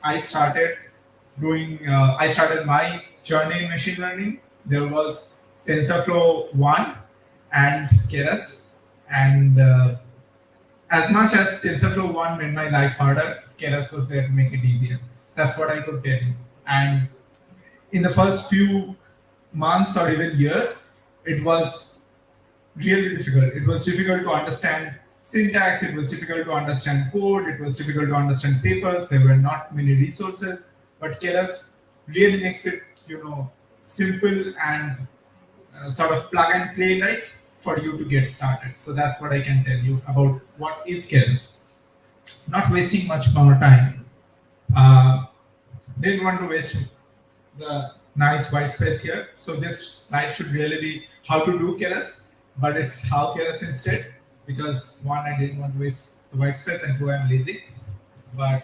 I started I started my journey in machine learning, there was TensorFlow 1 and Keras, and as much as TensorFlow 1 made my life harder, Keras was there to make it easier. That's what I could tell you. And in the first few months or even years, it was really difficult. It was difficult to understand syntax, it was difficult to understand code, it was difficult to understand papers, there were not many resources, but Keras really makes it, simple and sort of plug and play like for you to get started. So that's what I can tell you about what is Keras. Not wasting much more time. Didn't want to waste the nice white space here. So this slide should really be how to do Keras, but it's how Keras instead, because one, I didn't want to waste the white space, and two, I'm lazy. But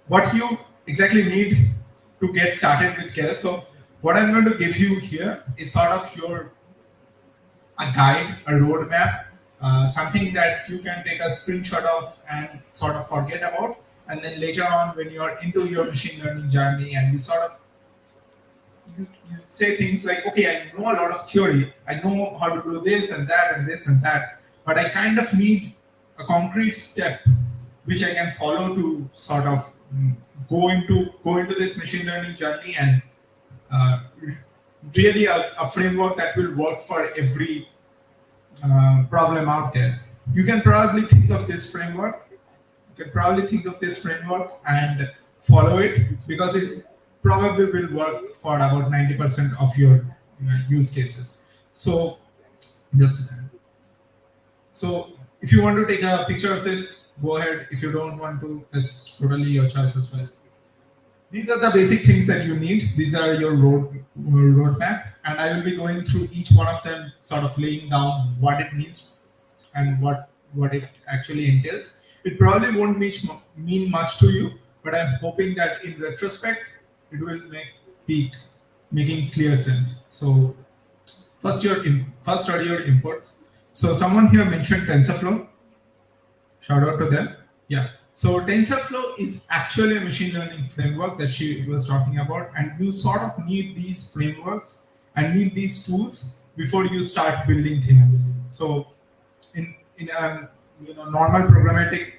what you exactly need to get started with Keras. So what I'm going to give you here is sort of a guide, a roadmap, something that you can take a screenshot of and sort of forget about. And then later on, when you're into your machine learning journey and you sort of you say things like, okay, I know a lot of theory, I know how to do this and that and this and that, but I kind of need a concrete step which I can follow to sort of go into this machine learning journey, and really a framework that will work for every problem out there. You can probably think of this framework. And follow it, because it probably will work for about 90% of your use cases. So just a second. So if you want to take a picture of this, go ahead. If you don't want to, it's totally your choice as well. These are the basic things that you need. These are your roadmap, and I will be going through each one of them, sort of laying down what it means and what it actually entails. It probably won't mean much to you, but I'm hoping that in retrospect, it will making clear sense. So first are your imports. So someone here mentioned TensorFlow. Shout out to them. Yeah. So TensorFlow is actually a machine learning framework that she was talking about, and you sort of need these frameworks and need these tools before you start building things. So in a normal programmatic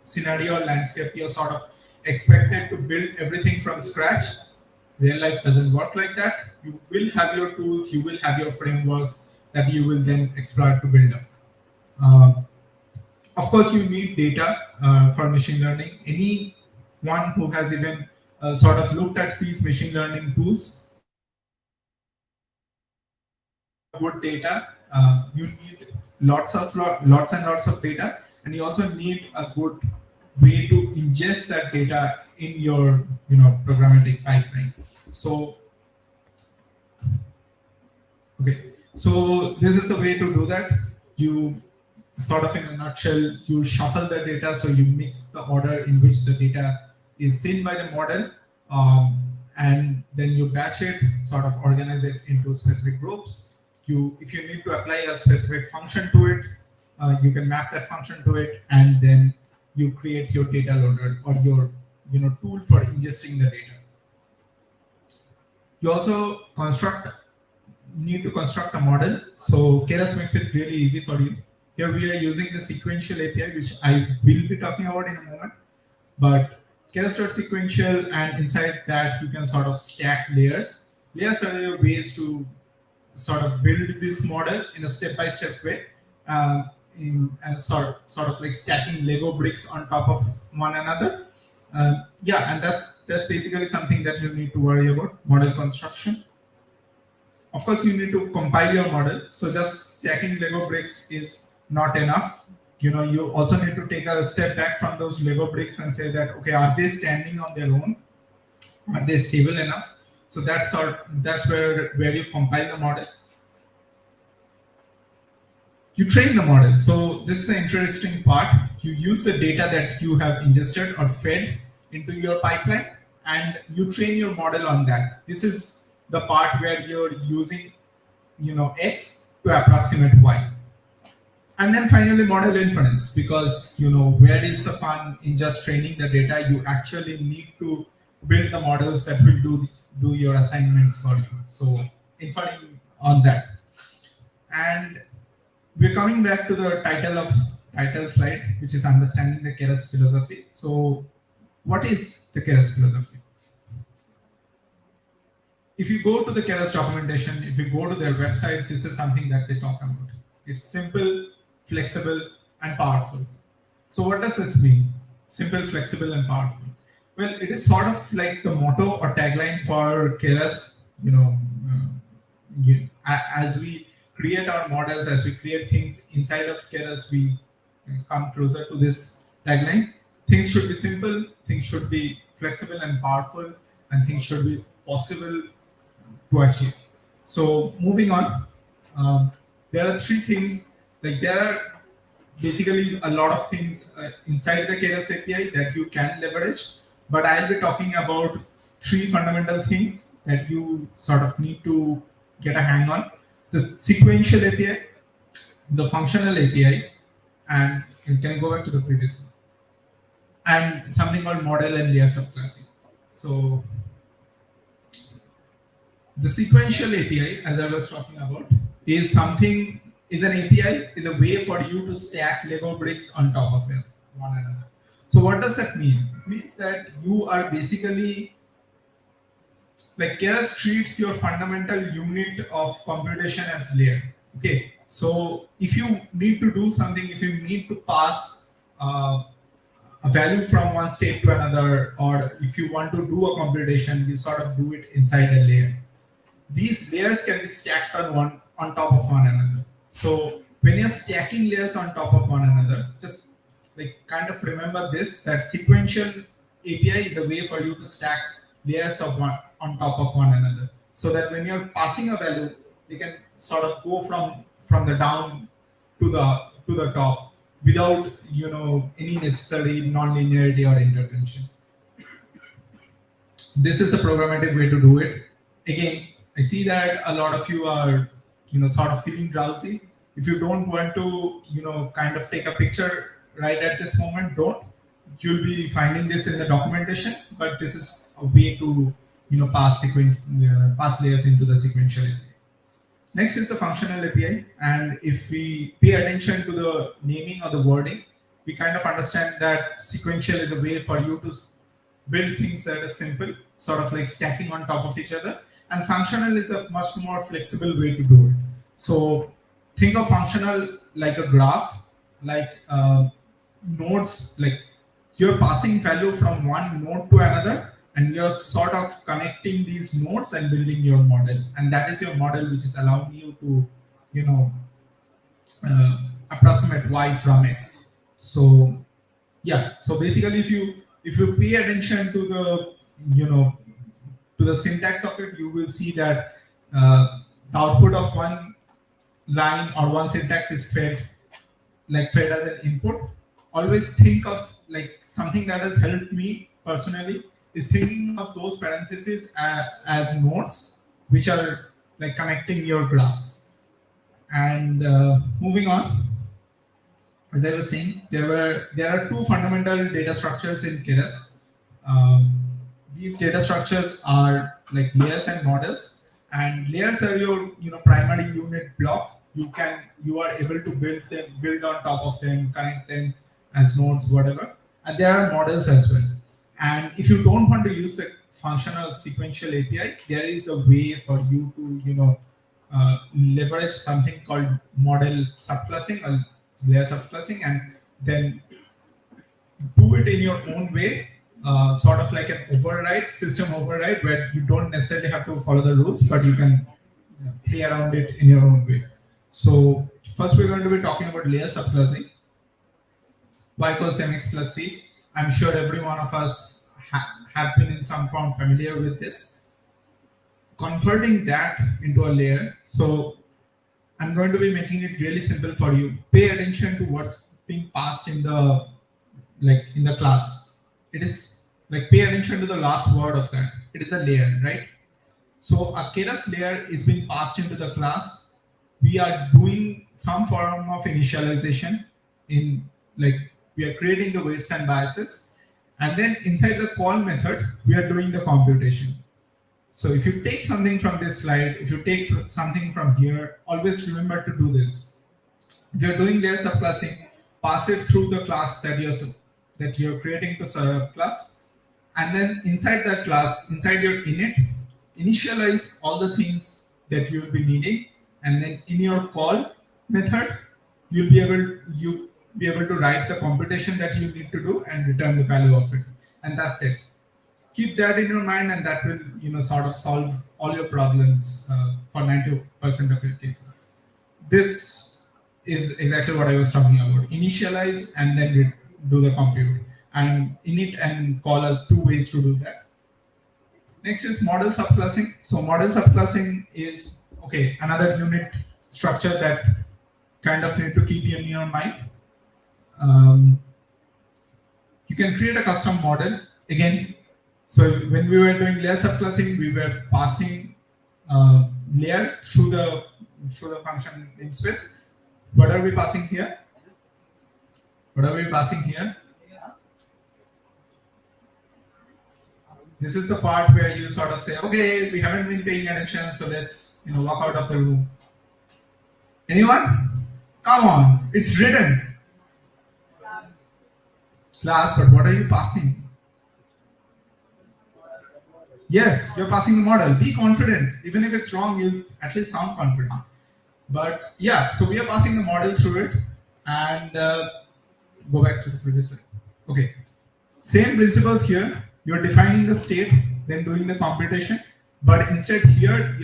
scenario or landscape, you're sort of expected to build everything from scratch. Real life doesn't work like that. You will have your tools, you will have your frameworks that you will then exploit to build up. Of course, you need data for machine learning. Anyone who has even sort of looked at these machine learning tools, good data. You need lots and lots of data, and you also need a good way to ingest that data in your programmatic pipeline. So okay, so this is the way to do that. You sort of, in a nutshell, you shuffle the data, so you mix the order in which the data is seen by the model, and then you batch it, sort of organize it into specific groups. If you need to apply a specific function to it, you can map that function to it, and then you create your data loader or your tool for ingesting the data. You also need to construct a model. So Keras makes it really easy for you. Here we are using the sequential API, which I will be talking about in a moment. But Keras.sequential, and inside that you can sort of stack layers layers are your ways to sort of build this model in a step-by-step way, and sort of like stacking Lego bricks on top of one another. Yeah, and that's basically something that you need to worry about, model construction. Of course, you need to compile your model. So just stacking Lego bricks is not enough. You also need to take a step back from those Lego bricks and say that, okay, are they standing on their own? Are they stable enough? So that's where you compile the model. You train the model. So this is the interesting part. You use the data that you have ingested or fed into your pipeline, and you train your model on that. This is the part where you're using, X to approximate Y. And then finally, model inference, because where is the fun in just training the data? You actually need to build the models that will do your assignments for you. So inferring on that. And we're coming back to the title slide, which is understanding the Keras philosophy. So what is the Keras philosophy? If you go to the Keras documentation, if you go to their website, this is something that they talk about. It's simple, flexible, and powerful. So what does this mean? Simple, flexible, and powerful. Well, it is sort of like the motto or tagline for Keras. As we create our models, as we create things inside of Keras, we come closer to this tagline. Things should be simple, things should be flexible and powerful, and things should be possible to achieve. So moving on, there are three things. Like there are basically a lot of things inside the Keras API that you can leverage, but I'll be talking about three fundamental things that you sort of need to get a hang on: the sequential API, the functional API, and can I go back to the previous one? And something called model and layer subclassing. So the sequential API, as I was talking about, is an API, is a way for you to stack Lego bricks on top of one another. So what does that mean? It means that you are basically, like Keras treats your fundamental unit of computation as layer. Okay, so if you need to do something, if you need to pass a value from one state to another, or if you want to do a computation, you sort of do it inside a layer. These layers can be stacked on top of one another. So when you're stacking layers on top of one another, just like kind of remember this, that sequential API is a way for you to stack layers of one on top of one another, so that when you're passing a value, they can sort of go from the down to the top without any necessary non-linearity or intervention. This is a programmatic way to do it. Again, I see that a lot of you are sort of feeling drowsy. If you don't want to kind of take a picture right at this moment, don't. You'll be finding this in the documentation, but this is a way to pass layers into the sequential API. Next is the functional API, and if we pay attention to the naming or the wording, we kind of understand that sequential is a way for you to build things that are simple, sort of like stacking on top of each other, and functional is a much more flexible way to do it. So think of functional like a graph, like nodes, like you're passing value from one node to another, and you're sort of connecting these nodes and building your model. And that is your model, which is allowing you to, approximate Y from X. So yeah, so basically if you pay attention to the syntax of it, you will see that the output of one line or one syntax is fed as an input. Always think of like something that has helped me personally is thinking of those parentheses as nodes, which are like connecting your graphs. And moving on, as I was saying, there are two fundamental data structures in Keras. These data structures are like layers and models, and layers are your primary unit block. You are able to build on top of them, connect them as nodes, whatever. And there are models as well. And if you don't want to use the functional sequential API, there is a way for you to leverage something called model subclassing or layer subclassing, and then do it in your own way, sort of like an override, system override, where you don't necessarily have to follow the rules, but you can play around it in your own way. So first we're going to be talking about layer subclassing. Y equals mx plus c. I'm sure every one of us have been in some form familiar with this. Converting that into a layer. So I'm going to be making it really simple for you. Pay attention to what's being passed in the class. It is like, pay attention to the last word of that. It is a layer, right? So a Keras layer is being passed into the class. We are doing some form of initialization in, like, we are creating the weights and biases, and then inside the call method we are doing the computation. So if you take something from this slide, if you take something from here, always remember to do this. If you're doing layer subclassing, pass it through the class that you're creating to serve class, and then inside that class, inside your init, initialize all the things that you'll be needing, and then in your call method, you'll be able to write the computation that you need to do and return the value of it, and that's it. Keep that in your mind, and that will sort of solve all your problems for 90% of your cases. This is exactly what I was talking about. Initialize and then do the compute, and init and call are two ways to do that. Next is model subclassing. So model subclassing is another unit structure that kind of need to keep in your mind. You can create a custom model again. So when we were doing layer subclassing, we were passing layer through the function namespace. What are we passing here? This is the part where you sort of say, okay, we haven't been paying attention, so let's walk out of the room. Anyone? Come on, it's written. Class, but what are you passing? Yes, you're passing the model. Be confident. Even if it's wrong, you'll at least sound confident. But yeah, so we are passing the model through it, and go back to the previous slide. Okay, same principles here. You're defining the state, then doing the computation, but instead here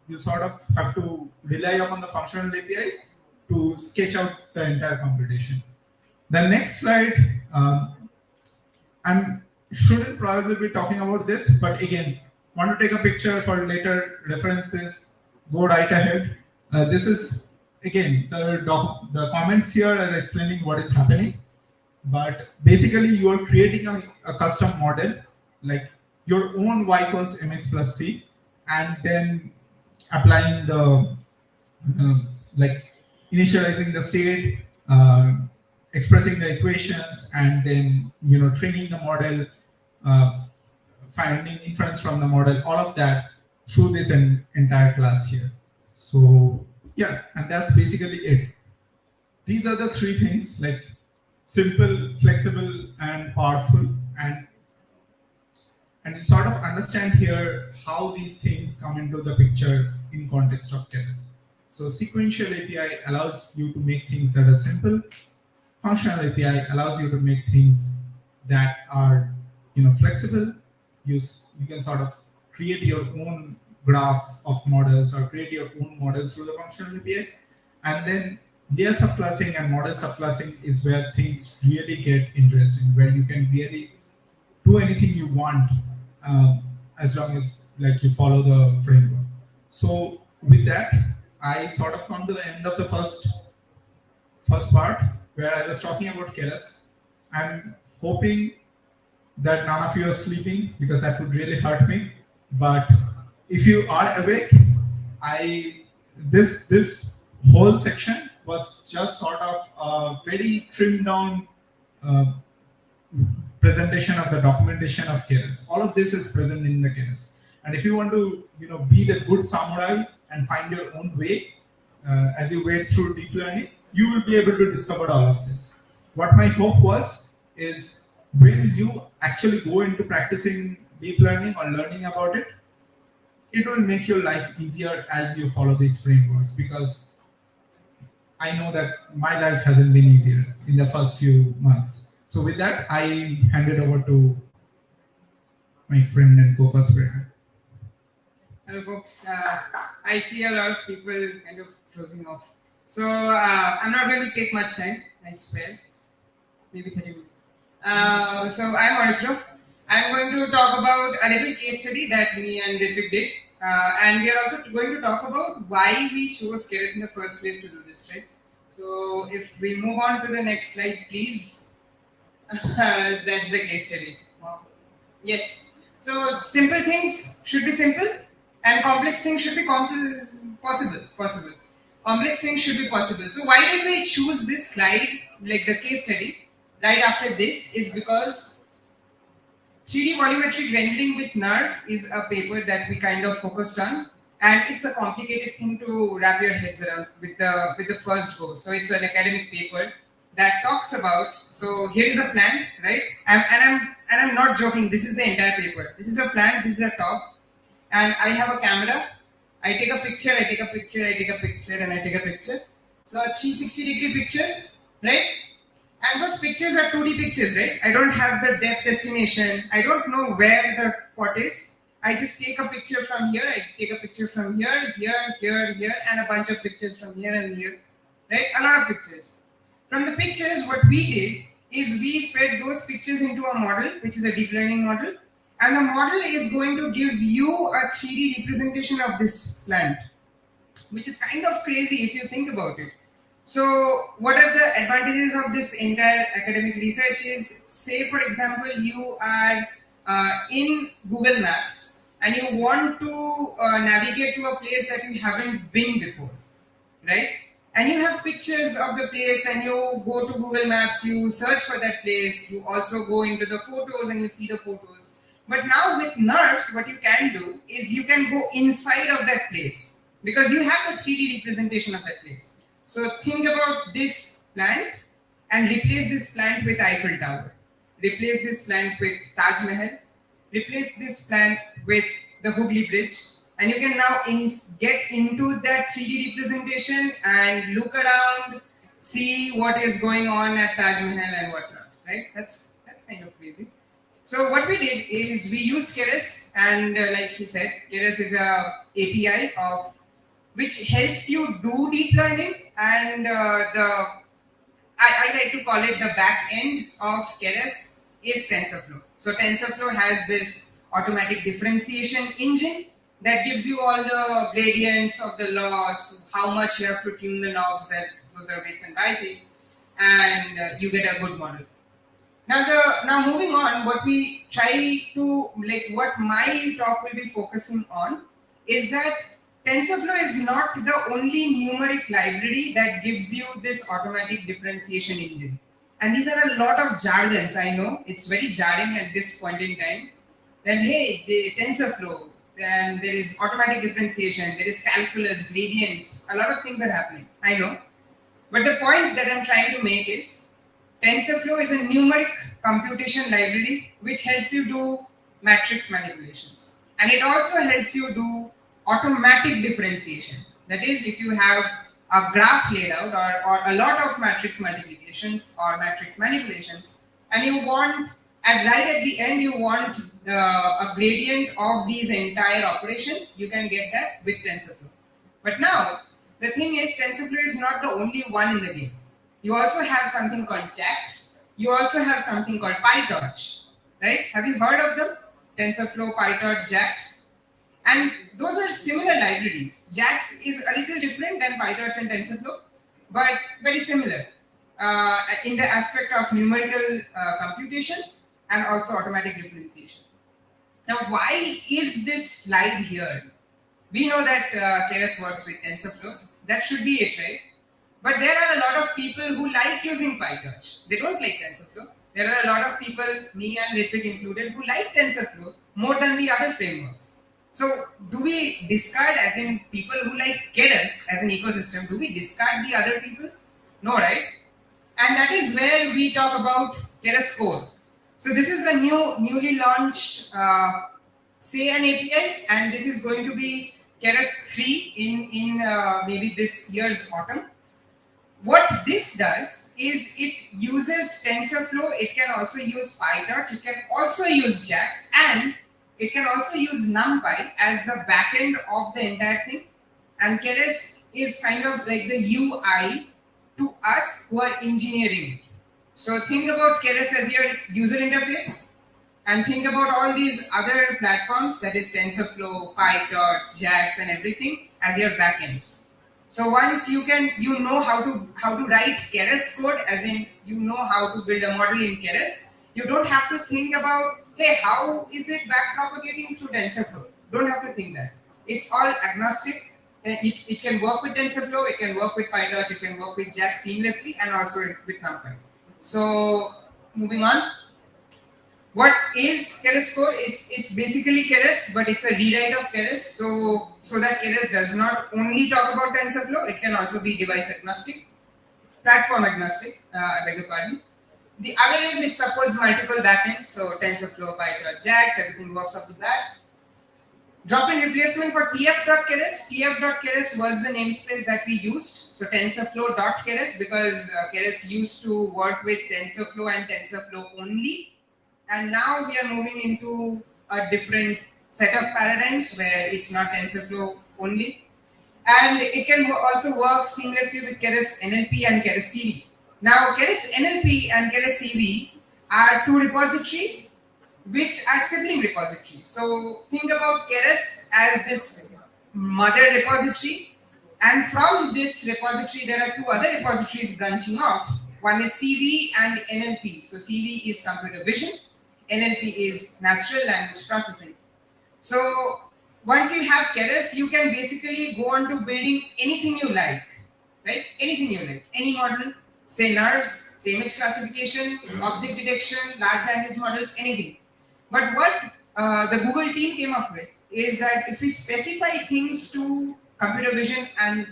you sort of have to rely upon the functional API to sketch out the entire computation. The next slide, I shouldn't probably be talking about this, but again, want to take a picture for later reference this, go right ahead. This is, again, the comments here are explaining what is happening, but basically you are creating a custom model, like your own y equals mx plus c, and then applying the, initializing the state, expressing the equations, and then training the model, finding inference from the model, all of that through this entire class here. So yeah, and that's basically it. These are the three things, like simple, flexible, and powerful, and you sort of understand here how these things come into the picture in context of Keras. So sequential API allows you to make things that are simple. Functional API allows you to make things that are flexible. You can sort of create your own graph of models or create your own model through the functional API. And then layer subclassing and model subclassing is where things really get interesting, where you can really do anything you want as long as you follow the framework. So with that, I sort of come to the end of the first part where I was talking about Keras. I'm hoping that none of you are sleeping, because that would really hurt me. But if you are awake, this whole section was just sort of a very trimmed down presentation of the documentation of Keras. All of this is present in the Keras. And if you want to be the good samurai and find your own way as you wade through deep learning, you will be able to discover all of this. What my hope is when you actually go into practicing deep learning or learning about it, it will make your life easier as you follow these frameworks, because I know that my life hasn't been easier in the first few months. So with that, I hand it over to my friend and co-conspirator. Hello, folks. I see a lot of people kind of closing off. So I'm not going to take much time, I swear. Maybe 30 minutes. So I'm Arithro. I'm going to talk about a little case study that me and Ritvik did. And we are also going to talk about why we chose Keras in the first place to do this, right? So if we move on to the next slide, please. That's the case study. Wow. Yes. So simple things should be simple, and complex things should be possible. Complex things should be possible. So why did we choose this slide, like the case study, right after this? Is because 3D volumetric rendering with NERV is a paper that we kind of focused on, and it's a complicated thing to wrap your heads around with the first go. So it's an academic paper that talks about. So here is a plant, right? I'm not joking. This is the entire paper. This is a plant. This is a top, and I have a camera. I take a picture. I take a picture. I take a picture, and I take a picture. So 360-degree pictures, right? And those pictures are 2D pictures, right? I don't have the depth estimation. I don't know where the pot is. I just take a picture from here. I take a picture from here, and a bunch of pictures from here and here, right? A lot of pictures. From the pictures, what we did is we fed those pictures into a model, which is a deep learning model. And the model is going to give you a 3D representation of this plant, which is kind of crazy if you think about it. So what are the advantages of this entire academic research is, say for example, you are in Google Maps and you want to navigate to a place that you haven't been before, right? And you have pictures of the place and you go to Google Maps, you search for that place, you also go into the photos and you see the photos. But now with NERVs, what you can do is you can go inside of that place because you have the 3D representation of that place. So think about this plant and replace this plant with Eiffel Tower. Replace this plant with Taj Mahal. Replace this plant with the Hooghly Bridge. And you can now get into that 3D representation and look around, see what is going on at Taj Mahal and whatnot, right? That's kind of crazy. So what we did is we used Keras, and like he said, Keras is a API of which helps you do deep learning, and I like to call it the back end of Keras is TensorFlow. So TensorFlow has this automatic differentiation engine that gives you all the gradients of the loss, how much you have to tune the knobs, that those are weights and biases, and you get a good model. Now moving on, what we try to, like what my talk will be focusing on is that TensorFlow is not the only numeric library that gives you this automatic differentiation engine. And these are a lot of jargons, I know. It's very jarring at this point in time. Then hey, the TensorFlow, then there is automatic differentiation, there is calculus, gradients, a lot of things are happening, I know. But the point that I'm trying to make is, TensorFlow is a numeric computation library which helps you do matrix manipulations. And it also helps you do automatic differentiation. That is, if you have a graph laid out or a lot of matrix multiplications or matrix manipulations, and you want, right at the end, you want a gradient of these entire operations, you can get that with TensorFlow. But now, the thing is, TensorFlow is not the only one in the game. You also have something called JAX. You also have something called PyTorch, right? Have you heard of them? TensorFlow, PyTorch, JAX. And those are similar libraries. JAX is a little different than PyTorch and TensorFlow, but very similar in the aspect of numerical computation and also automatic differentiation. Now, why is this slide here? We know that Keras works with TensorFlow. That should be it, right? But there are a lot of people who like using PyTorch. They don't like TensorFlow. There are a lot of people, me and Ritvik included, who like TensorFlow more than the other frameworks. So do we discard, as in people who like Keras as an ecosystem, do we discard the other people? No, right? And that is where we talk about Keras core. So this is the newly launched say an API, and this is going to be Keras 3 in maybe this year's autumn. What this does is it uses TensorFlow, it can also use PyTorch, it can also use JAX, and it can also use NumPy as the backend of the entire thing. And Keras is kind of like the UI to us who are engineering. So think about Keras as your user interface, and think about all these other platforms, that is TensorFlow, PyTorch, JAX, and everything as your backends. So once you know how to write Keras code, as in you know how to build a model in Keras, you don't have to think about, hey, how is it backpropagating through TensorFlow? Don't have to think that. It's all agnostic. It can work with TensorFlow, it can work with PyTorch, it can work with JAX seamlessly, and also with NumPy. So moving on. What is Keras code? It's basically Keras, but it's a rewrite of Keras. So that Keras does not only talk about TensorFlow, it can also be device agnostic, platform agnostic. I beg your pardon. The other is it supports multiple backends, so TensorFlow, PyTorch, JAX, everything works up to that. Drop-in replacement for tf.keras. tf.keras was the namespace that we used. So TensorFlow.keras, because Keras used to work with TensorFlow and TensorFlow only. And now we are moving into a different set of paradigms where it's not TensorFlow only. And it can also work seamlessly with Keras NLP and Keras CV. Now, Keras NLP and Keras CV are two repositories which are sibling repositories. So think about Keras as this mother repository, and from this repository there are two other repositories branching off. One is CV and NLP. So CV is computer vision, NLP is natural language processing. So once you have Keras, you can basically go on to building anything you like, right? Anything you like, any model, say nerves, say image classification, object detection, large language models, anything. But what the Google team came up with is that if we specify things to computer vision and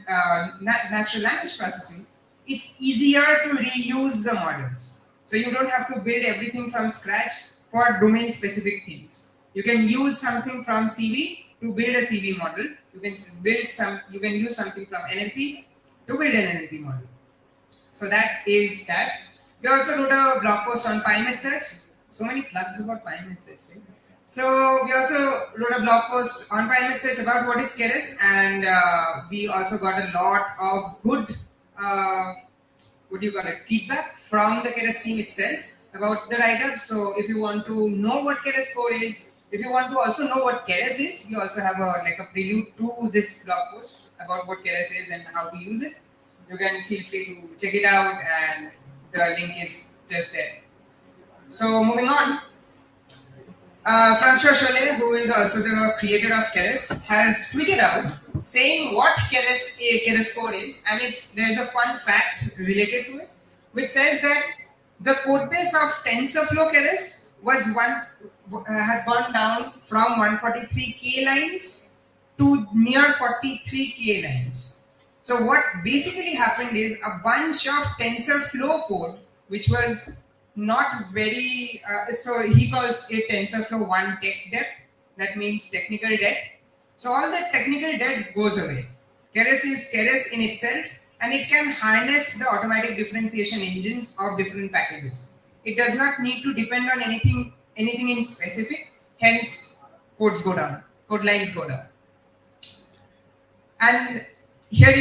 natural language processing, it's easier to reuse the models. So you don't have to build everything from scratch for domain specific things. You can use something from CV to build a CV model. You can use something from NLP to build an NLP model. So that is that. We also wrote a blog post on PyMethSearch. So many plugs about PyMethSearch, right? So we also wrote a blog post on PyMethSearch about what is Keras, and we also got a lot of good, feedback from the Keras team itself about the write-up. So if you want to know what Keras code is, if you want to also know what Keras is, we also have a prelude to this blog post about what Keras is and how to use it. You can feel free to check it out, and the link is just there. So moving on, Francois Cholet, who is also the creator of Keras, has tweeted out saying what Keras code is, and there's a fun fact related to it, which says that the code base of TensorFlow Keras had gone down from 143k lines to near 43k lines. So what basically happened is a bunch of TensorFlow code, which was not very, so he calls it TensorFlow 1 tech debt, that means technical debt. So all that technical debt goes away. Keras is Keras in itself, and it can harness the automatic differentiation engines of different packages. It does not need to depend on anything in specific, hence code lines go down. And here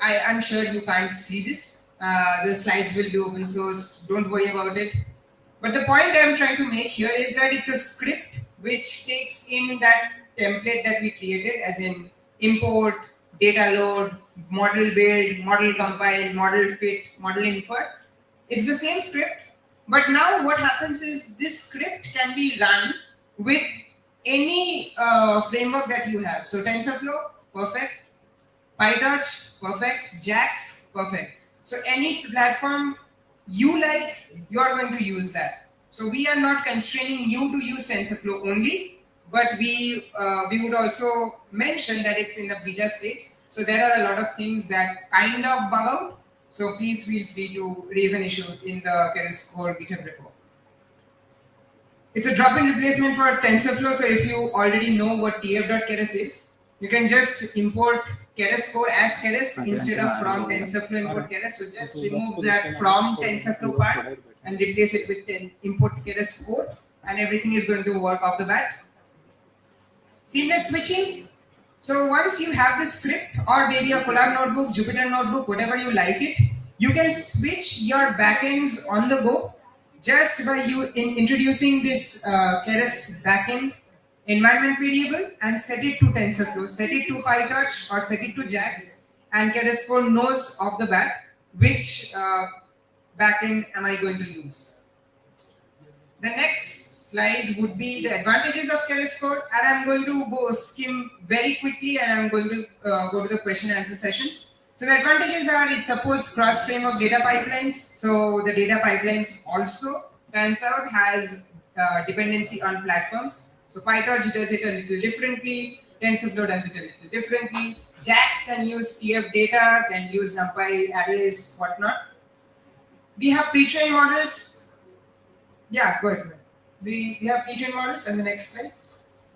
I'm sure you can't see this. The slides will be open source, don't worry about it. But the point I'm trying to make here is that it's a script which takes in that template that we created, as in import, data load, model build, model compile, model fit, model infer. It's the same script, but now what happens is this script can be run with any framework that you have. So TensorFlow, perfect. PyTorch, perfect. JAX, perfect. So any platform you like, you are going to use that. So we are not constraining you to use TensorFlow only, but we would also mention that it's in the beta stage. So there are a lot of things that kind of bug out. So please feel free to raise an issue in the Keras core GitHub repo. It's a drop-in replacement for TensorFlow. So if you already know what tf.keras is, you can just import Keras core as Keras instead of from TensorFlow import Keras. So just remove that from TensorFlow part and replace it with import Keras core, and everything is going to work off the bat. Seamless switching. So once you have the script or maybe a Colab notebook, Jupyter notebook, whatever you like it, you can switch your backends on the go just by introducing this Keras backend environment variable and set it to TensorFlow, set it to PyTorch or set it to JAX, and Keras core knows off the bat which backend am I going to use. The next slide would be the advantages of Keras core, and I'm going to go skim very quickly and I'm going to go to the question and answer session. So the advantages are it supports cross-framework data pipelines. So the data pipelines also turns out has dependency on platforms. So PyTorch does it a little differently, TensorFlow does it a little differently, JAX can use TF data, can use NumPy arrays, whatnot. We have pre-trained models. Yeah, go ahead. We have pre-trained models, and the next slide.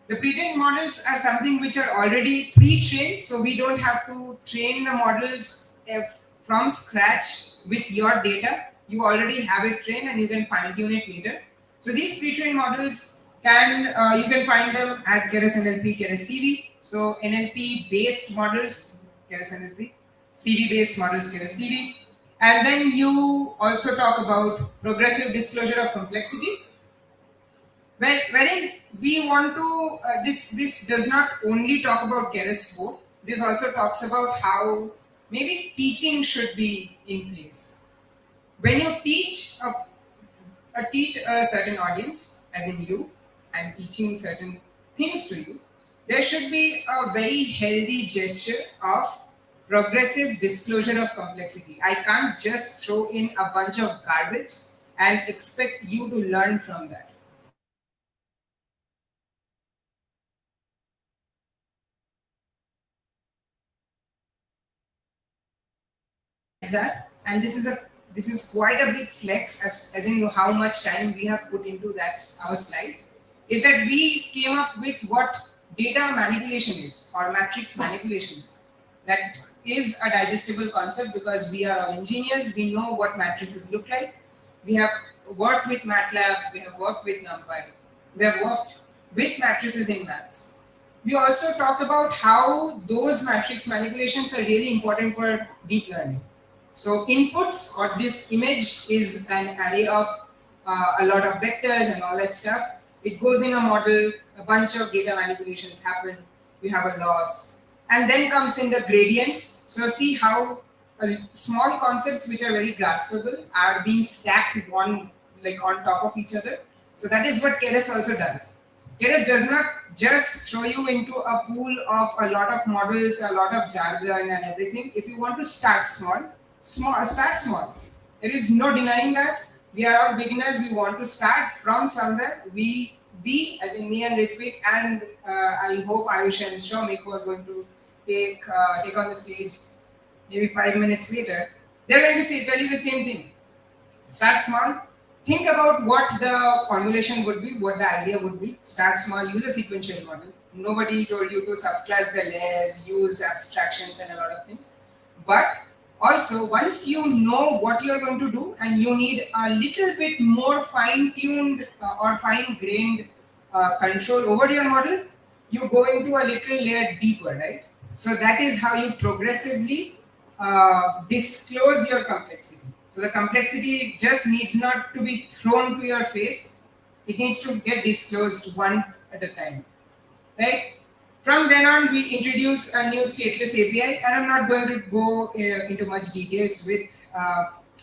The pre-trained models are something which are already pre-trained, so we don't have to train the models from scratch with your data. You already have it trained and you can fine-tune it later. So these pre-trained models you can find them at Keras NLP, Keras CV. So NLP based models, Keras NLP, CV based models, Keras CV. And then you also talk about progressive disclosure of complexity. Wherein we want to, this does not only talk about Keras core, this also talks about how maybe teaching should be in place. When you teach a certain audience, as in you, and teaching certain things to you, there should be a very healthy gesture of progressive disclosure of complexity. I can't just throw in a bunch of garbage and expect you to learn from that. That, and this is quite a big flex as in how much time we have put into our slides, is that we came up with what data manipulation is or matrix manipulation is. That is a digestible concept because we are all engineers, we know what matrices look like. We have worked with MATLAB, we have worked with NumPy, we have worked with matrices in maths. We also talk about how those matrix manipulations are really important for deep learning. So inputs or this image is an array of a lot of vectors and all that stuff. It goes in a model, a bunch of data manipulations happen, you have a loss. And then comes in the gradients. So see how small concepts which are very graspable are being stacked on top of each other. So that is what Keras also does. Keras does not just throw you into a pool of a lot of models, a lot of jargon and everything. If you want to start start small. There is no denying that. We are all beginners. We want to start from somewhere. We as in me and Ritvik, and I hope Ayush and Shomik, who are going to take on the stage maybe 5 minutes later, they're going to tell you the same thing. Start small. Think about what the formulation would be, what the idea would be. Start small. Use a sequential model. Nobody told you to subclass the layers, use abstractions and a lot of things. But also, once you know what you're going to do and you need a little bit more fine-tuned or fine-grained control over your model, you go into a little layer deeper, right? So that is how you progressively disclose your complexity. So the complexity just needs not to be thrown to your face. It needs to get disclosed one at a time, right? From then on, we introduce a new stateless API, and I'm not going to go into much details with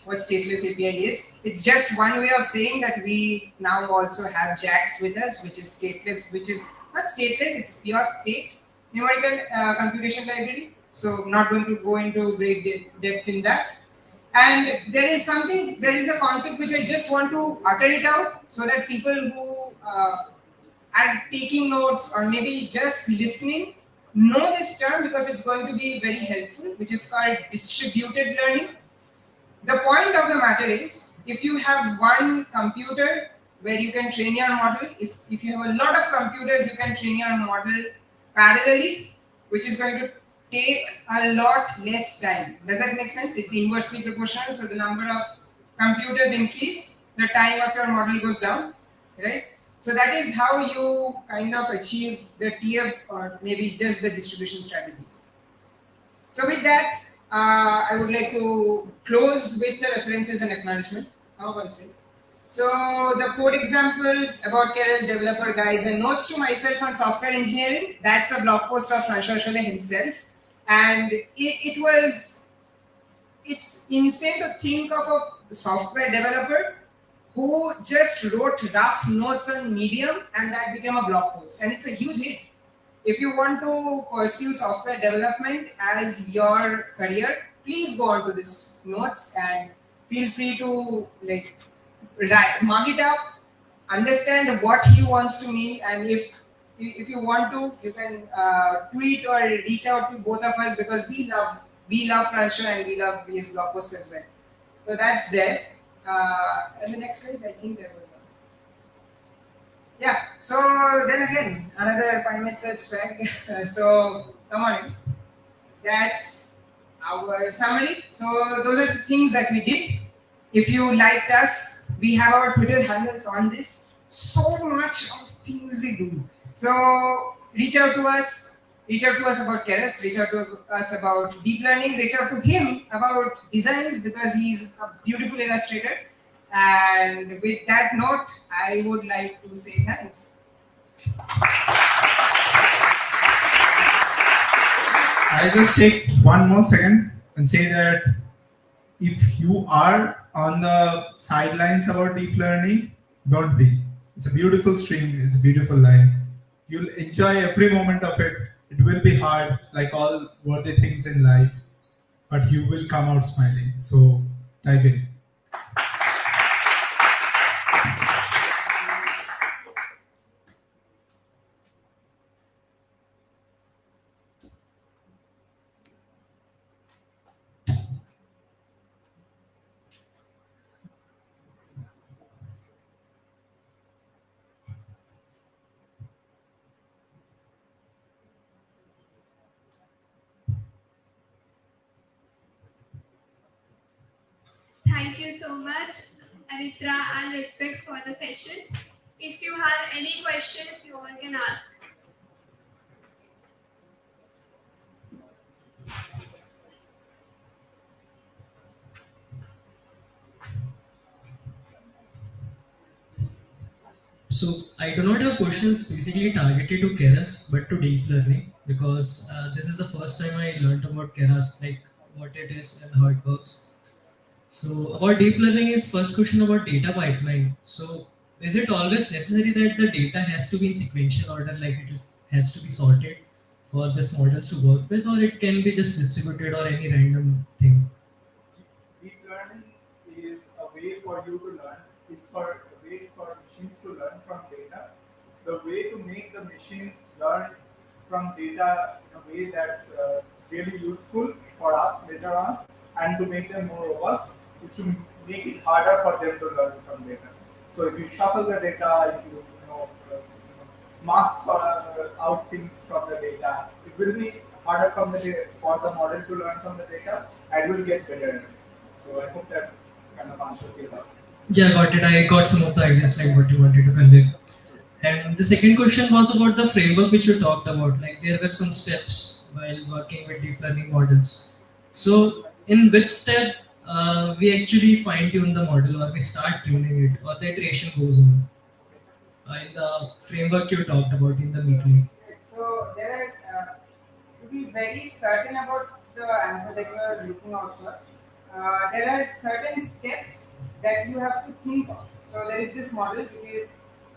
what stateless API is. It's just one way of saying that we now also have JAX with us, which is stateless, which is not stateless, it's pure state numerical computation library. So I'm not going to go into great depth in that. And there is a concept which I just want to utter it out so that people who are taking notes or maybe just listening know this term because it's going to be very helpful, which is called distributed learning. The point of the matter is, if you have one computer where you can train your model. If you have a lot of computers, you can train your model parallelly, which is going to take a lot less time. Does that make sense? It's inversely proportional, so the number of computers increase, the time of your model goes down, right? So that is how you kind of achieve the TF or maybe just the distribution strategies. So with that, I would like to close with the references and acknowledgement. How about it? So the code examples about Keras, developer guides and notes to myself on software engineering, that's a blog post of François Chollet himself. And it's insane to think of a software developer who just wrote rough notes on Medium and that became a blog post. And it's a huge hit. If you want to pursue software development as your career, please go on to this notes and feel free to mug it up, understand what he wants to mean, and if you want to, you can tweet or reach out to both of us because we love François and we love his blog posts as well. So that's there. And the next slide, I think there was one. Yeah. So then again, another Pymet search swag. So come on. That's our summary. So those are the things that we did. If you liked us, we have our Twitter handles on this. So much of things we do. So reach out to us. Reach out to us about Keras. Reach out to us about deep learning. Reach out to him about designs because he's a beautiful illustrator. And with that note, I would like to say thanks. I'll just take one more second and say that if you are on the sidelines about deep learning, don't be. It's a beautiful stream, it's a beautiful line. You'll enjoy every moment of it. It will be hard, like all worthy things in life, but you will come out smiling. So dive in. Thank you so much, Anitra and Ritvik, for the session. If you have any questions, you all can ask. So I do not have questions basically targeted to Keras, but to deep learning because this is the first time I learned about Keras, like what it is and how it works. So about deep learning is first question about data pipeline. So is it always necessary that the data has to be in sequential order, like it has to be sorted for this models to work with, or it can be just distributed or any random thing? Deep learning is a way for you to learn. It's a way for machines to learn from data. The way to make the machines learn from data in a way that's really useful for us later on, and to make them more robust is to make it harder for them to learn from data. So if you shuffle the data, if you mask out things from the data, it will be harder for the model to learn from the data, and will get better at it. So I hope that kind of answers your question. Yeah, got it. I got some of the ideas like what you wanted to convey. And the second question was about the framework which you talked about. Like there were some steps while working with deep learning models. So in which step we actually fine tune the model, or we start tuning it, or the iteration goes on in the framework you talked about in the meeting? So there are, to be very certain about the answer that you are looking out for, there are certain steps that you have to think of. So there is this model which is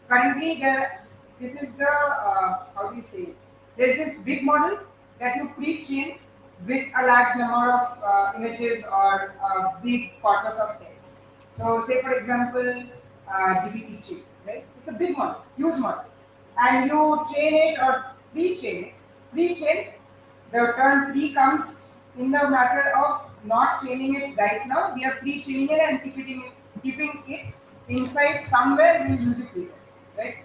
currently there. This is the how do you say it? There's this big model that you pre-train with a large number of images or a big corpus of text. So say for example GPT-3, right? It's a big model, huge model, and you train it or pre-train it. Pre-train, the term pre comes in the matter of not training it right now. We are pre-training it and keeping it insight somewhere, we'll use it later, right?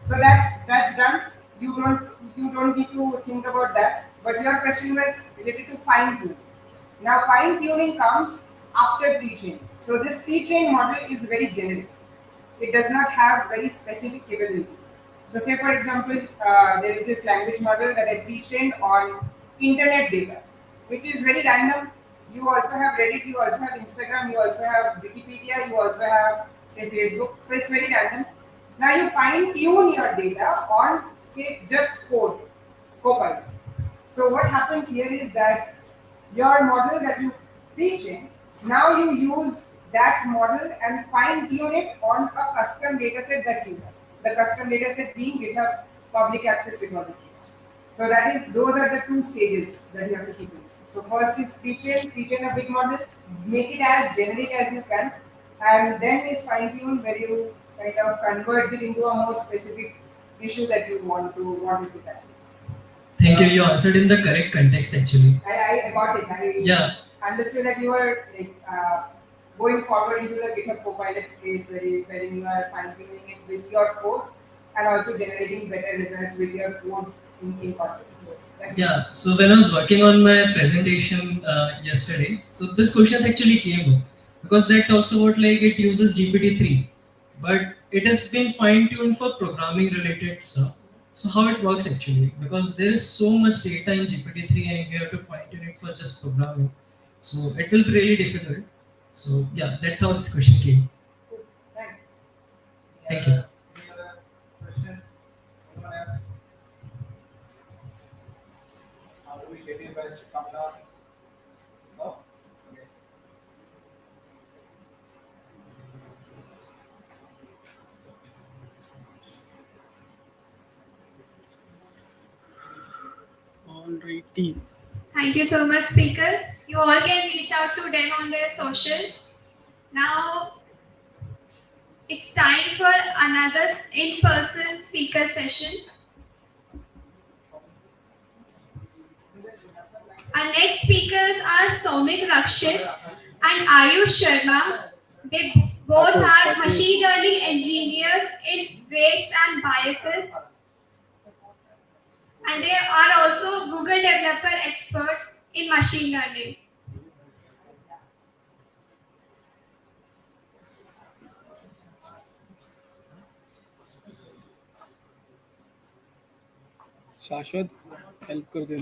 So that's done. You don't need to think about that. But your question was related to fine tuning. Now fine tuning comes after pre-train. So this pre-train model is very generic. It does not have very specific capabilities. So say for example, there is this language model that I pre-trained on internet data, which is very random. You also have Reddit, you also have Instagram, you also have Wikipedia, you also have say Facebook. So it's very random. Now you fine tune your data on say just code, Copilot. So what happens here is that your model that you pre-train, now you use that model and fine tune it on a custom dataset that you have. The custom dataset being GitHub public access repository. So that is those are the two stages that you have to keep in mind. So first is pre-train a big model, make it as generic as you can, and then is fine tune where you kind of converge it into a more specific issue that you want it to tackle. Thank you. You answered in the correct context actually. I got it. Yeah. Understood that you are like going forward into the GitHub Copilot space wherein you are fine tuning it with your code and also generating better results with your code in context. So yeah. So when I was working on my presentation yesterday, so this questions actually came up because that talks about like it uses GPT-3, but it has been fine tuned for programming related stuff. So how it works actually, because there is so much data in GPT-3 and you have to fine tune it for just programming. So it will be really difficult. So yeah, that's how this question came. cool. Thanks. Thank you. Any other questions? Anyone else? How do we get you guys to come down? No? Okay. Alrighty. Thank you so much, speakers. You all can reach out to them on their socials. Now it's time for another in-person speaker session. Our next speakers are Soumik Rakshit and Ayush Sharma. They both are machine learning engineers in weights and biases. And they are also Google developer experts in machine learning. शाश्वत help कर दे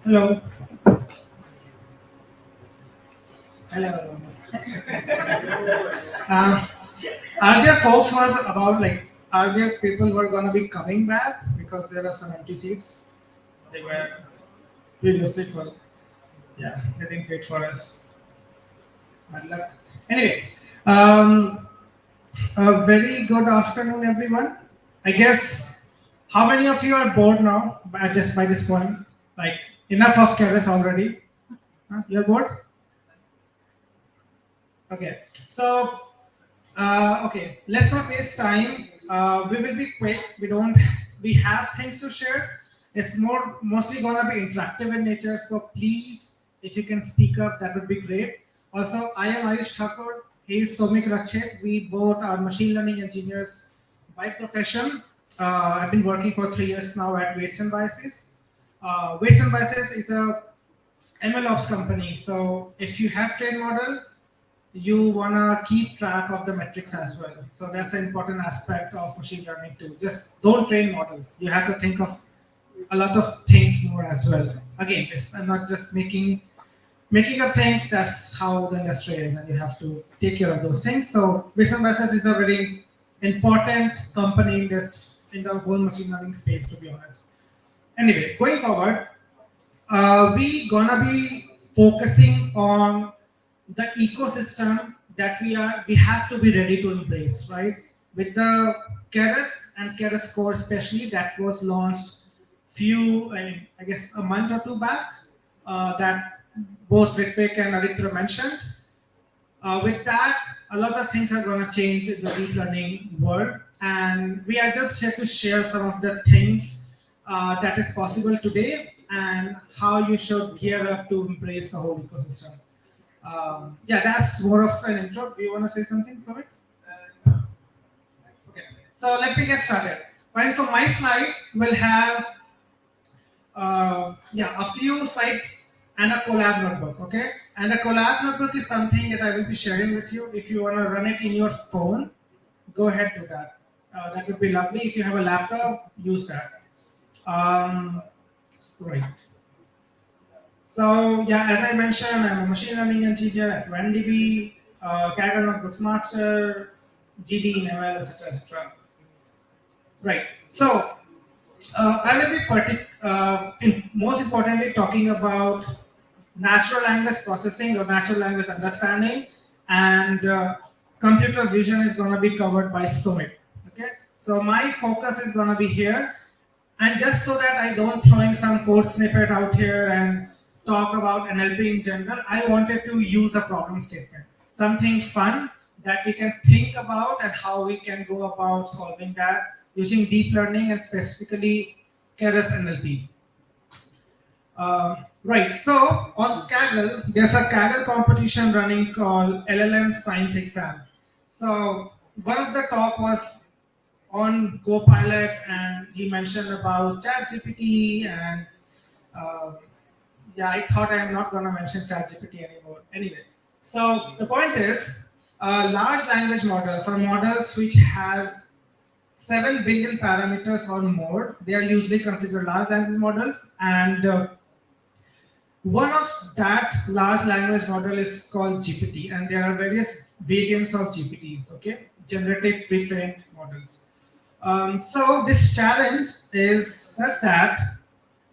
Hello. Hello. uh, are there folks who are about like? Are there people who are gonna be coming back because there are some empty seats? They were previously full. Yeah, they didn't wait for us. Bad luck. Anyway, a very good afternoon, everyone. I guess how many of you are bored now by this point? Like enough of Keras already. Huh? You're bored? Okay. So okay, let's not waste time. We will be quick. We have things to share. It's mostly gonna be interactive in nature. So please, if you can speak up, that would be great. Also, I am Ayush Thakur. He is Somik Rakshit. We both are machine learning engineers by profession. I've been working for 3 years now at Weights and Biases. Weights and Biases is a MLOps company. So if you have trained model, you want to keep track of the metrics as well. So that's an important aspect of machine learning too. Just don't train models. You have to think of a lot of things more as well. Again, it's not just making up things. That's how the industry is, and you have to take care of those things. So Vision Biases is a very important company in the whole machine learning space, to be honest. Anyway, going forward, we gonna be focusing on the ecosystem that we have to be ready to embrace, right? With the Keras and Keras Core, especially that was launched I guess a month or two back, that both Ritvik and Aritra mentioned. With that, a lot of things are going to change in the deep learning world, and we are just here to share some of the things that is possible today and how you should gear up to embrace the whole ecosystem. Yeah, that's more of an intro. Do you want to say something, Sumit? Okay, so let me get started. Fine, so my slide will have a few slides and a collab notebook, okay? And the collab notebook is something that I will be sharing with you. If you want to run it in your phone, go ahead do that. That would be lovely. If you have a laptop, use that. Right. So yeah, as I mentioned, I'm a machine learning engineer at WNDB, Kaggle Notebooks Master, GD in ML, etc., etc. Right. So I will be most importantly talking about natural language processing or natural language understanding, and computer vision is going to be covered by Sumit. Okay. So my focus is going to be here, and just so that I don't throw in some code snippet out here and talk about NLP in general, I wanted to use a problem statement, something fun that we can think about and how we can go about solving that using deep learning and specifically Keras NLP. Right, so on Kaggle, there's a Kaggle competition running called LLM Science Exam. So one of the talk was on Copilot, and he mentioned about ChatGPT, and yeah, I thought I'm not going to mention ChatGPT anymore. Anyway, so the point is, large language models are models which has 7 billion parameters or more. They are usually considered large language models, and one of that large language model is called GPT, and there are various variants of GPTs, okay? Generative pre-trained models. So this challenge is such that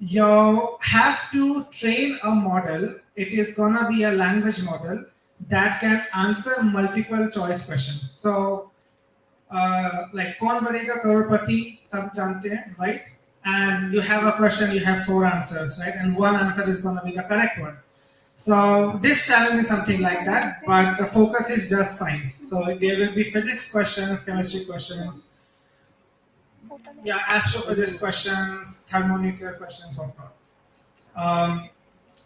you have to train a model. It is gonna be a language model that can answer multiple choice questions. So like कौन बनेगा करोड़पति सब जानते हैं, right? And you have a question, you have 4 answers, right? And one answer is going to be the correct one. So this challenge is something like that, but the focus is just science. So there will be physics questions, chemistry questions, yeah, astrophysics questions, thermonuclear questions, whatnot.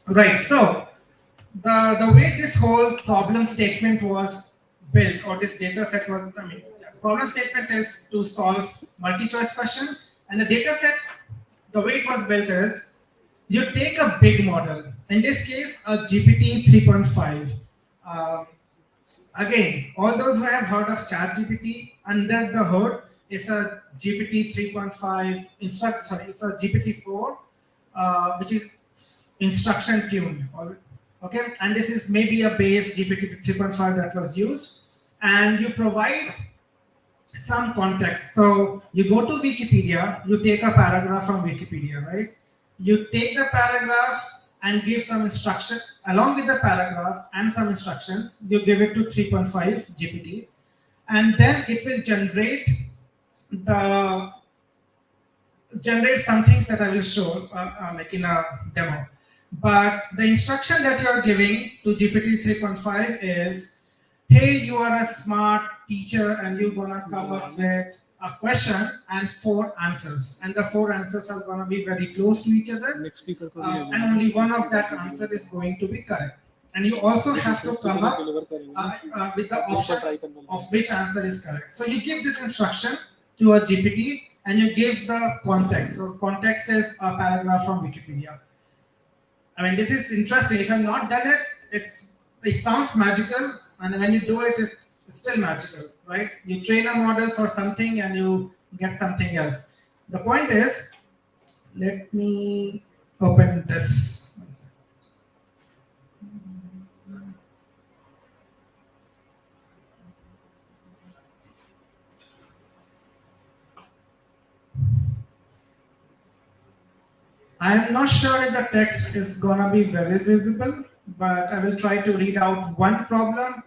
Right. So the way this whole problem statement was built, or this data set was, problem statement is to solve multi-choice question, and the data set, the way it was built is, you take a big model, in this case a GPT 3.5. Again, all those who have heard of ChatGPT, under the hood is a GPT 3.5 it's a GPT-4, which is instruction tuned. Okay, and this is maybe a base GPT 3.5 that was used, and you provide some context. So you go to Wikipedia, you take a paragraph from Wikipedia, right? You take the paragraph and give some instruction along with the paragraph and some instructions. You give it to 3.5 GPT, and then it will generate some things that I will show like in a demo. But the instruction that you are giving to GPT 3.5 is, hey, you are a smart teacher and you're gonna come up with a question and 4 answers. And the 4 answers are gonna be very close to each other. And only one of that answer is going to be correct. And you also have to come up with the option of which answer is correct. So you give this instruction to a GPT and you give the context. So context is a paragraph from Wikipedia. I mean, this is interesting. If I've not done it, it sounds magical, and when you do it, it's still magical, right? You train a model for something and you get something else. The point is, let me open this. One second. I am not sure if the text is gonna be very visible, but I will try to read out one problem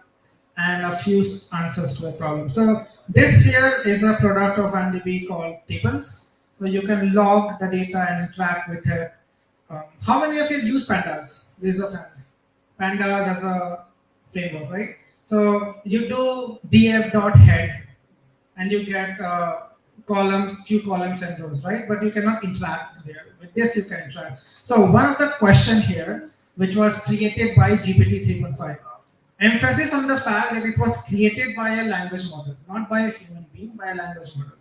and a few answers to the problem. So this here is a product of MDB called tables. So you can log the data and interact with it. How many of you use pandas? Raise your hand. Pandas as a framework, right? So you do df.head and you get few columns and rows, right? But you cannot interact there. With this, you can interact. So one of the question here, which was created by GPT 3.5, emphasis on the fact that it was created by a language model, not by a human being, by a language model.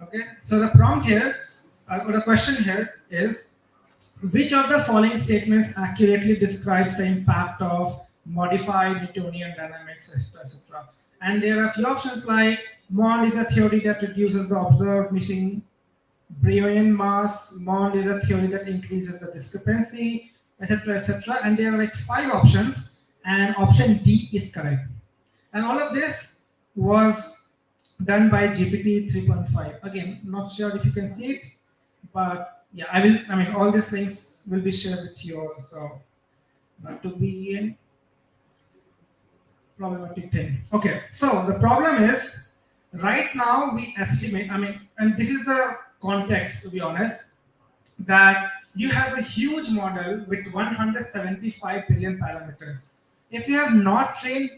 Okay. So the prompt here, or the question here is, which of the following statements accurately describes the impact of modified Newtonian dynamics, etc. And there are a few options like MOND is a theory that reduces the observed missing Brownian mass. MOND is a theory that increases the discrepancy, etc., etc. And there are like 5 options, and option D is correct. And all of this was done by GPT 3.5. Again, not sure if you can see it, but yeah, I mean, all these links will be shared with you all. So, not to be in problematic thing. Okay, so the problem is, right now we estimate, and this is the context, to be honest, that you have a huge model with 175 billion parameters. If you have not trained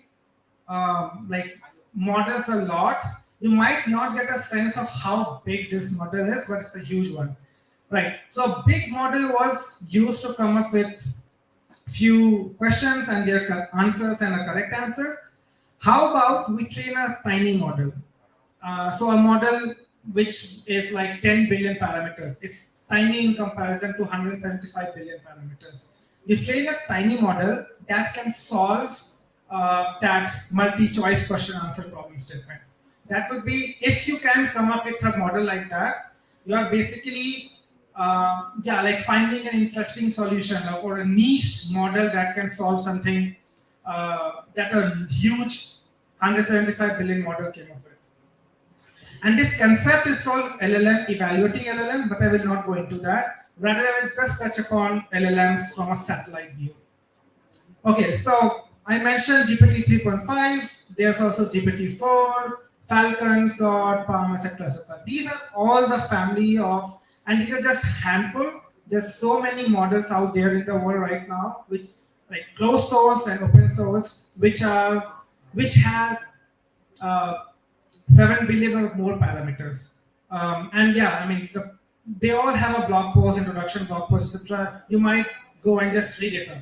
like models a lot, you might not get a sense of how big this model is, but it's a huge one, right? So big model was used to come up with few questions and their answers and a correct answer. How about we train a tiny model? So a model which is like 10 billion parameters. It's tiny in comparison to 175 billion parameters. You train a tiny model that can solve that multi-choice question answer problem statement. That would be, if you can come up with a model like that, you are basically like finding an interesting solution or a niche model that can solve something that a huge 175 billion model came up with. And this concept is called LLM, evaluating LLM, but I will not go into that. Rather, I will just touch upon LLMs from a satellite view. Okay, so I mentioned GPT 3.5. There's also GPT-4, Falcon, Claude, Palm, etc., etc. These are all the family of, and these are just handful. There's so many models out there in the world right now, which like closed source and open source, which has 7 billion or more parameters. And yeah, I mean, they all have a blog post, introduction, blog post, etc. You might go and just read it up.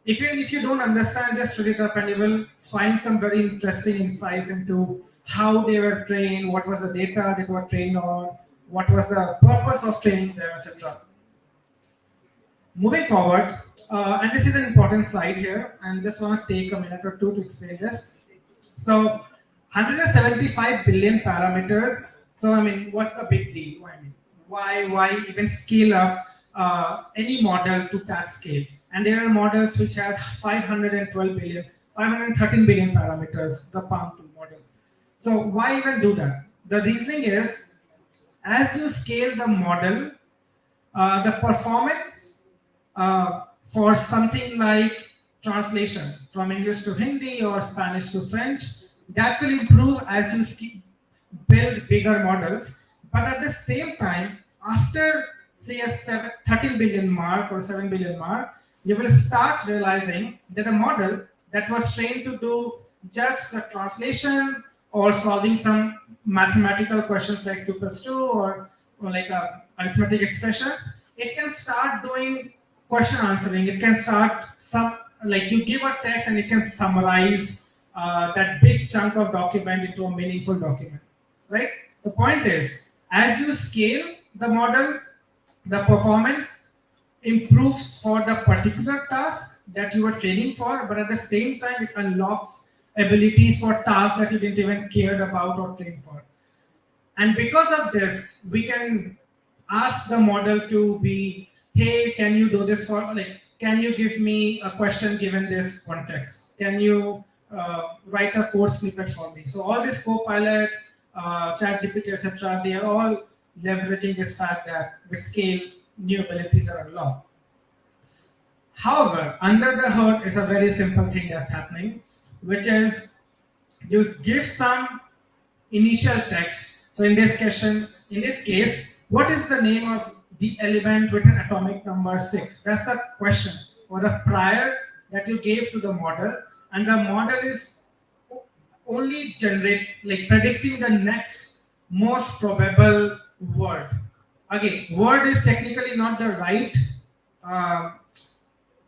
Even if you don't understand, just read it up and you will find some very interesting insights into how they were trained, what was the data they were trained on, what was the purpose of training them, etc. Moving forward, and this is an important slide here, and just want to take a minute or two to explain this. So 175 billion parameters. So I mean, what's the big deal? I mean, why even scale up any model to that scale. And there are models which has 513 billion parameters, the Palm 2 model. So why even do that? The reasoning is, as you scale the model, the performance for something like translation from English to Hindi or Spanish to French, that will improve as you build bigger models. But at the same time, after say a 13 billion mark or 7 billion mark, you will start realizing that a model that was trained to do just the translation or solving some mathematical questions like 2 plus 2 or like a arithmetic expression, it can start doing question answering. It can start like you give a text and it can summarize that big chunk of document into a meaningful document, right? The point is, as you scale the model, the performance improves for the particular task that you are training for, but at the same time, it unlocks abilities for tasks that you didn't even care about or train for. And because of this, we can ask the model to be, hey, can you do this for, like, can you give me a question given this context? Can you write a code snippet for me? So all this Copilot, ChatGPT, etc., they are all leveraging this fact that with scale, new abilities are unlocked. However, under the hood is a very simple thing that's happening, which is you give some initial text. So in this case, what is the name of the element with an atomic number 6? That's a question or a prior that you gave to the model, and the model is only predicting the next most probable word. Again, word is technically not the right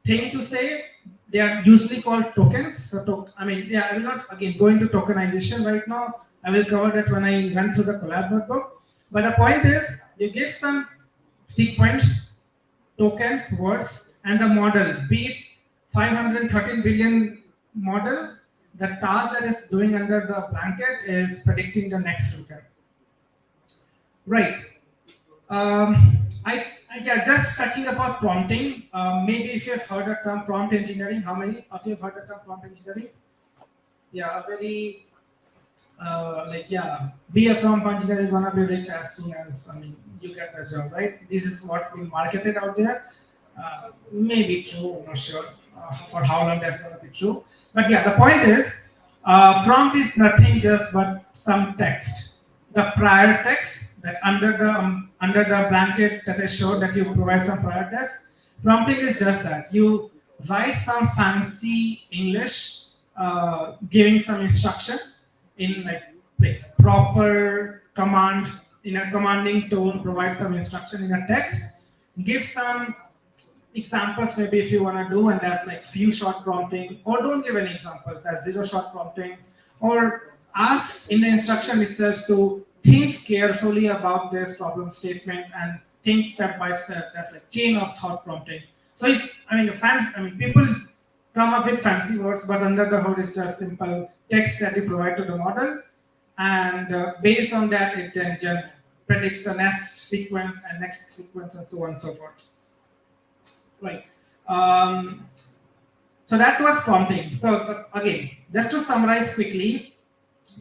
thing to say. They are usually called tokens. So I will not again go into tokenization right now. I will cover that when I run through the collab notebook. But the point is, you give some sequence, tokens, words, and the model, be it 513 billion model, the task that is doing under the blanket is predicting the next token. Right. Just touching about prompting. Maybe if you've heard the term prompt engineering, how many of you have heard the term prompt engineering? Yeah, a very be a prompt engineer, you're gonna be rich as soon as you get the job, right? This is what we marketed out there. Maybe true, I'm not sure for how long that's gonna be true. But yeah, the point is, prompt is nothing just but some text. The prior text that under the blanket that I showed that you provide some prior text. Prompting is just that you write some fancy English, giving some instruction in like proper command, in a commanding tone, provide some instruction in a text, give some examples maybe if you want to do, and that's like few shot prompting, or don't give any examples, that's 0 shot prompting, or ask in the instruction itself to think carefully about this problem statement and think step by step. That's like chain of thought prompting. So it's, people come up with fancy words, but under the hood is just simple text that you provide to the model, and based on that, it then predicts the next sequence and next sequence and so on and so forth. Right. So that was prompting. So again, just to summarize quickly,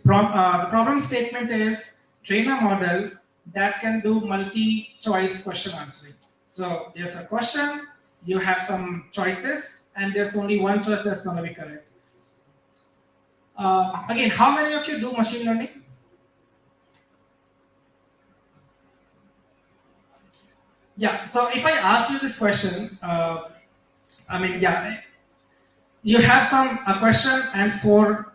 the problem statement is train a model that can do multi-choice question answering. So there's a question, you have some choices, and there's only one choice that's going to be correct. Again, how many of you do machine learning? Yeah, so if I ask you this question, you have a question and 4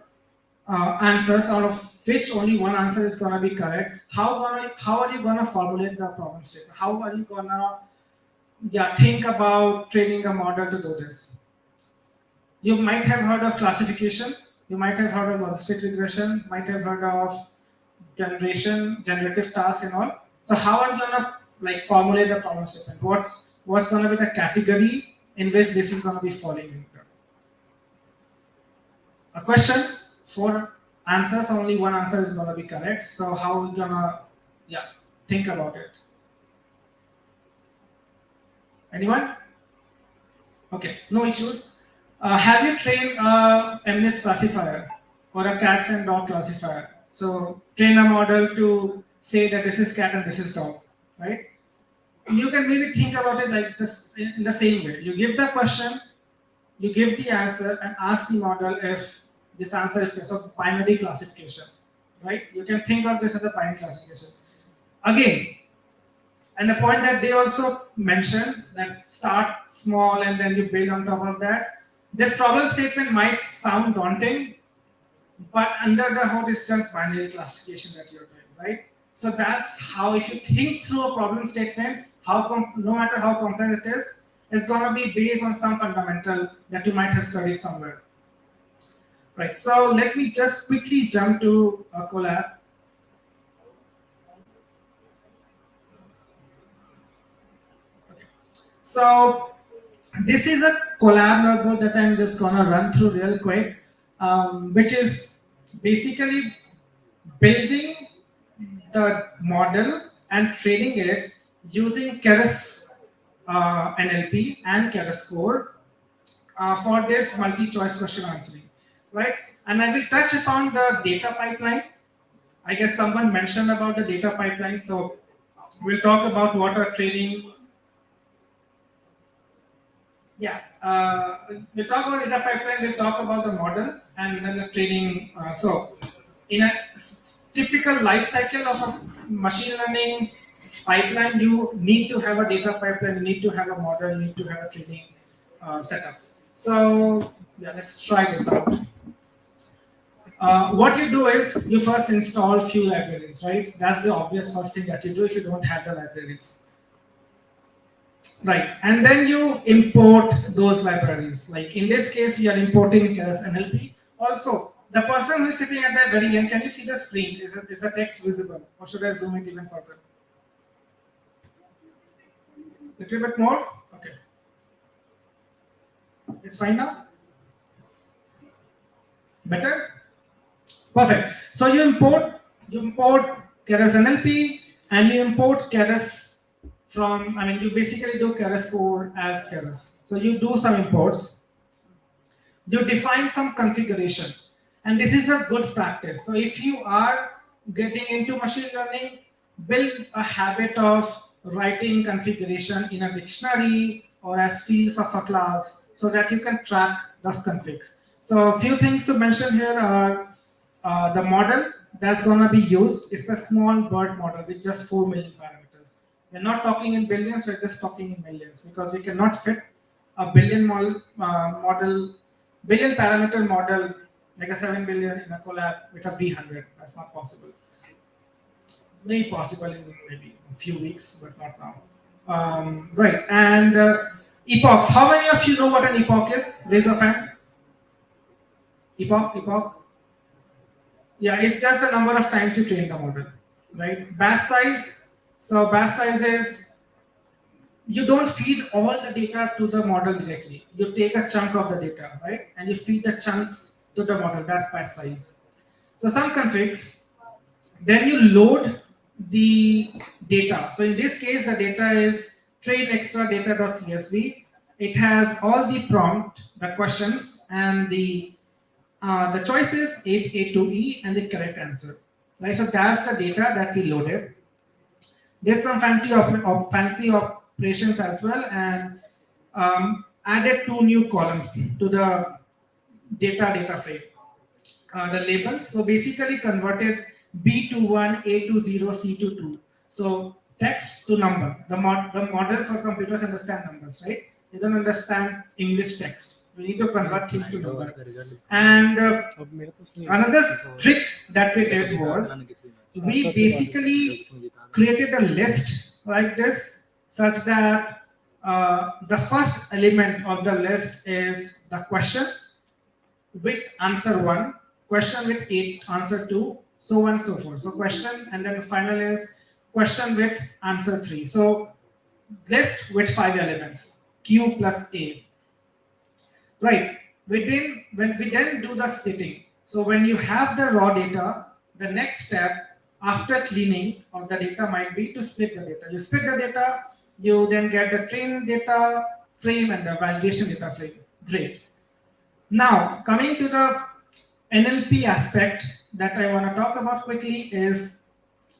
answers, out of which only one answer is going to be correct. How are you going to formulate the problem statement? How are you going to think about training a model to do this? You might have heard of classification. You might have heard of logistic regression. Might have heard of generative tasks and all. So how are you going to formulate the problem statement? What's going to be the category in which this is going to be falling into? A question, 4 answers, only one answer is going to be correct. So how are we going to think about it? Anyone? Okay, no issues. Have you trained a MNIST classifier or a cats and dog classifier? So train a model to say that this is cat and this is dog, right? You can maybe think about it like this in the same way. You give the question, you give the answer, and ask the model if this answer is so binary classification, right? You can think of this as a binary classification. Again, and the point that they also mentioned that start small and then you build on top of that. This problem statement might sound daunting, but under the hood is just binary classification that you're doing, right? So that's how, if you think through a problem statement, no matter how complex it is, it's gonna be based on some fundamental that you might have studied somewhere. Right, so let me just quickly jump to a collab. So this is a collab notebook that I'm just gonna run through real quick, which is basically building the model and training it using Keras NLP and Keras Core for this multi-choice question answering, right? And I will touch upon the data pipeline. I guess someone mentioned about the data pipeline, so we'll talk about what are training. Yeah, we'll talk about data pipeline, we'll talk about the model and then the training. So in a typical life cycle of a machine learning pipeline, you need to have a data pipeline, you need to have a model, you need to have a training setup. So yeah, let's try this out. What you do is you first install few libraries, right? That's the obvious first thing that you do if you don't have the libraries. Right, and then you import those libraries. Like in this case, we are importing Keras NLP. Also, the person who is sitting at the very end, can you see the screen? Is the text visible? Or should I zoom it even further? Little bit more? Okay. It's fine now? Better? Perfect. So you import Keras NLP and you import Keras from, you basically do Keras Core as Keras. So you do some imports, you define some configuration, and this is a good practice. So if you are getting into machine learning, build a habit of writing configuration in a dictionary or as fields of a class so that you can track those configs. So a few things to mention here are the model that's going to be used is a small bird model with just 4 million parameters. We're not talking in billions, we're just talking in millions because we cannot fit a billion billion parameter model like a 7 billion in a collab with a V100. That's not possible. Maybe possible in maybe a few weeks, but not now. Right, and epoch. How many of you know what an epoch is? Raise your hand. Epoch. Yeah, it's just the number of times you train the model, right? Batch size. So batch size is you don't feed all the data to the model directly. You take a chunk of the data, right? And you feed the chunks to the model. That's batch size. So some configs. Then you load the data. So in this case, the data is train extra data.csv. It has all the prompt, the questions, and the choices A to E and the correct answer. Right. So that's the data that we loaded. There's some fancy operations as well, and added 2 new columns to the data frame. The labels. So basically converted B to 1, A to 0, C to 2. So text to number. The models or computers understand numbers, right? They don't understand English text. We need to convert things to number. And another trick that we did was we basically created a list like this such that the first element of the list is the question with answer 1, question with 8, answer 2, so on and so forth. So question, and then the final is question with answer 3. So list with 5 elements, Q plus A. Right. When we then do the splitting, so when you have the raw data, the next step after cleaning of the data might be to split the data. You split the data You then get the training data frame and the validation data frame. Great. Now, coming to the NLP aspect that I want to talk about quickly is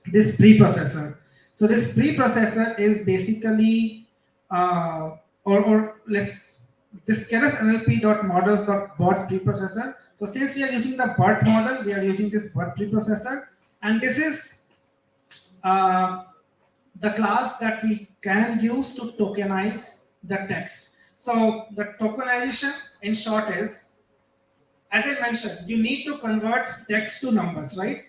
this preprocessor. So this preprocessor is basically, this Keras NLP.models.bot preprocessor. So since we are using the BERT model, we are using this BERT preprocessor, and this is the class that we can use to tokenize the text. So the tokenization in short is, as I mentioned, you need to convert text to numbers, right?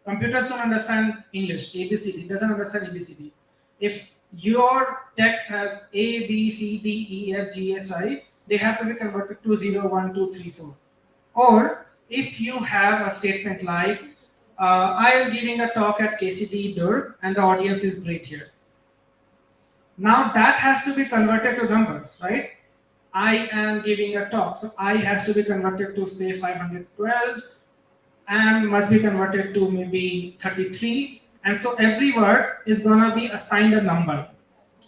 Computers don't understand English, ABCD, doesn't understand ABCD. If your text has A, B, C, D, E, F, G, H, I, they have to be converted to 0, 1, 2, 3, 4. Or if you have a statement like, I am giving a talk at KCD Durg and the audience is great here. Now that has to be converted to numbers, right? I am giving a talk, so I has to be converted to say 512, and must be converted to maybe 33, and so every word is gonna be assigned a number.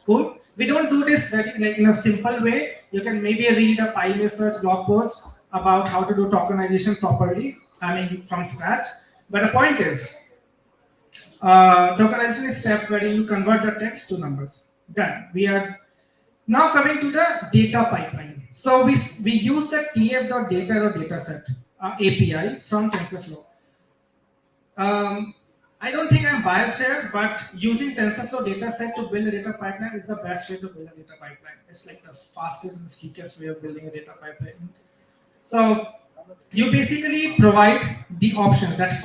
Cool. We don't do this like in a simple way. You can maybe read a Pioneer Search blog post about how to do tokenization properly. I mean, from scratch. But the point is, tokenization is step where you convert the text to numbers. Done. We are now coming to the data pipeline. So we use the tf.data.dataset API from TensorFlow. I don't think I'm biased here, but using TensorFlow dataset to build a data pipeline is the best way to build a data pipeline. It's like the fastest and sleekest way of building a data pipeline. So you basically provide the options, that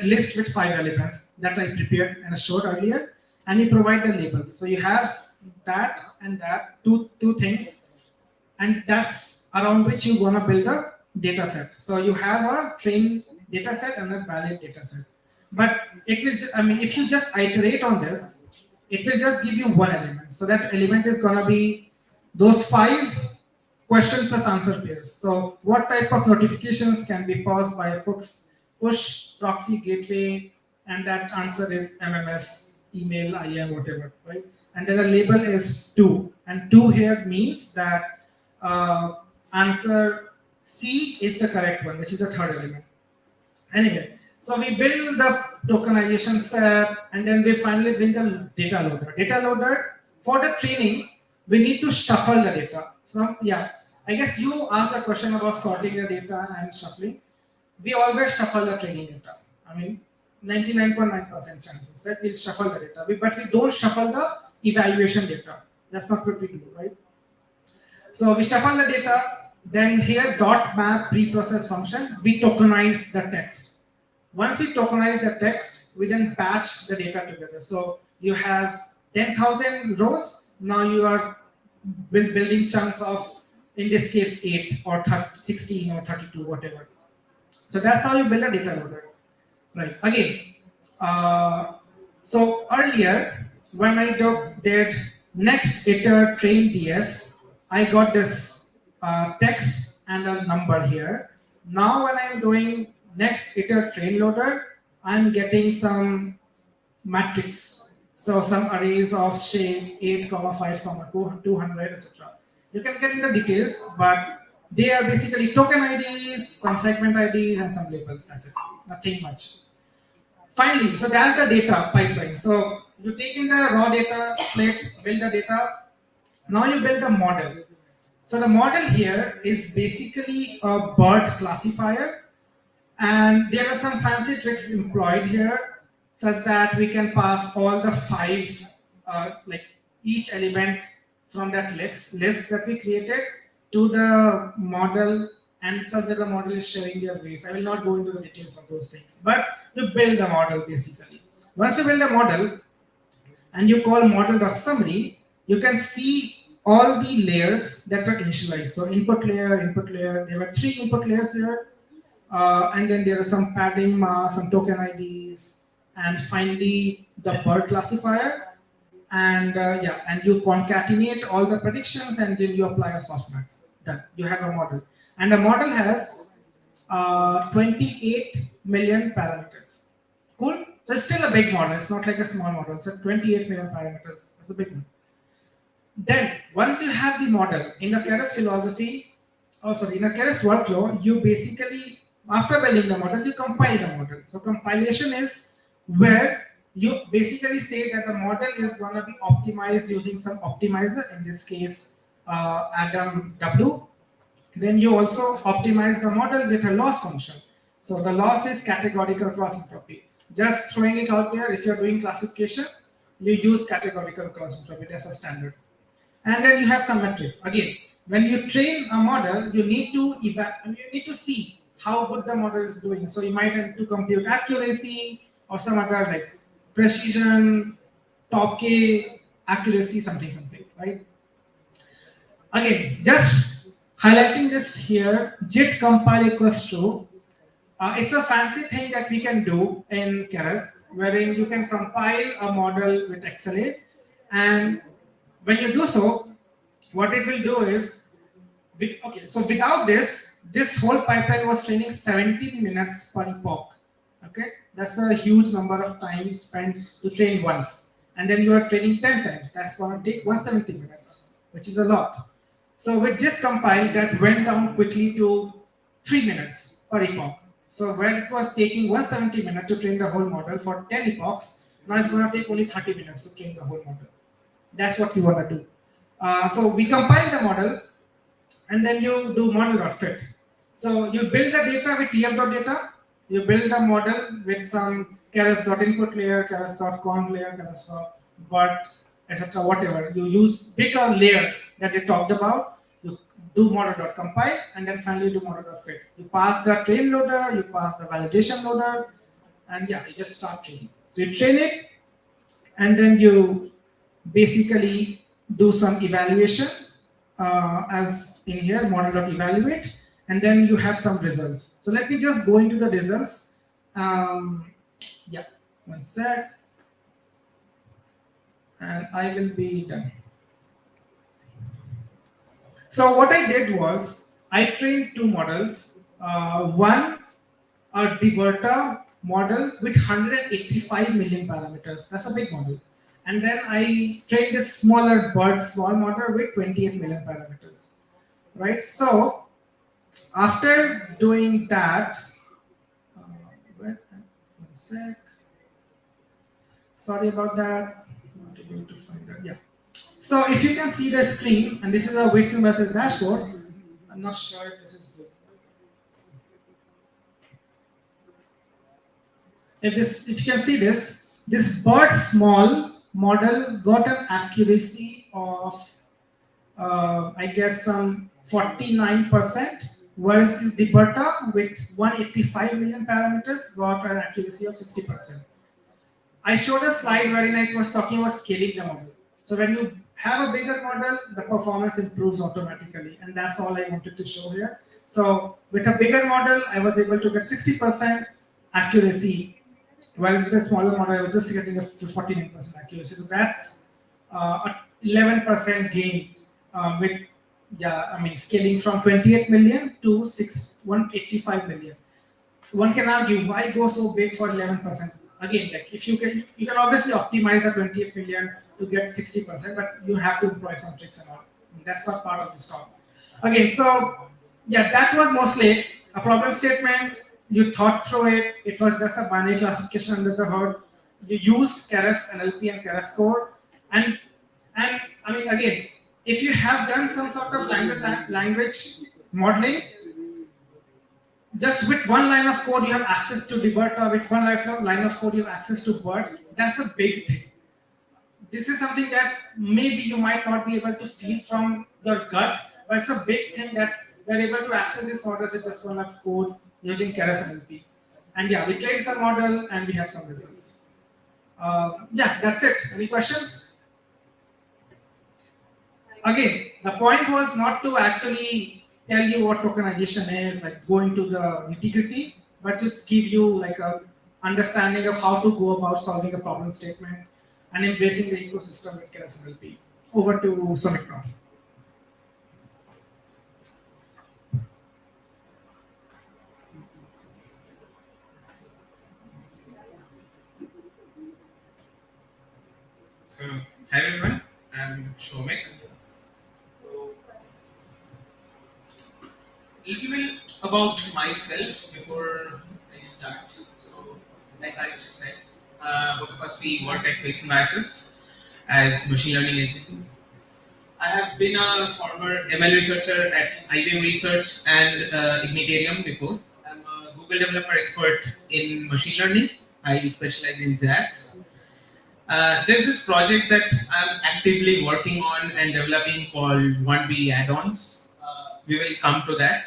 list with 5 elements that I prepared and showed earlier, and you provide the labels. So you have that and that, two things, and that's around which you want to build a data set. So you have a trained data set and a valid data set. But it will, if you just iterate on this, it will just give you one element. So that element is going to be those 5 question plus answer pairs. So what type of notifications can be paused by a push proxy gateway, and that answer is MMS, email, IM, whatever, right? And then the label is 2, and 2 here means that answer C is the correct one, which is the 3rd element. Anyway, so we build the tokenization step, and then we finally bring the data loader. Data loader, for the training, we need to shuffle the data. So yeah, I guess you asked the question about sorting the data and shuffling. We always shuffle the training data. 99.9% chances that we'll shuffle the data, but we don't shuffle the evaluation data. That's not what we do, right? So we shuffle the data. Then here .map preprocess function, we tokenize the text. Once we tokenize the text, we then batch the data together. So you have 10,000 rows. Now you are building chunks of, in this case, 8 or 16 or 32, whatever. So that's how you build a data loader, right? Again, so earlier when I did next iter train DS, I got this text and a number here. Now when I'm doing next iter train loader, I'm getting some matrix. So some arrays of shape 8, 5, 200, etc. You can get into details, but they are basically token IDs, some segment IDs, and some labels. That's it. Nothing much. Finally, so that's the data pipeline. So you take in the raw data, build the data. Now you build the model. So the model here is basically a BERT classifier, and there are some fancy tricks employed here, such that we can pass all the 5, each element from that list that we created to the model, and such that the model is sharing their weights. I will not go into the details of those things, but you build the model basically. Once you build a model and you call model.summary, you can see all the layers that were initialized. So input layer, there were 3 input layers here, and then there are some padding mask, some token IDs, and finally the BERT classifier. And and you concatenate all the predictions, and then you apply a softmax. Done. You have a model, and the model has 28 million parameters. Cool. So it's still a big model. It's not like a small model. It's a 28 million parameters. It's a big one. Then once you have the model in the Keras philosophy, in a Keras workflow, you basically, after building the model, you compile the model. So compilation is where you basically say that the model is going to be optimized using some optimizer, in this case, Adam W. Then you also optimize the model with a loss function. So the loss is categorical cross entropy. Just throwing it out there, if you're doing classification, you use categorical cross entropy as a standard. And then you have some metrics. Again, when you train a model, you need to see how good the model is doing. So you might have to compute accuracy or some other like precision, top K, accuracy, something, right? Again, just highlighting this here, JIT compile equals true. It's a fancy thing that we can do in Keras, wherein you can compile a model with XLA, and when you do so, what it will do is, so without this whole pipeline was training 17 minutes per epoch. Okay, that's a huge number of time spent to train once, and then you are training 10 times. That's going to take 170 minutes, which is a lot. So with JIT compile, that went down quickly to 3 minutes per epoch. So when it was taking 170 minutes to train the whole model for 10 epochs, now it's going to take only 30 minutes to train the whole model. That's what we want to do. So we compile the model, and then you do model.fit. So you build the data with tf.data, you build the model with some keras.input layer, keras.conv layer, keras.but, etc. Whatever. You pick a layer that you talked about, you do model.compile, and then finally do model.fit. You pass the train loader, you pass the validation loader, and yeah, you just start training. So you train it, and then you basically do some evaluation, as in here, model.evaluate, and then you have some results. So let me just go into the results. Yeah, one sec, and I will be done. So what I did was, I trained two models. One, a DeBerta model with 185 million parameters. That's a big model. And then I trained this smaller small model with 28 million parameters. Right? So after doing that, one sec. Sorry about that. Not able to find that. Yeah. So if you can see the screen, and this is a Wilson versus dashboard. I'm not sure if this is good. If you can see this BERT small model got an accuracy of I guess some 49%, whereas this DeBerta with 185 million parameters got an accuracy of 60%. I showed a slide wherein I was talking about scaling the model. So when you have a bigger model, the performance improves automatically, and that's all I wanted to show here. So with a bigger model, I was able to get 60% accuracy, whereas with a smaller model, I was just getting a 49% accuracy. So that's a 11% gain with, scaling from 28 million to 185 million. One can argue why go so big for 11%. Again, like if you can obviously optimize a 28 million to get 60%, but you have to employ some tricks and all. That's not part of this talk. Again, so yeah, that was mostly a problem statement. You thought through it. It was just a binary classification under the hood. You used Keras NLP and Keras core, and I mean, again, if you have done some sort of language modeling, just with one line of code you have access to DeBerta, with one line of code you have access to BERT. That's a big thing. This is something that maybe you might not be able to feel from your gut, but it's a big thing that we're able to access these models with just one line of code using Keras NLP. And yeah, we trained some model and we have some results. Yeah, that's it. Any questions? Again, the point was not to actually tell you what tokenization is, like go into the nitty-gritty, but just give you like a understanding of how to go about solving a problem statement and embracing the ecosystem with Keras NLP. Over to Sumit now. little bit about myself before I start. So, like I said, both of us we work at Keras as machine learning engineers. I have been a former ML researcher at IBM Research and Ignitarium before. I'm a Google developer expert in machine learning. I specialize in JAX. There's this project that I'm actively working on and developing called 1B add-ons. We will come to that.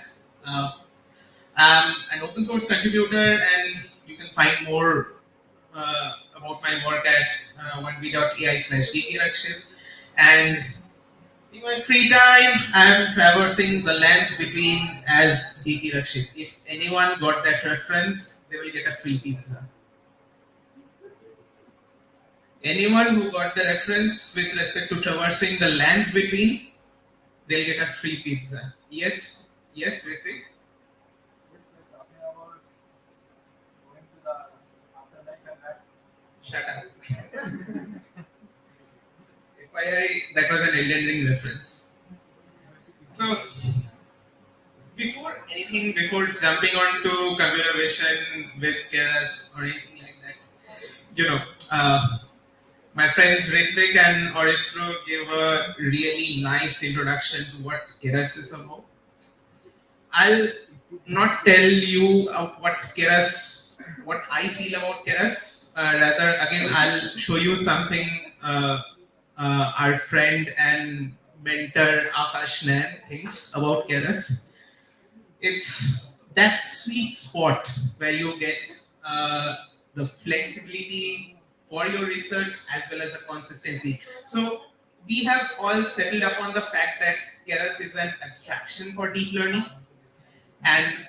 I'm an open source contributor, and you can find more about my work at 1b.ai/dkrxship. And in my free time, I'm traversing the lands between as dkrxship. If anyone got that reference, they will get a free pizza. Anyone who got the reference with respect to traversing the lands between, they'll get a free pizza. Yes? Yes, Ritik? Shut up. That was an Elden Ring reference. So, before anything, before jumping on to computer vision with Keras or anything like that, my friends Ritik and Orithro gave a really nice introduction to what Keras is about. I'll not tell you what I feel about Keras. Rather, again, I'll show you something our friend and mentor Akash Nair thinks about Keras. It's that sweet spot where you get the flexibility for your research as well as the consistency. So we have all settled upon the fact that Keras is an abstraction for deep learning, and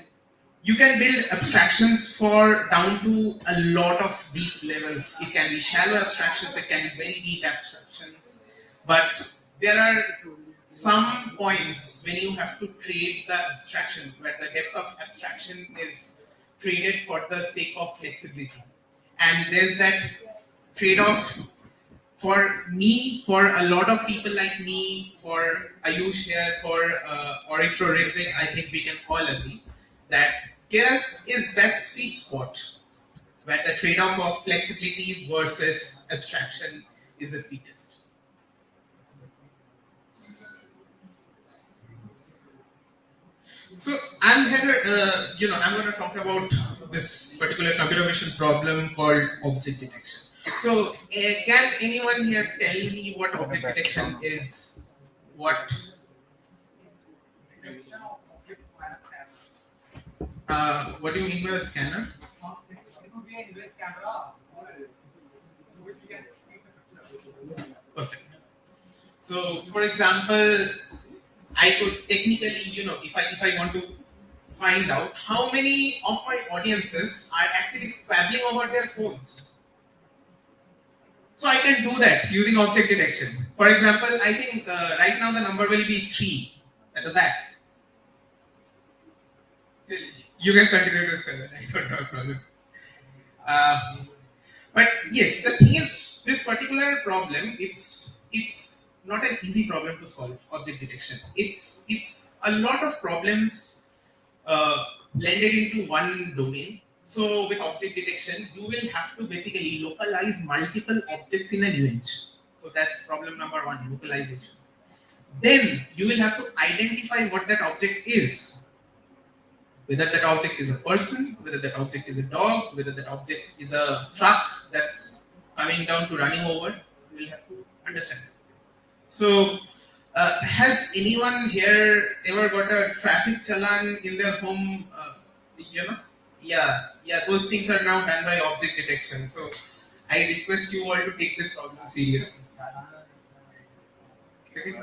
you can build abstractions for down to a lot of deep levels. It can be shallow abstractions, it can be very deep abstractions, but there are some points when you have to trade the abstraction, where the depth of abstraction is traded for the sake of flexibility. And there's that trade-off for me, for a lot of people like me, for Ayush here, for Orithro Ritvik, I think we can all agree that Keras is that sweet spot where the trade-off of flexibility versus abstraction is the sweetest. So I'm here, I'm going to talk about this particular computer vision problem called object detection. So can anyone here tell me what object detection is? What do you mean by a scanner? Perfect. So, for example, I could technically, if I want to find out how many of my audiences are actually squabbling over their phones. So I can do that using object detection. For example, I think right now the number will be 3 at the back. You can continue to spell it. I don't have a problem. But yes, the thing is, this particular problem, it's not an easy problem to solve. Object detection. It's a lot of problems blended into one domain. So with object detection, you will have to basically localize multiple objects in an image. So that's problem number 1, localization. Then you will have to identify what that object is. Whether that object is a person, whether that object is a dog, whether that object is a truck that's coming down to running over, you will have to understand. So, has anyone here ever got a traffic challan in their home? Yeah, those things are now done by object detection. So, I request you all to take this problem seriously. Okay?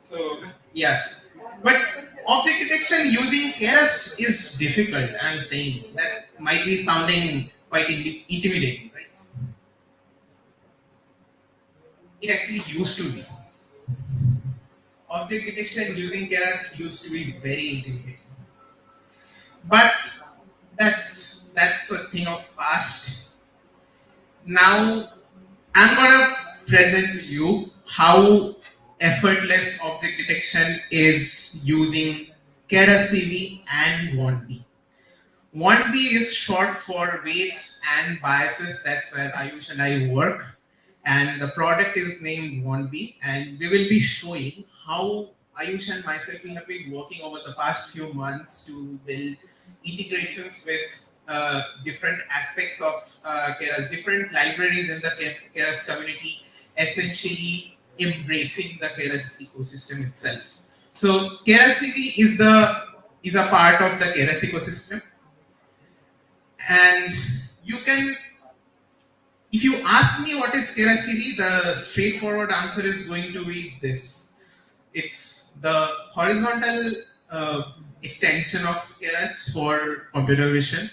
So, yeah. But object detection using Keras is difficult, I'm saying. That might be sounding quite intimidating, right? It actually used to be. Object detection using Keras used to be very intimidating. But that's a thing of past. Now, I'm gonna present to you how effortless object detection is using Keras and 1B. 1B is short for weights and biases. That's where Ayush and I work. And the product is named 1B. And we will be showing how Ayush and myself have been working over the past few months to build integrations with different aspects of Keras, different libraries in the Keras community, essentially embracing the Keras ecosystem itself. So Keras is a part of the Keras ecosystem. And you can, if you ask me what is Keras the straightforward answer is going to be this. It's the horizontal extension of Keras for computer vision.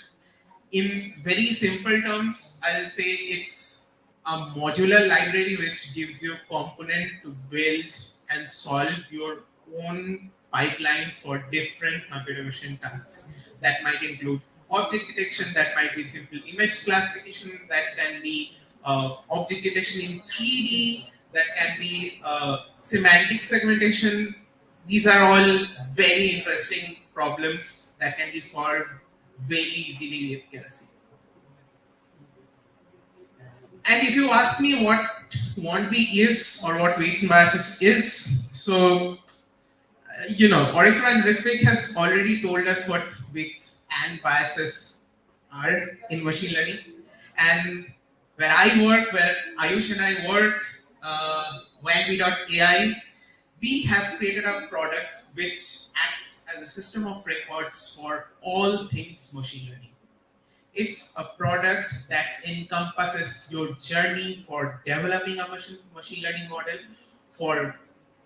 In very simple terms, I'll say it's a modular library which gives you component to build and solve your own pipelines for different computer vision tasks. That might include object detection, that might be simple image classification, that can be object detection in 3D, that can be semantic segmentation. These are all very interesting problems that can be solved very easily with Keras. And if you ask me what 1B is or what weights and biases is, so Oritra and Ritvik has already told us what weights and biases are in machine learning. And where I work, where Ayush and I work, YB.ai, we have created a product which acts as a system of records for all things machine learning. It's a product that encompasses your journey for developing a machine learning model, for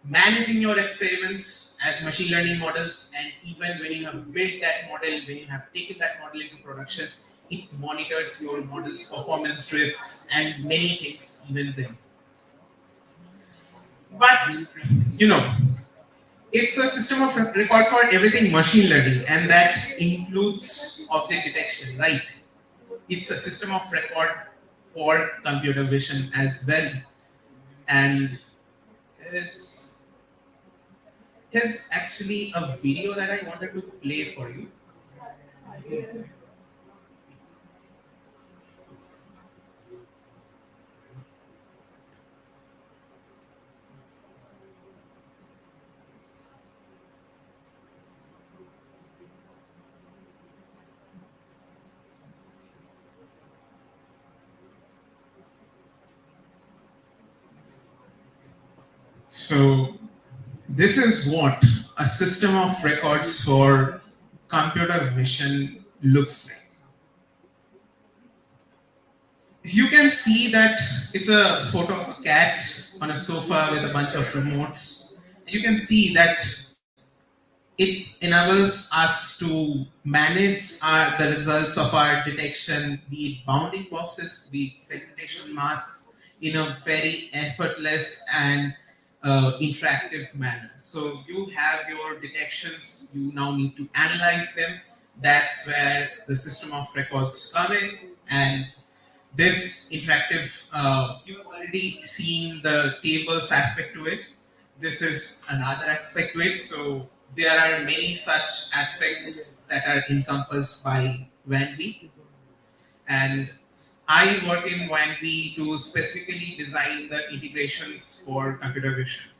managing your experiments as machine learning models, and even when you have built that model, when you have taken that model into production, it monitors your model's performance drifts and many things even then. But, it's a system of record for everything machine learning, and that includes object detection, right? It's a system of record for computer vision as well. And here's actually a video that I wanted to play for you. So this is what a system of records for computer vision looks like. You can see that it's a photo of a cat on a sofa with a bunch of remotes. You can see that it enables us to manage the results of our detection, be it bounding boxes, be it segmentation masks, in a very effortless and interactive manner. So you have your detections, you now need to analyze them. That's where the system of records come in, and this interactive, you've already seen the tables aspect to it. This is another aspect to it. So there are many such aspects that are encompassed by WANB. And I work in WANB to specifically design the integrations for computer vision.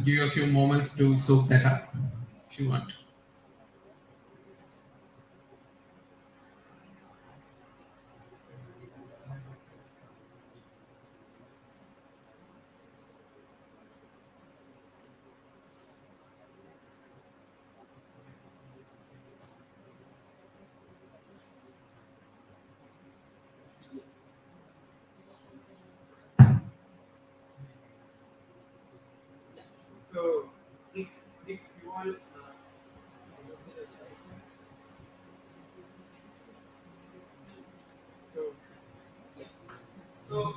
Give you a few moments to soak that up if you want. So, if you all so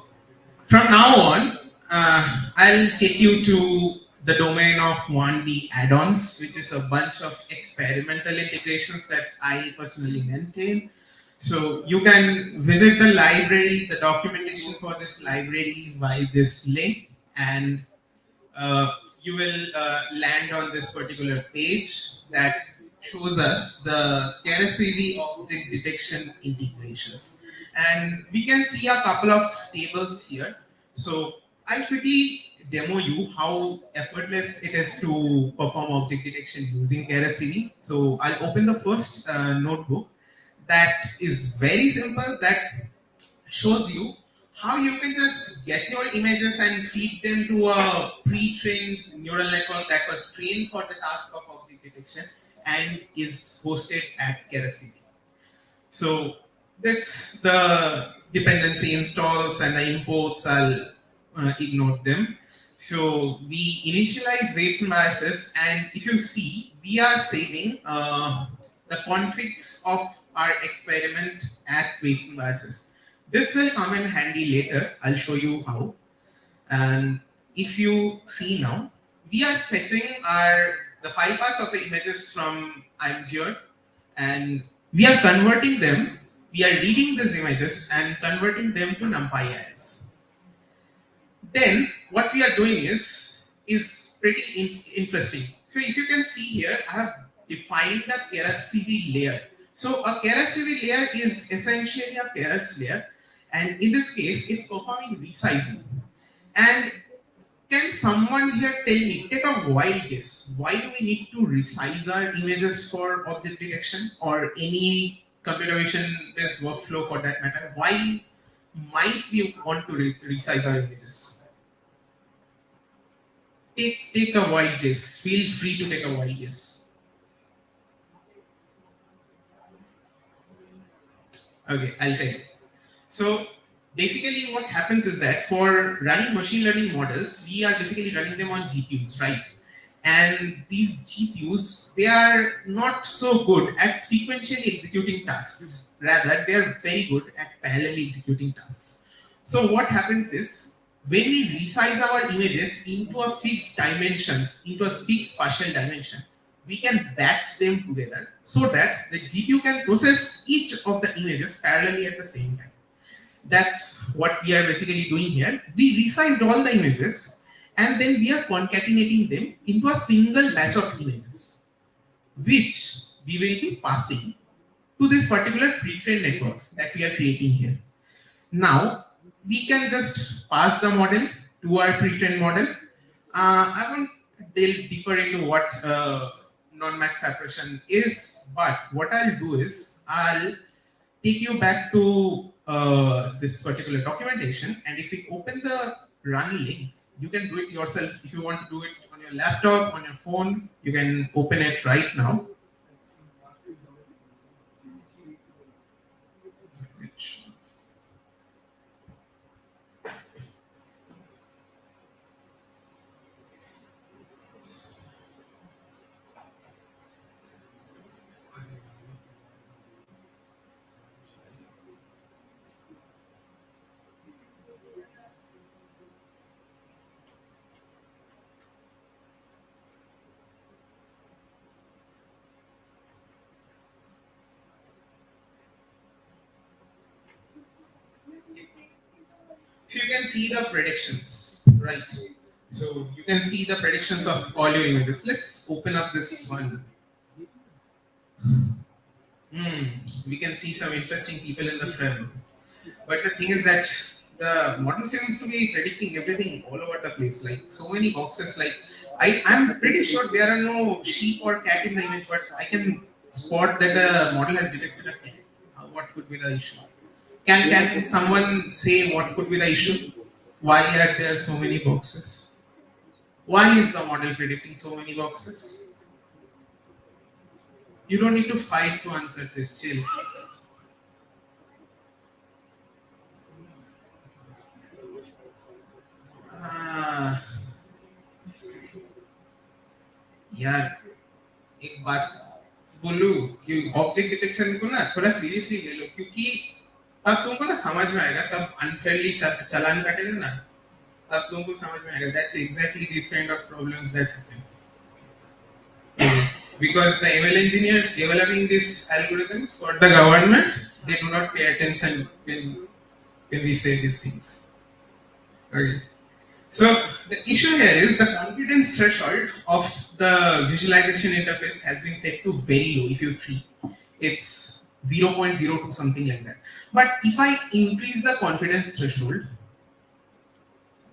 from now on, I'll take you to the domain of 1B add-ons, which is a bunch of experimental integrations that I personally maintain. So you can visit the library, the documentation for this library by this link, and you will land on this particular page that shows us the Keras CV object detection integrations. And we can see a couple of tables here. So I'll quickly demo you how effortless it is to perform object detection using Keras CV. So I'll open the first notebook that is very simple, that shows you how you can just get your images and feed them to a pre-trained neural network that was trained for the task of object detection and is hosted at Keras CV. So that's the dependency installs and the imports. I'll ignore them. So we initialize weights and biases, and if you see, we are saving the configs of our experiment at weights and biases. This will come in handy later. I'll show you how. And if you see now, we are fetching the 5 parts of the images from IMGR, and we are converting them. We are reading these images and converting them to NumPy arrays. Then what we are doing is pretty interesting. So if you can see here, I have defined the Keras CV layer. So a Keras CV layer is essentially a Keras layer, and in this case, it's performing resizing. And can someone here tell me, take a wild guess, why do we need to resize our images for object detection or any computer vision based workflow for that matter? Why might we want to resize our images? Take a wild guess. Feel free to take a wild guess. Okay, I'll tell you. So basically what happens is that for running machine learning models, we are basically running them on GPUs, right? And these GPUs, they are not so good at sequentially executing tasks. Rather, they are very good at parallelly executing tasks. So what happens is, when we resize our images into a fixed dimensions, into a fixed partial dimension, we can batch them together so that the GPU can process each of the images parallelly at the same time. That's what we are basically doing here. We resized all the images and then we are concatenating them into a single batch of images, which we will be passing to this particular pre-trained network that we are creating here. Now, we can just pass the model to our pre-trained model. I won't delve deeper into what non-max separation is, but what I'll do is I'll take you back to this particular documentation, and if we open the run link, you can do it yourself. If you want to do it on your laptop, on your phone, you can open it right now. So you can see the predictions, right? So you can see the predictions of all your images. Let's open up this one. We can see some interesting people in the frame. But the thing is that the model seems to be predicting everything all over the place, like so many boxes. Like I'm pretty sure there are no sheep or cat in the image, but I can spot that the model has detected a cat. What could be the issue? Can someone say what could be the issue? Why are there so many boxes? Why is the model predicting so many boxes? You don't need to fight to answer this, chill. यार एक बात बोलूं कि object detection को ना थोड़ा seriously ले लो, क्योंकि तब तुमको ना समझ में आएगा, तब अनफेयरली चालान काटेगा ना, तब तुमको समझ में आएगा. That's exactly these kind of problems that happen. Because the ML engineers developing these algorithms for the government, they do not pay attention when we say these things. Okay. So the issue here is the confidence threshold of the visualization interface has been set to very low. If you see, it's 0.02 something like that. But if I increase the confidence threshold,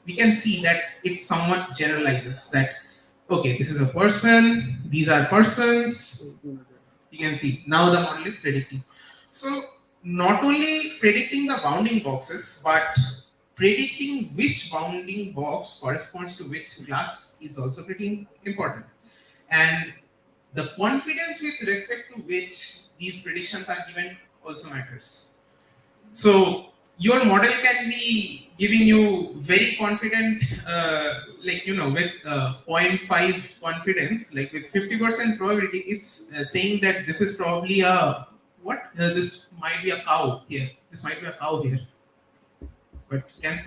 we can see that it somewhat generalizes that, okay, this is a person, these are persons. You can see now the model is predicting. So not only predicting the bounding boxes, but predicting which bounding box corresponds to which class is also pretty important. And the confidence with respect to which these predictions are given also matters. So your model can be giving you very confident, with 0.5 confidence, like with 50% probability, it's saying that this is probably this might be a cow here. This might be a cow here. But can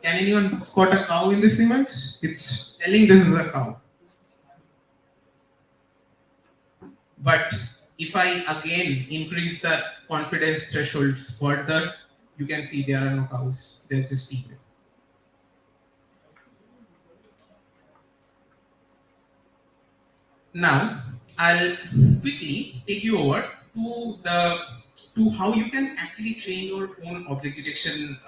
anyone spot a cow in this image? It's telling this is a cow. But if I again increase the confidence thresholds further, you can see there are no cows, they're just people. Now, I'll quickly take you over to how you can actually train your own object detection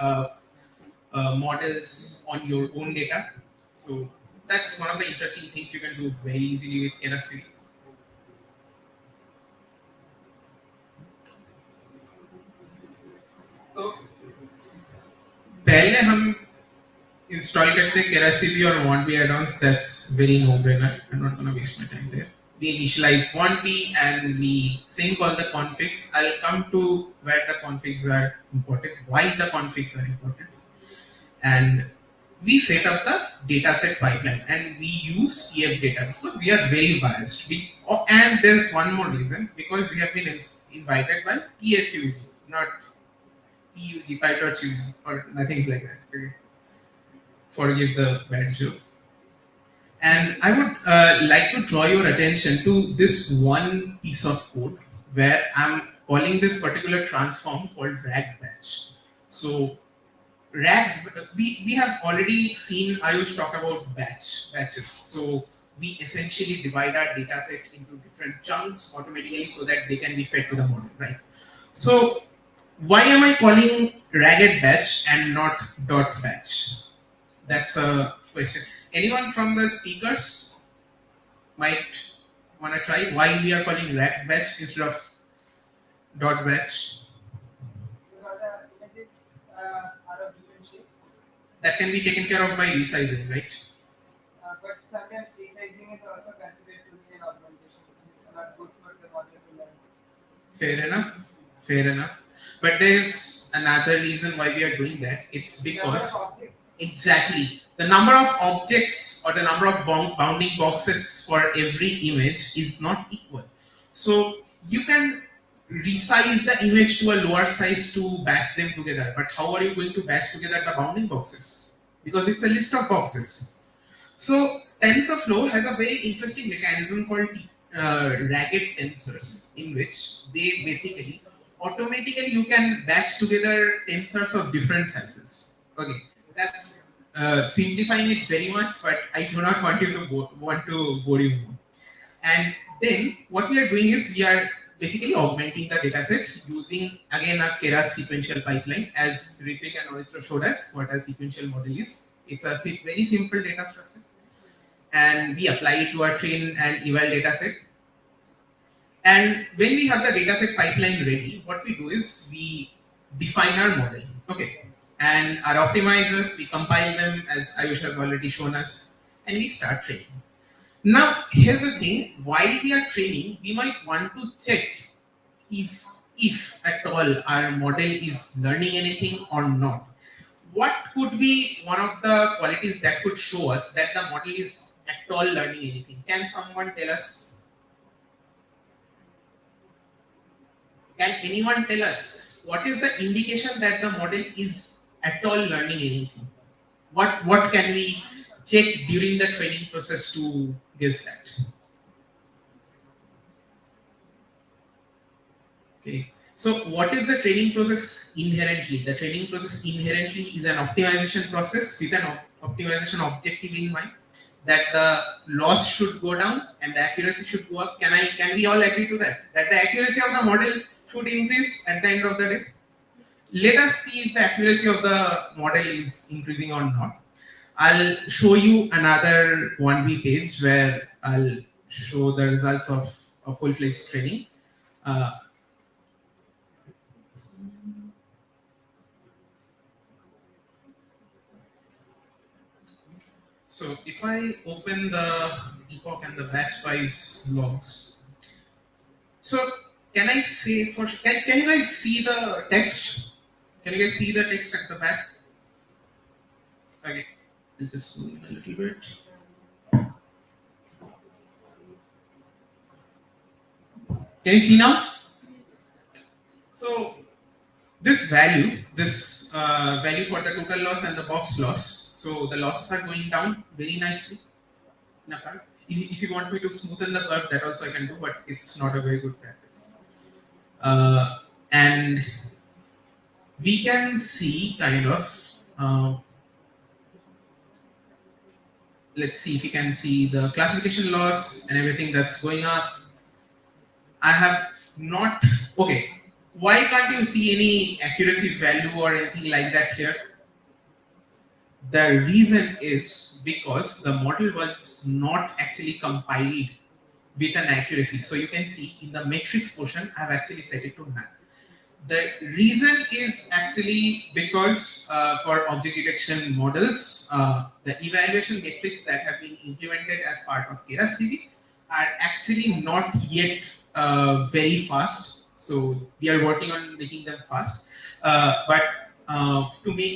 models on your own data. So that's one of the interesting things you can do very easily with Keras. तो पहले हम install करते हैं Keras or WANTB add-ons. That's very no-brainer. I'm not gonna waste my time there. We initialize WANTB and we sync all the configs. I'll come to where the configs are important, why the configs are important, and we set up the dataset pipeline and we use TF data because we are very biased. And there's one more reason, because we have been invited by TFUG, not PUG, PyTorch or nothing like that. Okay. Forgive the bad joke. And I would like to draw your attention to this one piece of code where I'm calling this particular transform called rag batch. So we have already seen Ayush talk about batches. So we essentially divide our data set into different chunks automatically so that they can be fed to the model, right? So why am I calling ragged batch and not dot batch? That's a question. Anyone from the speakers might want to try why we are calling ragged batch instead of dot batch? Because all the images are of different shapes. That can be taken care of by resizing, right? But sometimes resizing is also considered to be an augmentation, which is not good for the model to learn. Fair enough. Fair enough. But there's another reason why we are doing that. It's because exactly the number of objects or the number of bounding boxes for every image is not equal. So you can resize the image to a lower size to batch them together. But how are you going to batch together the bounding boxes? Because it's a list of boxes. So TensorFlow has a very interesting mechanism called ragged tensors, in which they basically automatically you can batch together tensors of different sizes. Okay, that's simplifying it very much, but I do not want to bore you more. And then what we are doing is we are basically augmenting the dataset using again a Keras sequential pipeline, as Ritik and Oritra showed us what a sequential model is. It's a very simple data structure, and we apply it to our train and eval dataset. And when we have the dataset pipeline ready, what we do is we define our model. Okay. And our optimizers, we compile them as Ayush has already shown us, and we start training. Now, here's the thing, while we are training, we might want to check if at all our model is learning anything or not. What could be one of the qualities that could show us that the model is at all learning anything? Can someone tell us? Can anyone tell us what is the indication that the model is at all learning anything? What can we check during the training process to guess that? Okay. So what is the training process inherently? The training process inherently is an optimization process with an optimization objective in mind, that the loss should go down and the accuracy should go up. Can we all agree to that? That the accuracy of the model should increase at the end of the day. Let us see if the accuracy of the model is increasing or not. I'll show you another 1B page where I'll show the results of a full-fledged training. So if I open the epoch and the batch-wise logs, so can I say can you guys see the text? Can you guys see the text at the back? Okay, I'll just zoom in a little bit. Can you see now? So this value for the total loss and the box loss. So the losses are going down very nicely. If you want me to smoothen the curve, that also I can do, but it's not a very good practice. And we can see kind of, let's see if you can see the classification loss and everything that's going up. I have not, okay. Why can't you see any accuracy value or anything like that here? The reason is because the model was not actually compiled with an accuracy. So you can see in the matrix portion, I have actually set it to none. The reason is actually because for object detection models, the evaluation metrics that have been implemented as part of Keras CV are actually not yet very fast. So we are working on making them fast. But to make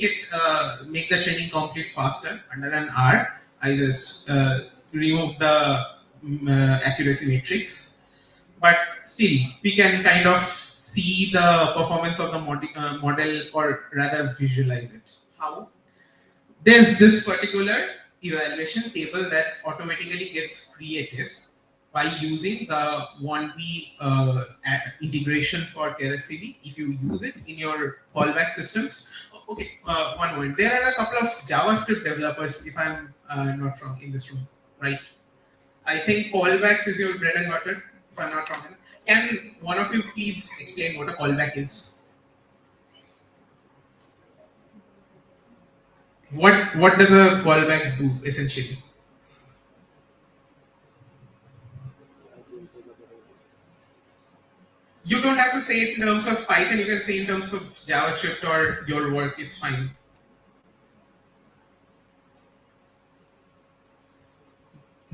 the training complete faster under an hour, I just remove the accuracy matrix. But still, we can kind of see the performance of the model, or rather visualize it. How? There's this particular evaluation table that automatically gets created by using the 1B integration for Keras CV. If you use it in your callback systems, okay, one moment. There are a couple of JavaScript developers, if I'm not wrong, in this room, right? I think callbacks is your bread and butter, if I'm not wrong. Can one of you please explain what a callback is? What does a callback do essentially? You don't have to say it in terms of Python, you can say in terms of JavaScript or your work, it's fine.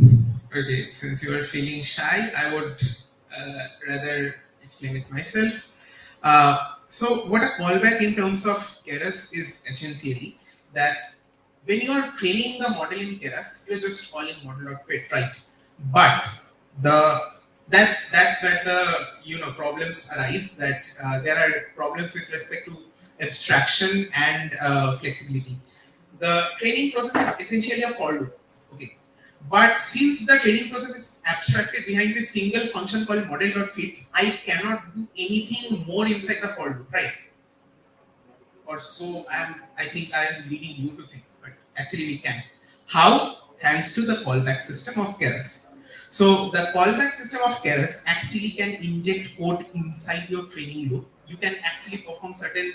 Okay, since you are feeling shy, I would rather explain it myself. So what a callback in terms of Keras is essentially that when you are training the model in Keras, you're just calling model.fit, right? But that's where the problems arise, that there are problems with respect to abstraction and flexibility. The training process is essentially a for loop. Okay. But since the training process is abstracted behind this single function called model.fit, I cannot do anything more inside the for loop, right? Or so I think I am leading you to think, but actually we can. How? Thanks to the callback system of Keras. So the callback system of Keras actually can inject code inside your training loop. You can actually perform certain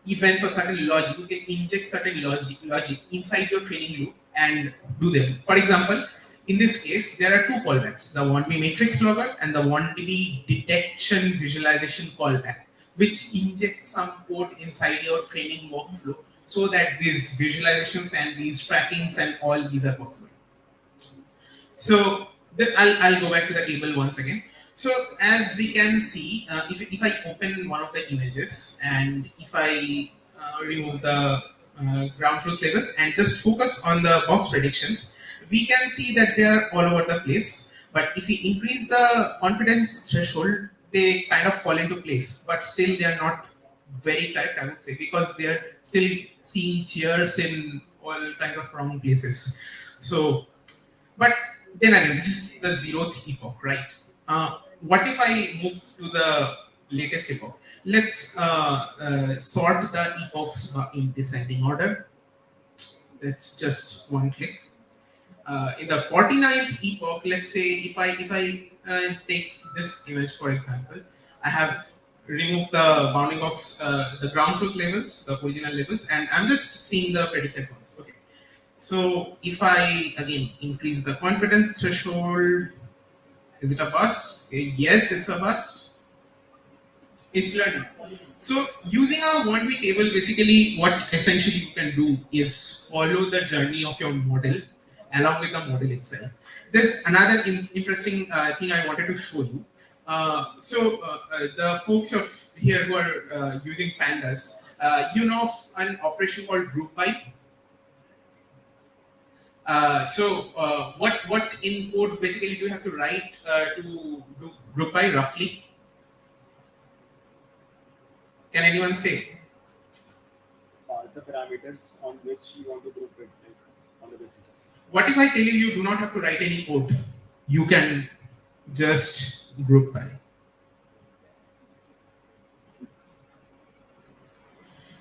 events or certain logic. You can inject certain logic inside your training loop and do them. For example, in this case, there are two callbacks, the 1B matrix logger and the 1B detection visualization callback, which injects some code inside your training workflow so that these visualizations and these trackings and all these are possible. So I'll go back to the table once again. So as we can see, if I open one of the images and if I remove the ground truth labels and just focus on the box predictions, we can see that they are all over the place. But if we increase the confidence threshold, they kind of fall into place, but still they are not very correct, I would say, because they are still seeing chairs in all kind of wrong places. So, but then again, this is the 0th epoch, right? What if I move to the latest epoch? Let's sort the epochs in descending order. That's just one click. In the 49th epoch, let's say if I take this image for example, I have removed the bounding box, the ground truth labels, the original labels, and I'm just seeing the predicted ones. Okay. So if I again increase the confidence threshold, is it a bus? Yes, it's a bus. It's learning. So using our 1V table, basically what essentially you can do is follow the journey of your model along with the model itself. There's another interesting thing I wanted to show you. The folks of here who are using pandas, you know of an operation called group by. What in code basically do you have to write to do group by roughly? Can anyone say? Pass the parameters on which you want to group it, like, on the basis of. What if I tell you you do not have to write any code? You can just group by.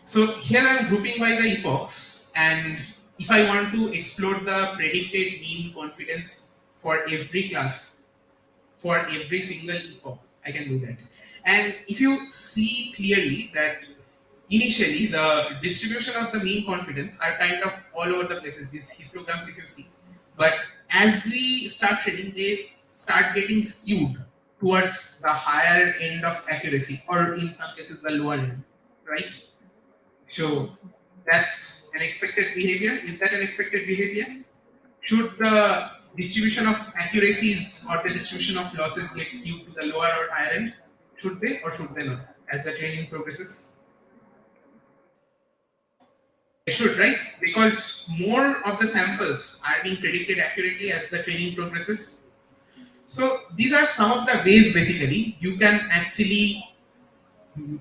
So here I am grouping by the epochs, and if I want to explore the predicted mean confidence for every class, for every single epoch, I can do that. And if you see clearly that initially the distribution of the mean confidence are kind of all over the places, these histograms if you see. But as we start training, they start getting skewed towards the higher end of accuracy, or in some cases the lower end, right? So that's an expected behavior. Is that an expected behavior? Should the distribution of accuracies or the distribution of losses get skewed to the lower or higher end? Should they or should they not as the training progresses? They should, right? Because more of the samples are being predicted accurately as the training progresses. So these are some of the ways basically you can actually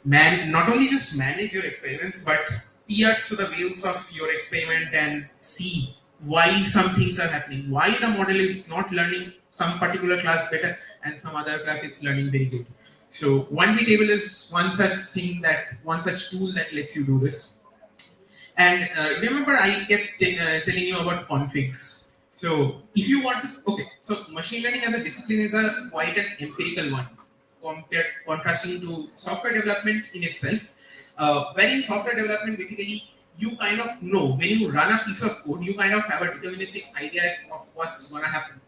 not only just manage your experiments, but peer through the veils of your experiment and see why some things are happening, why the model is not learning some particular class better and some other class it's learning very good. So 1V table is one such tool that lets you do this. And remember I kept telling you about configs. So if you want to, okay, so machine learning as a discipline is quite an empirical one, contrasting to software development in itself. Where in software development, basically, you kind of know when you run a piece of code, you kind of have a deterministic idea of what's going to happen.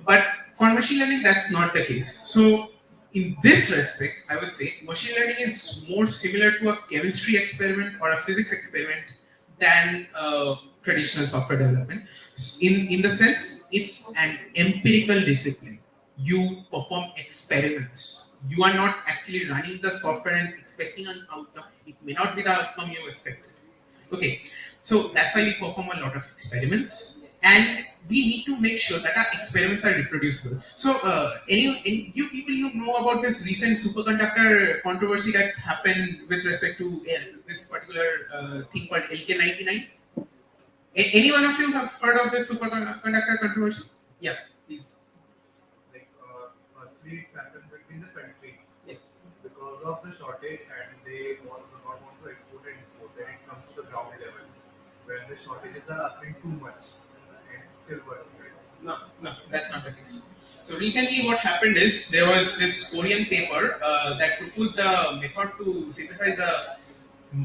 But for machine learning, that's not the case. So in this respect, I would say machine learning is more similar to a chemistry experiment or a physics experiment than traditional software development. In the sense, it's an empirical discipline. You perform experiments. You are not actually running the software and expecting an outcome. It may not be the outcome you expected. Okay, so that's why we perform a lot of experiments, and we need to make sure that our experiments are reproducible. So, any you people, you know about this recent superconductor controversy that happened with respect to this particular thing called LK99? Any one of you have heard of this superconductor controversy? Yeah, please. Firstly, it's happened between the countries. Yeah. Because of the shortage, and they do not want to export and import. Then it comes to the ground level, when the shortages are occurring too much, and it's still working. Right? No, that's not the case. So recently, what happened is there was this Korean paper that proposed a method to synthesize a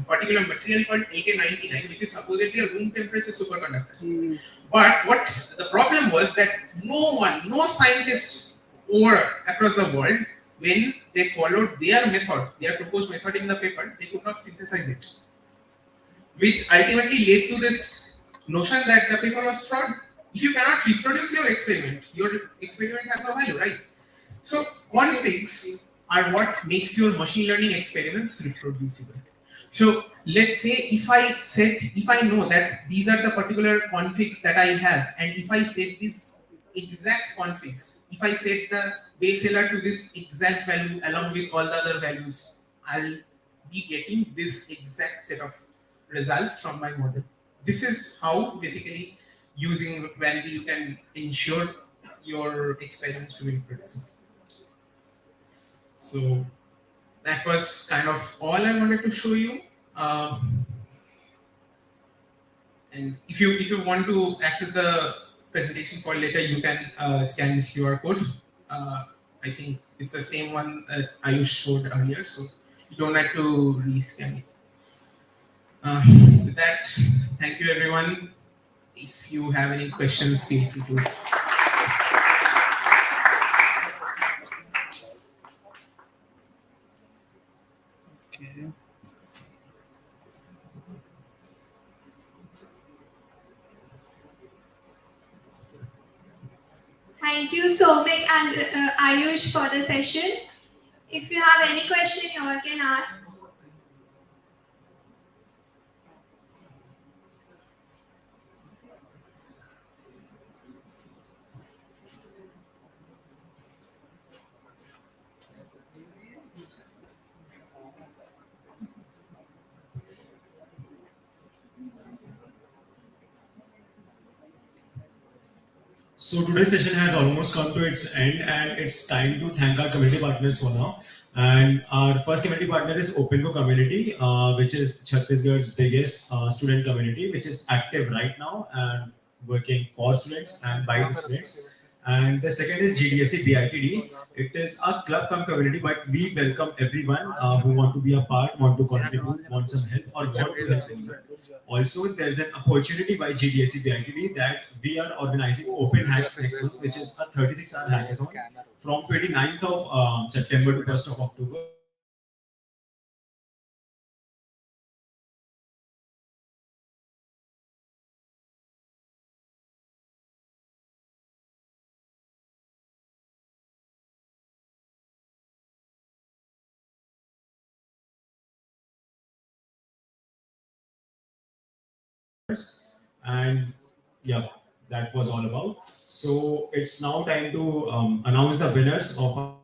particular material called AK99, which is supposedly a room temperature superconductor. But what the problem was that no scientist across the world, when they followed their proposed method in the paper, they could not synthesize it, which ultimately led to this notion that the paper was fraud. If you cannot reproduce your experiment has no value, right? So configs are what makes your machine learning experiments reproducible. So let's say if I know that these are the particular configs that I have, and if I set this exact configs, if I set the base LR to this exact value along with all the other values, I'll be getting this exact set of results from my model. This is how basically using value you can ensure your experiments to be reproducible. So that was kind of all I wanted to show you. And if you want to access the presentation for later, you can scan this QR code. I think it's the same one that Ayush showed earlier, so you don't have to rescan it. With that, thank you everyone. If you have any questions, feel free to. Okay. Thank you, Somik and Ayush, for the session. If you have any question, you all can ask. So today's session has almost come to its end, and it's time to thank our community partners for now. And our first community partner is OpenCo Community, which is Chhattisgarh's biggest student community, which is active right now and working for students and by the students. And the second is GDSC BITD. It is a club come community, but we welcome everyone who want to be a part, want to contribute, want some help, or want to help anyone. Also, there's an opportunity by GDSC BITD that we are organizing Open Hacks next month, which is a 36-hour hackathon from 29th of September to 1st of October. And yeah, that was all about. So it's now time to announce the winners of